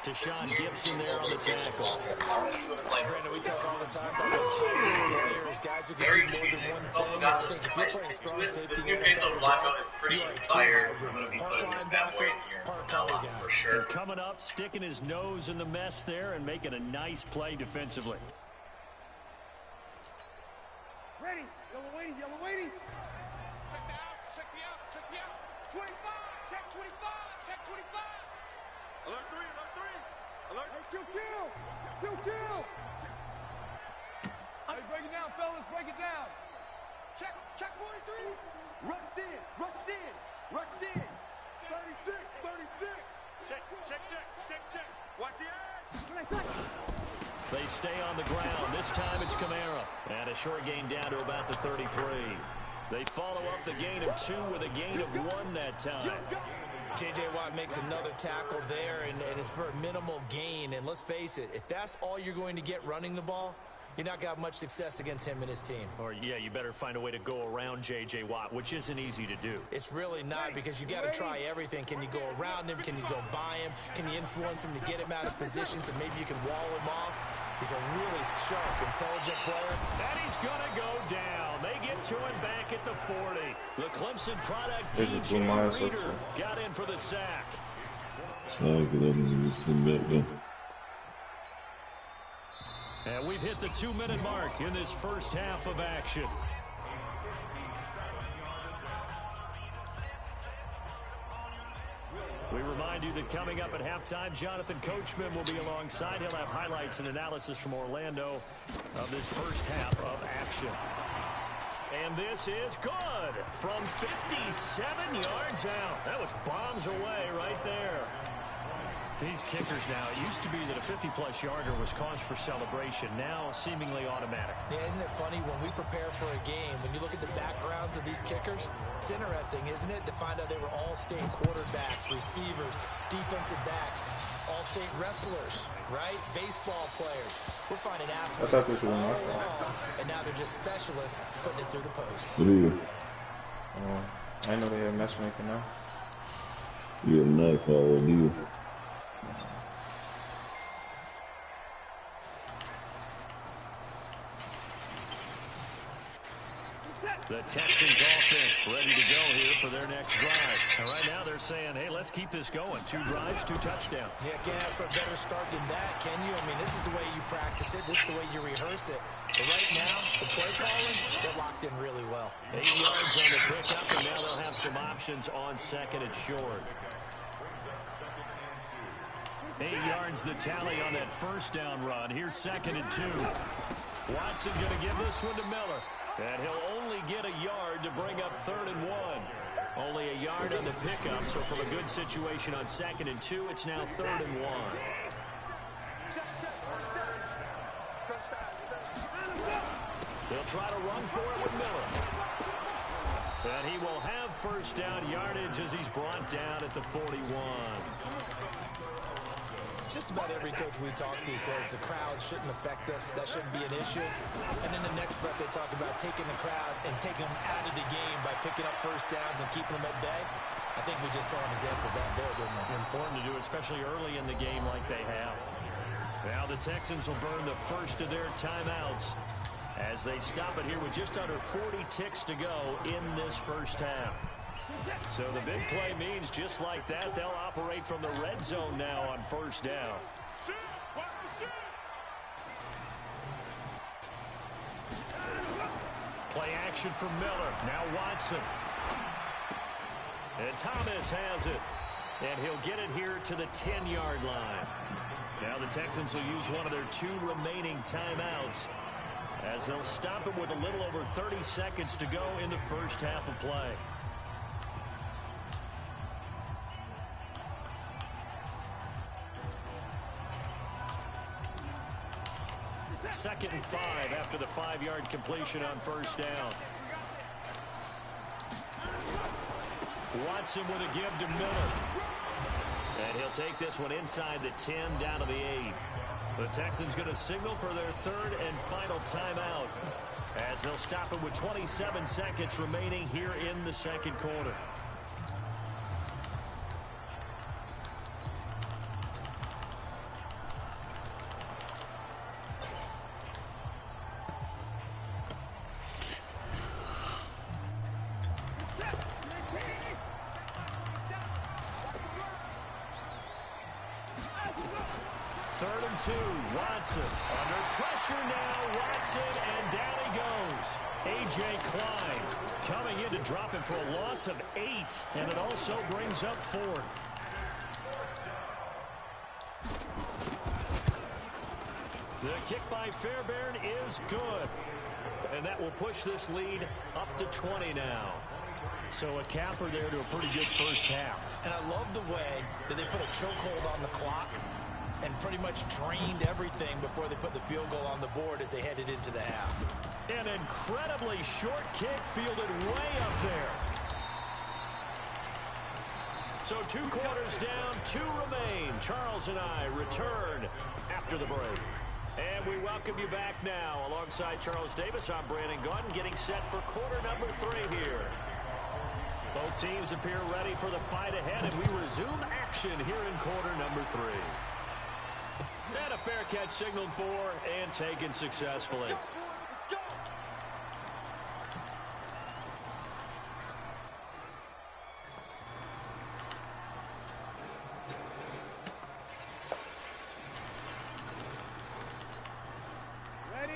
Deshaun Gibson there on the tackle. Brandon, we talk all the time about those hybrid players, guys who can do more than one thing. And I think if you're playing strong safety, this new case of black belt is pretty expired. I'm going to be putting this bad boy in here for sure. And coming up, sticking his nose in the mess there and making a nice play defensively. Ready. Yellow waiting. Check the out. 25. Check 25. Alert 3. Alert. Hey, kill. Hey, break it down, fellas. Break it down. Check 43. Rush in. 36. Check. Watch the edge. They stay on the ground. This time it's Kamara. And a short gain down to about the 33. They follow up the gain of 2 with a gain of 1 that time. J.J. Watt makes another tackle there, and it's for a minimal gain. And let's face it, if that's all you're going to get running the ball, you're not going to have much success against him and his team. Or, yeah, you better find a way to go around J.J. Watt, which isn't easy to do. It's really not, because you got to try everything. Can you go around him? Can you go by him? Can you influence him to get him out of positions, and maybe you can wall him off? He's a really sharp, intelligent player. And he's going to go down. They get to him back at the 40. The Clemson product, DJ Reader, got in for the sack. And we've hit the 2-minute mark in this first half of action. We remind you that coming up at halftime, Jonathan Coachman will be alongside. He'll have highlights and analysis from Orlando of this first half of action. And this is good from 57 yards out. That was bombs away right there. These kickers now, it used to be that a 50-plus yarder was cause for celebration. Now seemingly automatic. Yeah, isn't it funny when we prepare for a game, when you look at the backgrounds of these kickers, it's interesting, isn't it, to find out they were all-state quarterbacks, receivers, defensive backs, all-state wrestlers, right? Baseball players. We're finding athletes. I thought this was and now they're just specialists putting it through the posts. I know they have matchmaking now. You're not following you. The Texans offense ready to go here for their next drive. And right now they're saying, hey, let's keep this going. 2 drives, 2 touchdowns. Yeah, can't ask for a better start than that, can you? I mean, this is the way you practice it. This is the way you rehearse it. But right now, the play calling, they're locked in really well. 8 yards on the pickup, and now they'll have some options on second and short. 8 yards the tally on that first down run. Here's second and 2. Watson going to give this one to Miller. And he'll only get a yard to bring up 3rd and 1. Only a yard on the pickup, so from a good situation on second and 2, it's now 3rd and 1. They'll try to run for it with Miller. And he will have first down yardage as he's brought down at the 41. Just about every coach we talk to says the crowd shouldn't affect us. That shouldn't be an issue. And in the next breath, they talk about taking the crowd and taking them out of the game by picking up first downs and keeping them at bay. I think we just saw an example of that there, didn't we? Important to do, especially early in the game like they have. Now the Texans will burn the first of their timeouts as they stop it here with just under 40 ticks to go in this first half. So the big play means just like that, they'll operate from the red zone now on first down. Play action from Miller. Now Watson. And Thomas has it. And he'll get it here to the 10-yard line. Now the Texans will use one of their 2 remaining timeouts as they'll stop it with a little over 30 seconds to go in the first half of play. Second and 5 after the 5-yard completion on first down. Watson with a give to Miller. And he'll take this one inside the 10 down to the 8. The Texans going to signal for their 3rd and final timeout as they'll stop it with 27 seconds remaining here in the second quarter. Third and 2, Watson. Under pressure now, Watson, and down he goes. A.J. Klein coming in to drop it for a loss of 8, and it also brings up 4th. The kick by Fairbairn is good, and that will push this lead up to 20 now. So a capper there to a pretty good first half. And I love the way that they put a chokehold on the clock and pretty much drained everything before they put the field goal on the board as they headed into the half. An incredibly short kick fielded way up there. So 2 quarters down, 2 remain. Charles and I return after the break. And we welcome you back now. Alongside Charles Davis, I'm Brandon Gordon, getting set for quarter number 3 here. Both teams appear ready for the fight ahead, and we resume action here in quarter number 3. And a fair catch signaled for and taken successfully.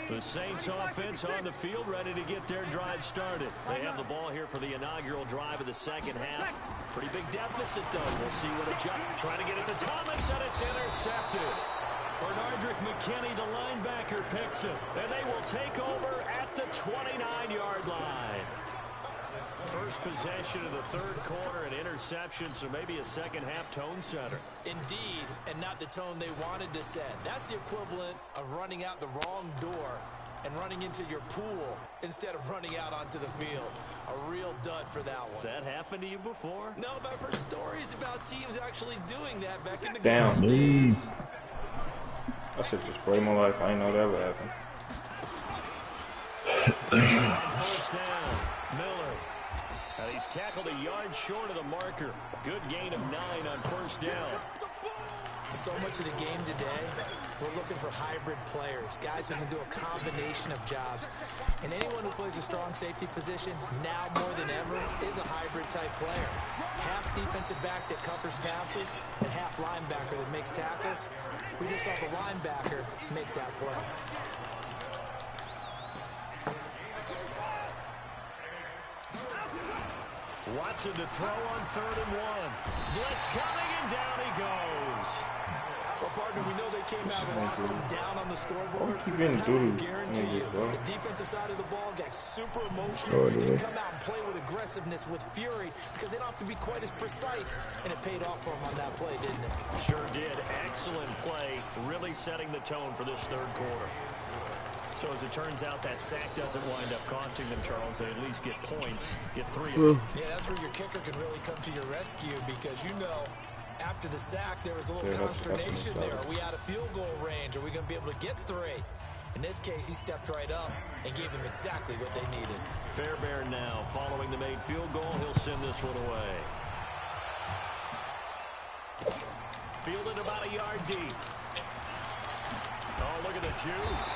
The Saints offense on the field, ready to get their drive started. They have the ball here for the inaugural drive of the second half. Pretty big deficit, though. We'll see what a jump. Trying to get it to Thomas, and it's intercepted. Bernardrick McKinney, the linebacker, picks it. And they will take over at the 29-yard line. First possession of the third quarter, an interception, so maybe a second-half tone setter. Indeed, and not the tone they wanted to set. That's the equivalent of running out the wrong door and running into your pool instead of running out onto the field. A real dud for that one. Has that happened to you before? No, but I've heard stories about teams actually doing that back in the Damn. good days. I should just play my life. I ain't know that would happen. First down, Miller. He's tackled a yard short of the marker. Good gain of 9 on first down. So much of the game today, we're looking for hybrid players, guys who can do a combination of jobs. And anyone who plays a strong safety position, now more than ever, is a hybrid type player. Half defensive back that covers passes, and half linebacker that makes tackles. We just saw the linebacker make that play. Watson to throw on 3rd and 1. Blitz coming, and down he goes. Well, partner, we know they came out of the locker room down on the scoreboard. I guarantee you, the defensive side of the ball got super emotional. They come out and play with aggressiveness, with fury, because they don't have to be quite as precise. And it paid off for them on that play, didn't it? Sure did. Excellent play, really setting the tone for this third quarter. So as it turns out, that sack doesn't wind up costing them, Charles. They at least get points, get 3 of them. Yeah, that's where your kicker can really come to your rescue, because you know, after the sack, there was a little consternation there. Are we out of field goal range? Are we going to be able to get 3? In this case, he stepped right up and gave them exactly what they needed. Fairbairn now, following the made field goal, he'll send this one away. Fielded about a yard deep. Oh, look at the juke.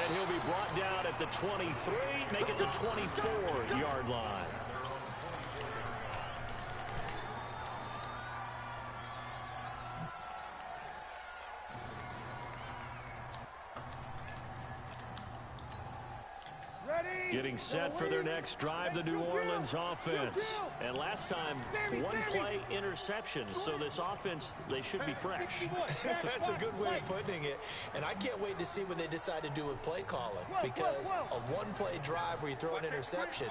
And he'll be brought down at the 23, make it the 24-yard line. Getting set for their next drive, the New Orleans offense. And last time, 1 play interception. So this offense, they should be fresh. That's a good way of putting it. And I can't wait to see what they decide to do with play calling. Because a 1-play drive where you throw an interception,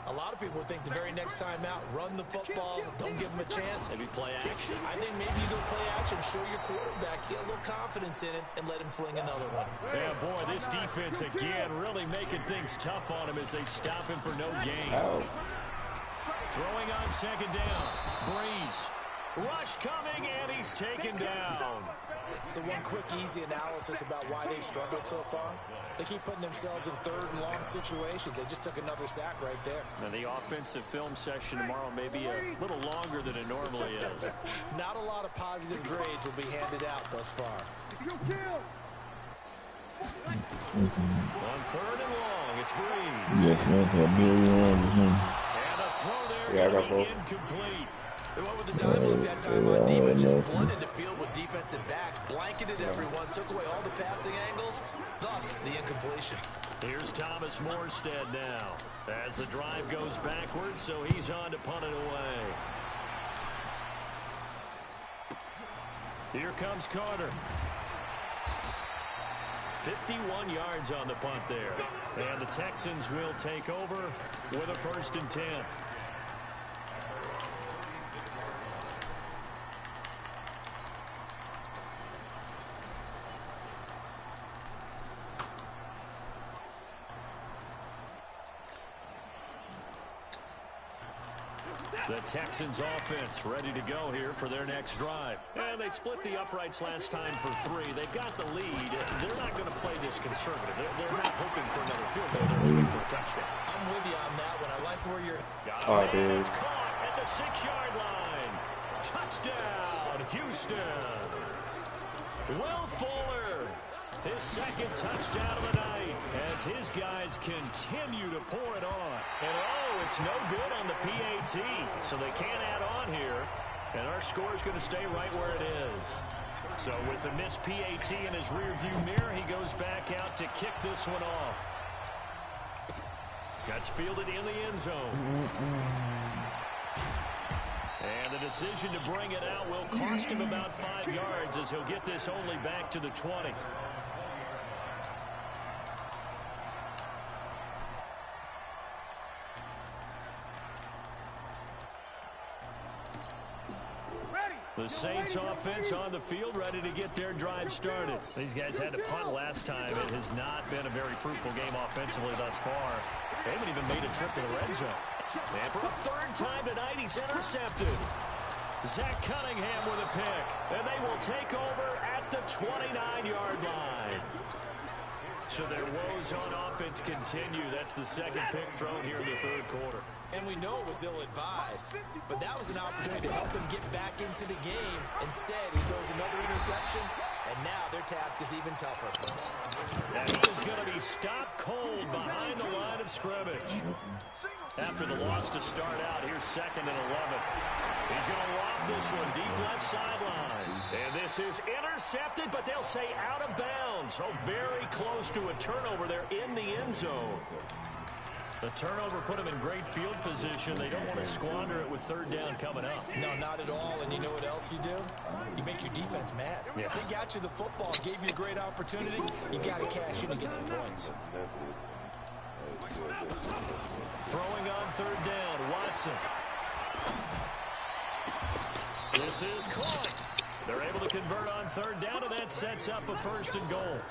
a lot of people think the very next time out, run the football, don't give them a chance. Maybe play action. I think maybe you go play action, show your quarterback, get a little confidence in it, and let him fling another one. Yeah, boy, this defense again really making things tough on him as they stop him for no gain. Throwing on 2nd down. Breeze. Rush coming, and he's taken down. So one quick, easy analysis about why they struggled so far. They keep putting themselves in 3rd and long situations. They just took another sack right there. Now, the offensive film session tomorrow may be a little longer than it normally is. Not a lot of positive grades will be handed out thus far. On 3rd and long, it's Breeze. Yes, man, that Billy Arms, And a throw there I got both. incomplete. They went with the time look that time on defense, just flooded the field with defensive backs, blanketed everyone, took away all the passing angles, thus the incompletion. Here's Thomas Morstead now as the drive goes backwards, so he's on to punt it away. Here comes Carter. 51 yards on the punt there. And the Texans will take over with a 1st and 10. The Texans offense ready to go here for their next drive. And they split the uprights last time for 3. They've got the lead. They're not going to play this conservative. They're not hoping for another field goal. They're looking for a touchdown. I'm with you on that one. I like where you're... Oh, dude. It's caught at the 6-yard line. Touchdown, Houston. Will Fuller, his second touchdown of the night as his guys continue to pour it on. And, oh, it's no good on the PAT, so they can't add on here. And our score is going to stay right where it is. So with the missed PAT in his rearview mirror, he goes back out to kick this one off. That's fielded in the end zone. And the decision to bring it out will cost him about 5 yards as he'll get this only back to the 20. The Saints offense on the field ready to get their drive started. These guys had to punt last time. It has not been a very fruitful game offensively thus far. They haven't even made a trip to the red zone. And for a 3rd time tonight, he's intercepted. Zach Cunningham with a pick. And they will take over at the 29-yard line. So their woes on offense continue. That's the 2nd pick thrown here in the 3rd quarter. And we know it was ill-advised, but that was an opportunity to help them get back into the game. Instead, he throws another interception, and now their task is even tougher. And he is going to be stopped cold behind the line of scrimmage. After the loss to start out, here's 2nd and 11. He's going to loft this one deep left sideline. And this is intercepted, but they'll say out of bounds. So very close to a turnover there in the end zone. The turnover put them in great field position. They don't want to squander it with 3rd down coming up. No, not at all. And you know what else you do? You make your defense mad. Yeah. They got you the football, gave you a great opportunity. You got to cash in and get some points. Throwing on 3rd down, Watson. This is caught. They're able to convert on 3rd down, and that sets up a 1st and goal.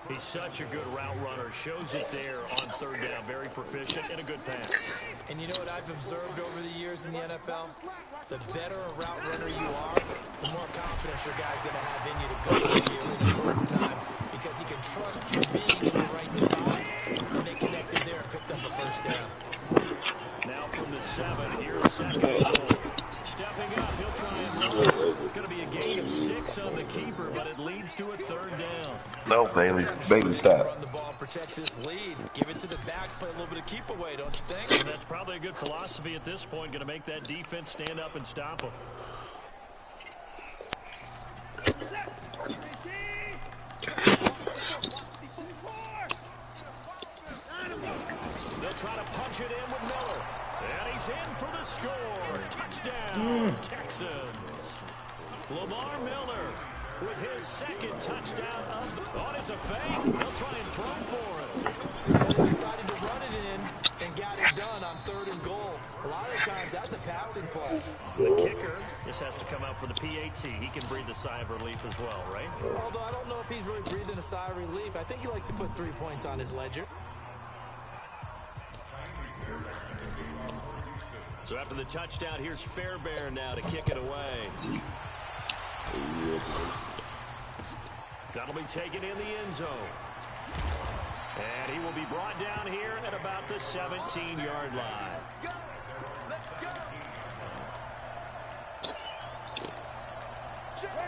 He's such a good route runner. Shows it there on 3rd down. Very proficient and a good pass. And you know what I've observed over the years in the NFL? The better a route runner you are, the more confidence your guy's going to have in you to go to you in important times because he can trust you being in the right spot. And they connected there and picked up a 1st down. Now from the 7, here's 2nd and goal. Stepping up, he'll try and run. It's going to be a gain of 6 on the keeper, but it leads to a 3rd down. No, Bailey, stop. Run the ball, protect this lead. Give it to the backs, play a little bit of keep away, don't you think? And that's probably a good philosophy at this point. Going to make that defense stand up and stop them. They'll try to punch it in with Miller. And he's in for the score. Touchdown, Texans. Lamar Miller with his 2nd touchdown of the... Oh, it's a fake. They'll try and throw for it. They decided to run it in and got it done on 3rd and goal. A lot of times, that's a passing play. The kicker, this has to come out for the PAT. He can breathe a sigh of relief as well, right? Although I don't know if he's really breathing a sigh of relief. I think he likes to put 3 points on his ledger. So after the touchdown, here's Fairbairn now to kick it away. That'll be taken in the end zone. And he will be brought down here at about the 17-yard line.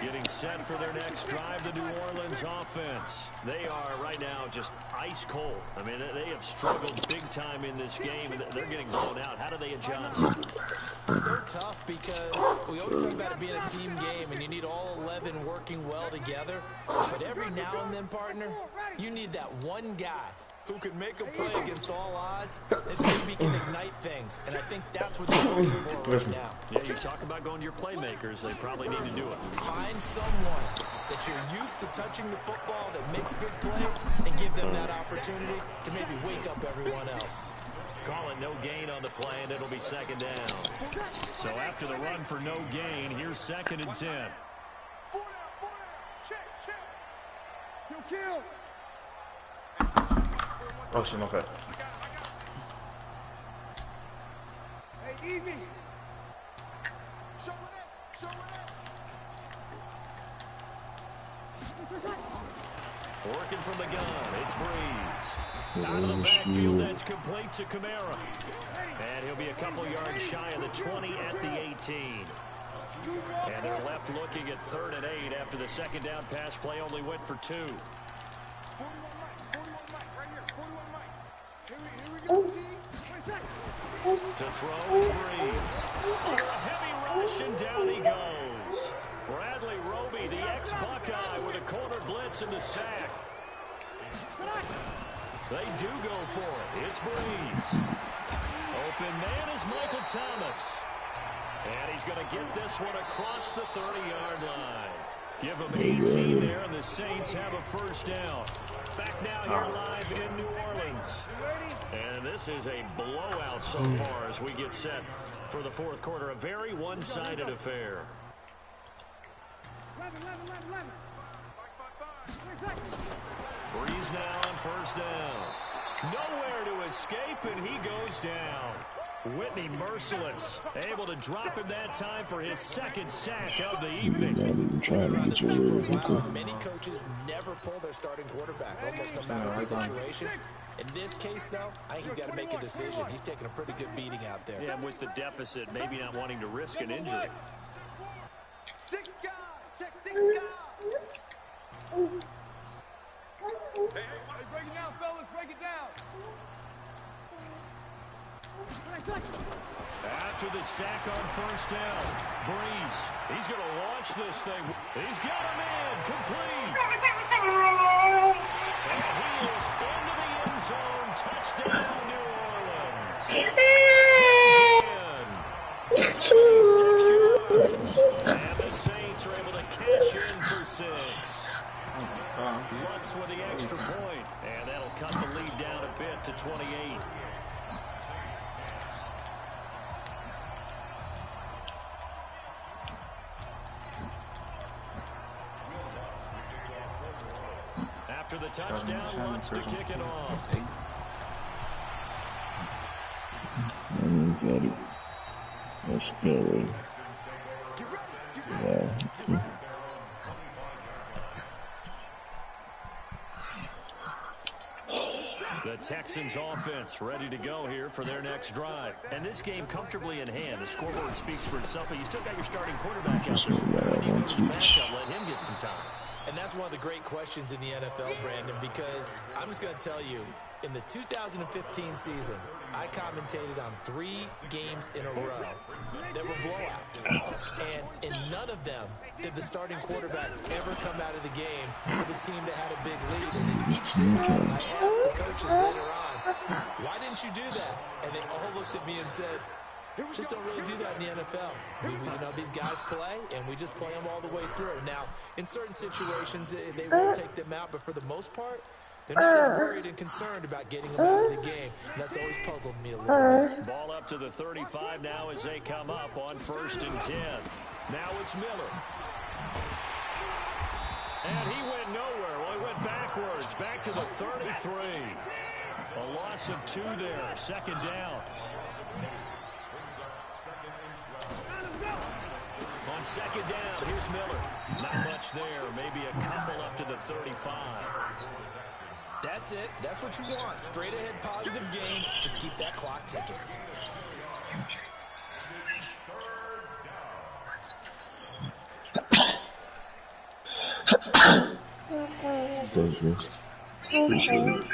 Getting set for their next drive, the New Orleans offense. They are right now just ice cold. I mean, they have struggled big time in this game, and they're getting blown out. How do they adjust? So tough because we always talk about it being a team game, and you need all 11 working well together. But every now and then, partner, you need that one guy who can make a play against all odds that maybe can ignite things. And I think that's what they're looking for right now. Yeah, you talk about going to your playmakers. They probably need to do it. Find someone that you're used to touching the football that makes big plays and give them that opportunity to maybe wake up everyone else. Call it no gain on the play, and it'll be 2nd down. So after the run for no gain, here's 2nd and 10. 4 down. Check. Kill. Oh, shit, my bad. Hey, Evie. Show it up. Show it up. Working from the gun, it's Breeze. Out of the backfield, that's complete to Kamara. And he'll be a couple yards shy of the 20 at the 18. And they're left looking at 3rd and 8 after the second down pass play only went for 2. 41 Mike, right here, 41 Mike. Here we go, D. To throw is Breeze. Under a heavy rush, and down he goes. Bradley Roby, the ex-Buckeye, with a corner blitz in the sack. They do go for it. It's Breeze. Open man is Michael Thomas. And he's going to get this one across the 30-yard line. Give him 18 there, and the Saints have a first down. Back now here live in New Orleans. And this is a blowout so far as we get set for the fourth quarter. A very one-sided affair. 11. Breeze now on first down. Nowhere to escape, and he goes down. Whitney merciless, able to drop him that time for his second sack of the evening. Many coaches never pull their starting quarterback, almost no matter the situation. In this case, though, I think he's got to make a decision. He's taking a pretty good beating out there. Yeah, with the deficit, maybe not wanting to risk an injury. 6 guys. Check 6 guys. Hey, break it down, fellas. Break it down. After the sack on first down, Breeze, he's going to launch this thing. He's got him in, complete. And he is into the end zone. Touchdown, New Orleans. 76 yards. And the Saints are able to cash in for 6. Lux with the extra point, and that'll cut the lead down a bit to 28. After the touchdown, Lutz to kick it off. That's scary. Wow. The Texans offense ready to go here for their next drive. And this game comfortably in hand. The scoreboard speaks for itself, but you still got your starting quarterback out there. Backup, let him get some time. And that's one of the great questions in the NFL, Brandon, because I'm just going to tell you, in the 2015 season, I commentated on 3 games in a row that were blowouts. And in none of them did the starting quarterback ever come out of the game for the team that had a big lead. And in each instance, I asked the coaches later on, why didn't you do that? And they all looked at me and said, just don't really do that in the NFL. You know, these guys play, and we just play them all the way through. Now, in certain situations, they won't take them out, but for the most part, they're not as worried and concerned about getting them out of the game. And that's always puzzled me a little bit. Ball up to the 35 now as they come up on 1st and 10. Now it's Miller. And he went nowhere. Well, he went backwards, back to the 33. A loss of 2 there, 2nd down. On 2nd down, here's Miller. Not much there, maybe a couple up to the 35. That's it. That's what you want. Straight ahead positive game. Just keep that clock ticking. Thank you. Appreciate it.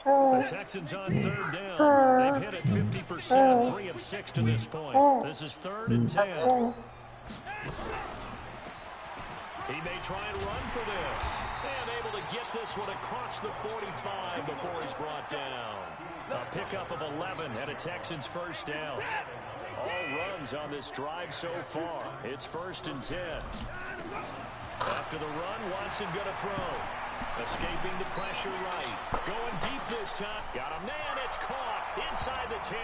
The Texans on 3rd down. They've hit it 50%, 3 of 6 to this point. This is 3rd and 10. He may try and run for this. And able to get this one across the 45 before he's brought down. A pickup of 11 and a Texans first down. All runs on this drive so far. It's 1st and 10. After the run, Watson going to throw. Escaping the pressure right. Going deep this time. Got a man. It's caught inside the 10.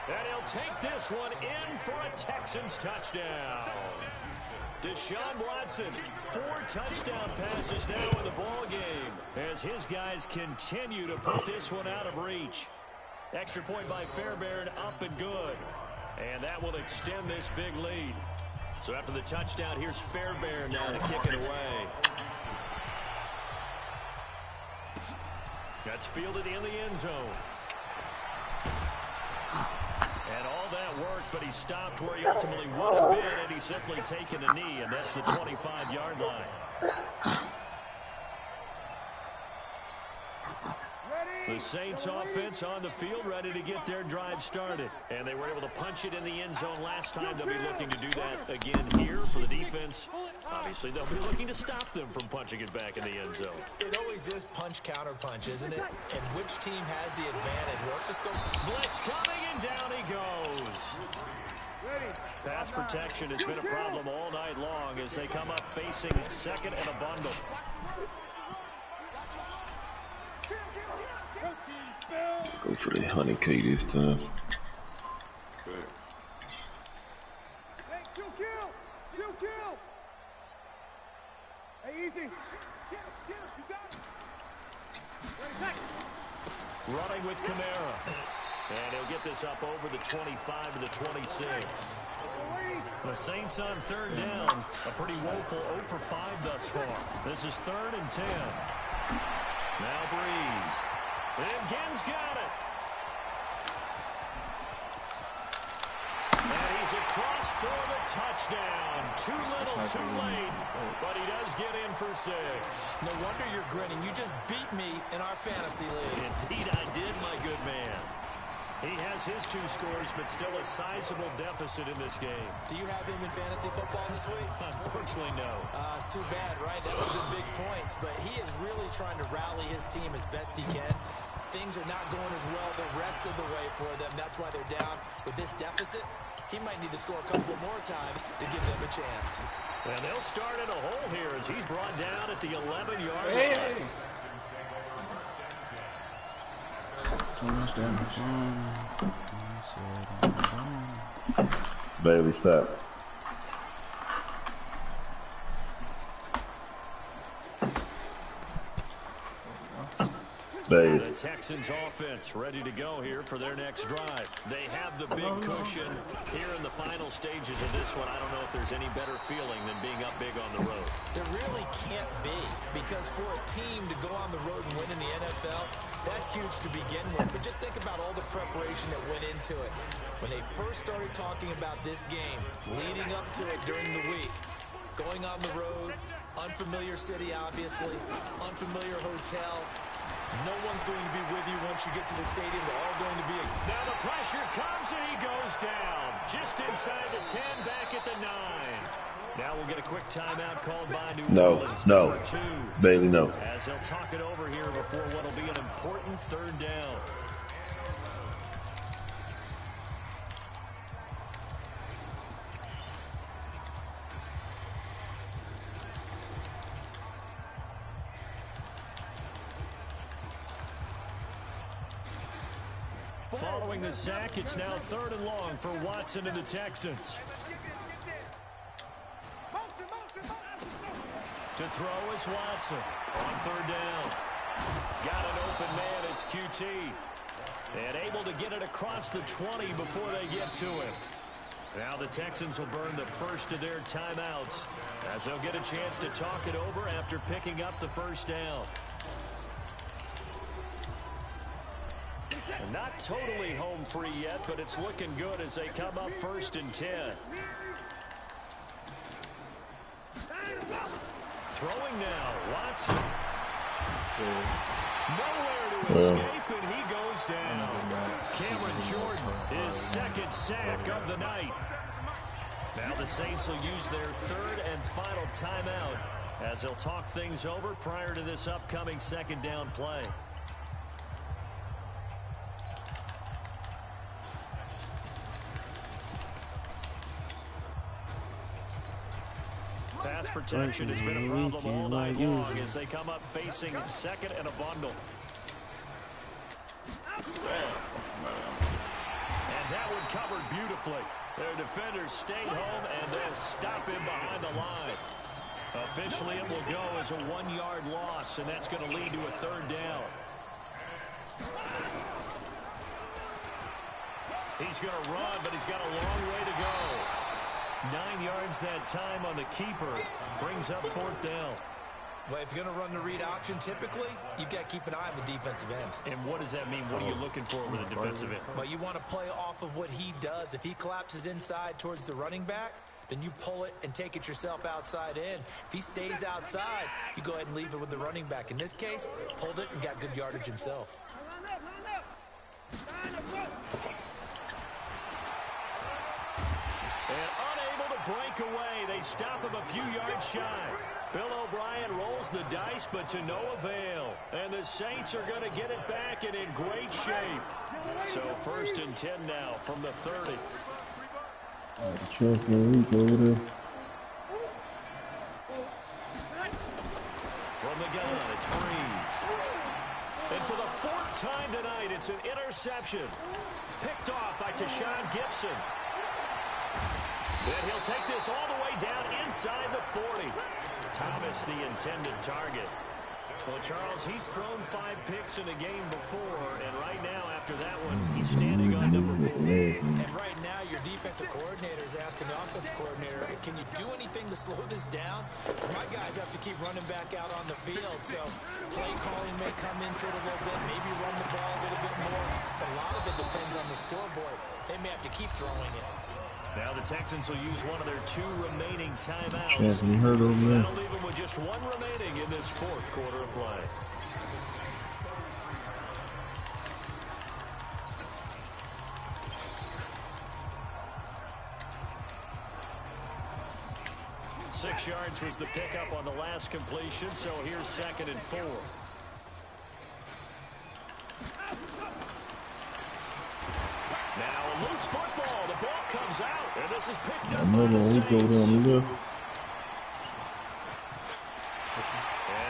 And he'll take this one in for a Texans touchdown. Deshaun Watson, 4 touchdown passes now in the ball game as his guys continue to put this one out of reach. Extra point by Fairbairn, up and good. And that will extend this big lead. So after the touchdown, here's Fairbairn now to kick it away. That's fielded in the end zone. And all that worked, but he stopped where he ultimately would have been, and he's simply taken a knee, and that's the 25-yard line. The Saints offense on the field, ready to get their drive started. And they were able to punch it in the end zone last time. They'll be looking to do that again here for the defense. Obviously, they'll be looking to stop them from punching it back in the end zone. It always is punch-counter-punch, isn't it? And which team has the advantage? Well, let's just go. Blitz coming, and down he goes. Pass protection has been a problem all night long as they come up facing second and a bundle. Go for the honey cake this time. Hey, easy. Running with Kamara. And he'll get this up over the 25 to the 26. The Saints on third down. A pretty woeful 0 for 5 thus far. This is 3rd and 10. Now Breeze. And Genn's got it. And he's across for the touchdown. Too little, too late. But he does get in for 6. No wonder you're grinning. You just beat me in our fantasy league. Indeed I did, my good man. He has his 2 scores, but still a sizable deficit in this game. Do you have him in fantasy football this week? Unfortunately, no. It's too bad, right? That would have been big points. But he is really trying to rally his team as best he can. Things are not going as well the rest of the way for them. That's why they're down with this deficit. He might need to score a couple more times to give them a chance. And they'll start in a hole here as he's brought down at the 11-yard line. Too much damage. Bailey, stop. The Texans offense ready to go here for their next drive. They have the big cushion here in the final stages of this one. I don't know if there's any better feeling than being up big on the road. There really can't be, because for a team to go on the road and win in the NFL, that's huge to begin with. But just think about all the preparation that went into it. When they first started talking about this game, leading up to it during the week, going on the road, unfamiliar city, obviously, unfamiliar hotel. No one's going to be with you once you get to the stadium. They're all going to be. Now the pressure comes and he goes down. Just inside the 10, back at the 9. Now we'll get a quick timeout called by New Orleans. No. Bailey, no. As they'll talk it over here before what will be an important 3rd down. Following the sack, it's now 3rd and long for Watson and the Texans. To throw is Watson on 3rd down. Got an open man, it's QT. And able to get it across the 20 before they get to it. Now the Texans will burn the first of their timeouts as they'll get a chance to talk it over after picking up the 1st down. And not totally home free yet, but it's looking good as they come up 1st and 10. Throwing now, Watson. Nowhere to escape, and he goes down. Cameron Jordan, his 2nd sack of the night. Now the Saints will use their 3rd and final timeout as they'll talk things over prior to this upcoming 2nd down play. Pass protection has been a problem all night long as they come up facing 2nd and a bundle. And that one covered beautifully. Their defenders stayed home, and they'll stop him behind the line. Officially, it will go as a 1-yard loss, and that's going to lead to a 3rd down. He's going to run, but he's got a long way to go. 9 yards that time on the keeper. Brings up 4th down. Well, if you're going to run the read option, typically, you've got to keep an eye on the defensive end. And what does that mean? What are you looking for with a defensive end? Well, you want to play off of what he does. If he collapses inside towards the running back, then you pull it and take it yourself outside in. If he stays outside, you go ahead and leave it with the running back. In this case, pulled it and got good yardage himself. And unable to break away, they stop him a few yards shy. Bill O'Brien rolls the dice, but to no avail. And the Saints are going to get it back and in great shape. So 1st and 10 now from the 30. From the gun, it's Breeze. And for the 4th time tonight, it's an interception. Picked off by Tashawn Gibson. And he'll take this all the way down inside the 40. Thomas, the intended target. Well, Charles, he's thrown 5 picks in a game before, and right now, after that one, he's standing on number 4. And right now, your defensive coordinator is asking the offensive coordinator, can you do anything to slow this down? Because my guys have to keep running back out on the field, so play calling may come into it a little bit, maybe run the ball a little bit more, but a lot of it depends on the scoreboard. They may have to keep throwing it. Now the Texans will use one of their 2 remaining timeouts. Heard of that. That'll leave them with just 1 remaining in this 4th quarter of play. Six yards was the pickup on the last completion, so here's 2nd and 4. Now a loose football. The ball comes out, and this is picked up by the Saints. And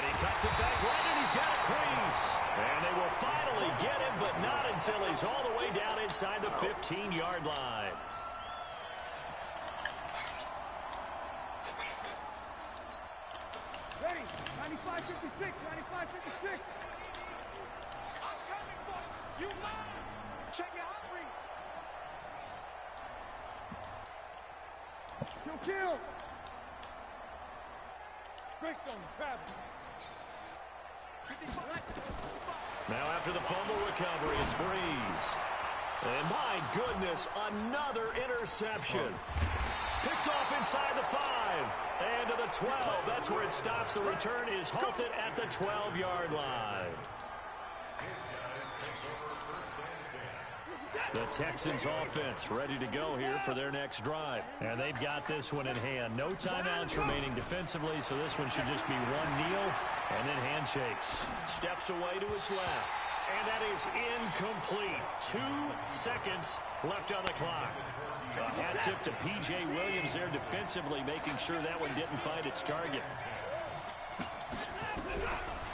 he cuts it back right, and he's got a crease. And they will finally get him, but not until he's all the way down inside the 15-yard line. Ready, 95-56, 95-56. I'm coming for you. Check your hot read. Kill. Greystone, travel. Now after the fumble recovery, it's Breeze. And my goodness, another interception. Picked off inside the 5 and to the 12. That's where it stops. The return is halted at the 12-yard line. The Texans offense ready to go here for their next drive. And they've got this one in hand. No timeouts remaining defensively, so this one should just be 1 kneel and then handshakes. Steps away to his left. And that is incomplete. 2 seconds left on the clock. A hat tip to P.J. Williams there defensively, making sure that one didn't find its target.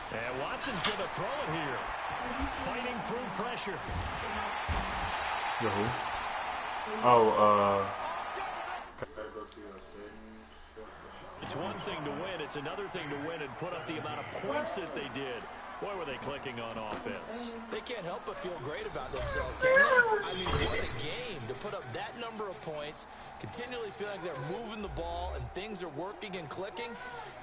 And Watson's going to throw it here. Fighting through pressure. It's one thing to win. It's another thing to win and put up the amount of points that they did. Boy, were they clicking on offense. They can't help but feel great about themselves, can they? I mean, what a game to put up that number of points, continually feeling they're moving the ball and things are working and clicking.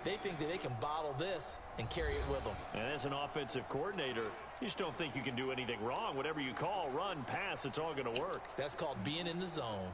They think that they can bottle this and carry it with them. And as an offensive coordinator, you just don't think you can do anything wrong. Whatever you call, run, pass, it's all going to work. That's called being in the zone.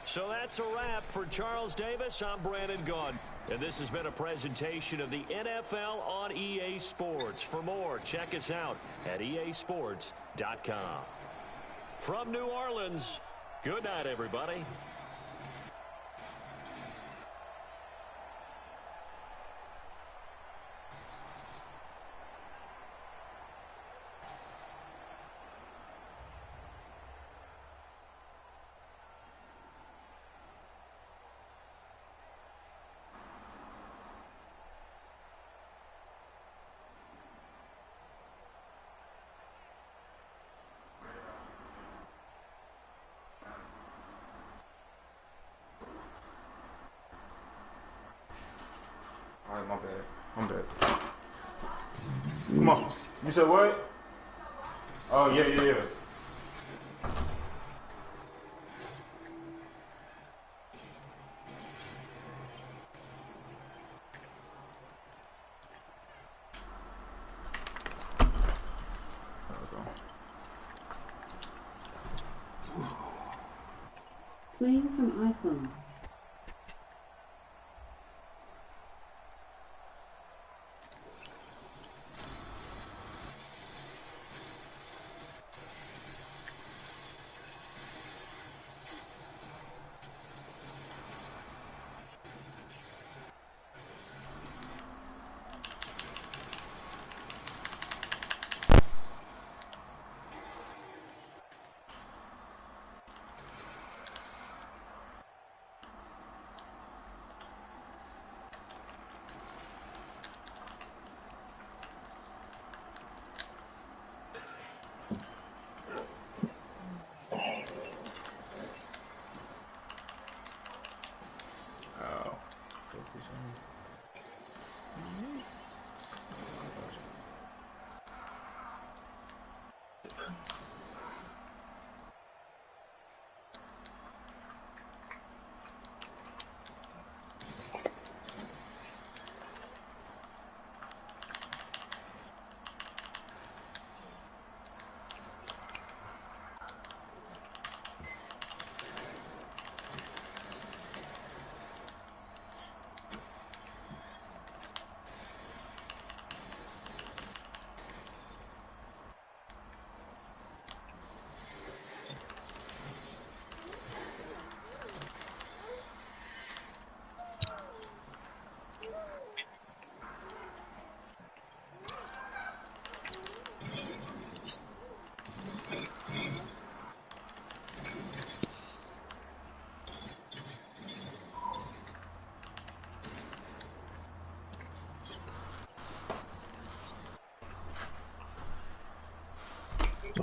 So that's a wrap for Charles Davis. I'm Brandon Gunn. And this has been a presentation of the NFL on EA Sports. For more, check us out at easports.com. From New Orleans, good night, everybody. I'm dead. Come on. You said what? Oh, yeah. Let's go. Playing from iPhone.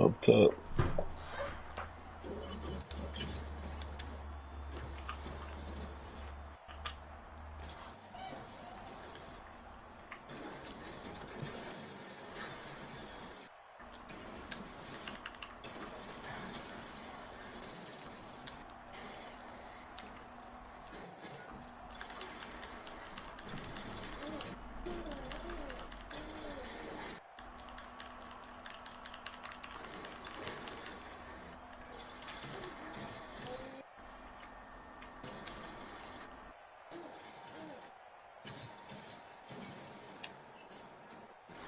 Up top.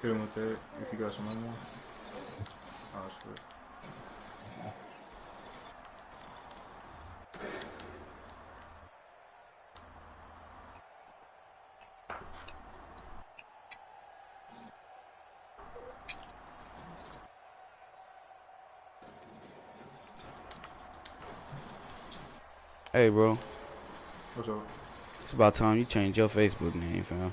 Hit him with that if you got some money. Oh, that's good. Hey, bro. What's up? It's about time you change your Facebook name, fam.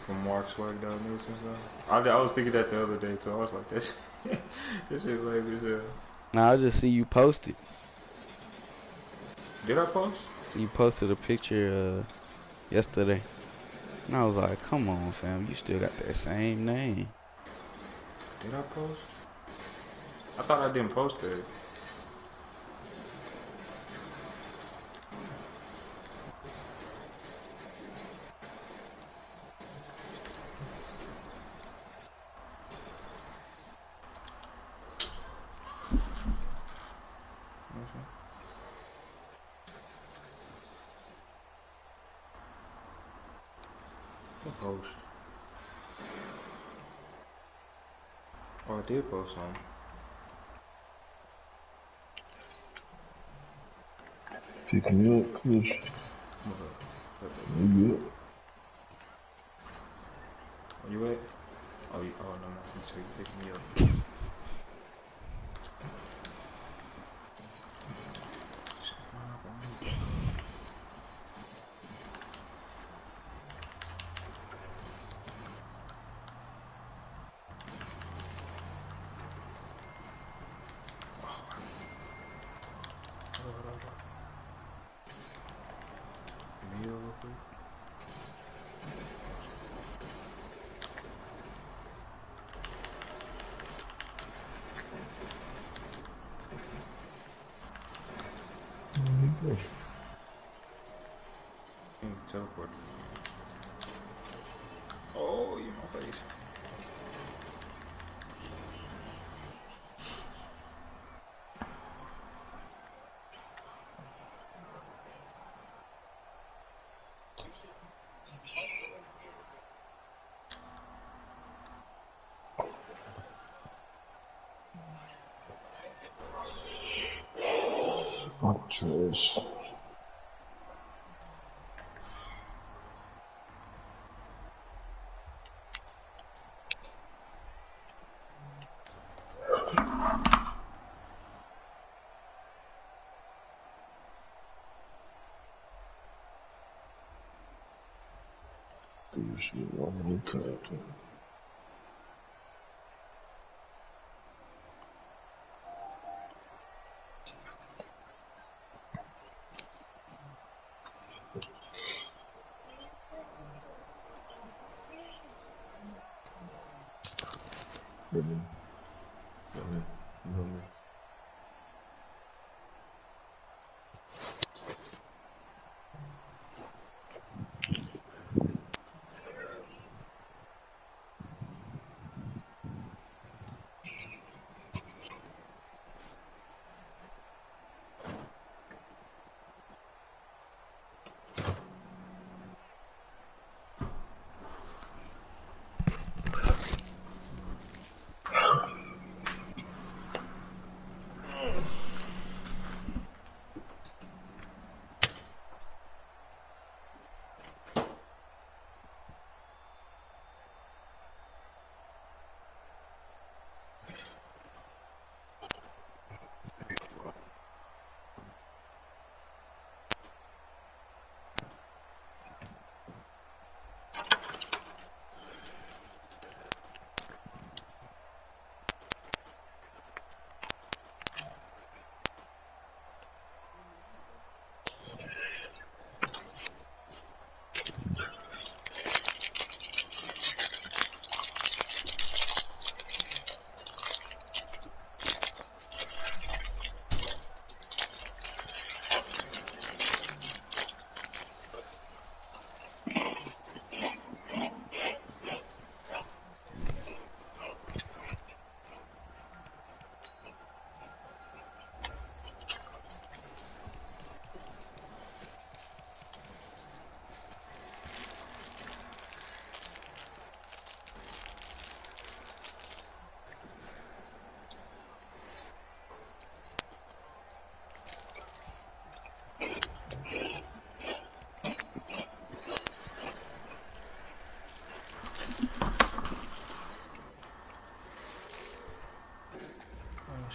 From Mark Swag Dog News and stuff. I was thinking that the other day too. I was like, this shit lame as hell. Nah, I just see you posted. Did I post? You posted a picture yesterday. And I was like, come on, fam. You still got that same name. Did I post? I thought I didn't post it. Post. Oh, I did post some. Pick me up, Kush. You good? Where you at? Oh, no, you say you pick me up. Teleport. Oh, you in my face. Oh, trash. Do shit one more time.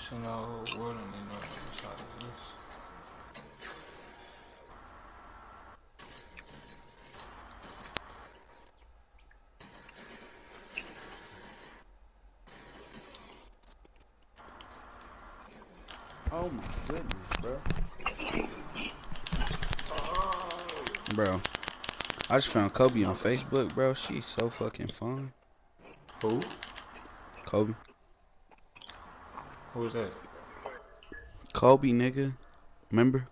So now, what do they know outside of this? Oh my goodness, bro. Bro, I just found Kobe on Facebook, bro. She's so fucking fun. Who? Kobe. Who is that? Kobe, nigga. Remember?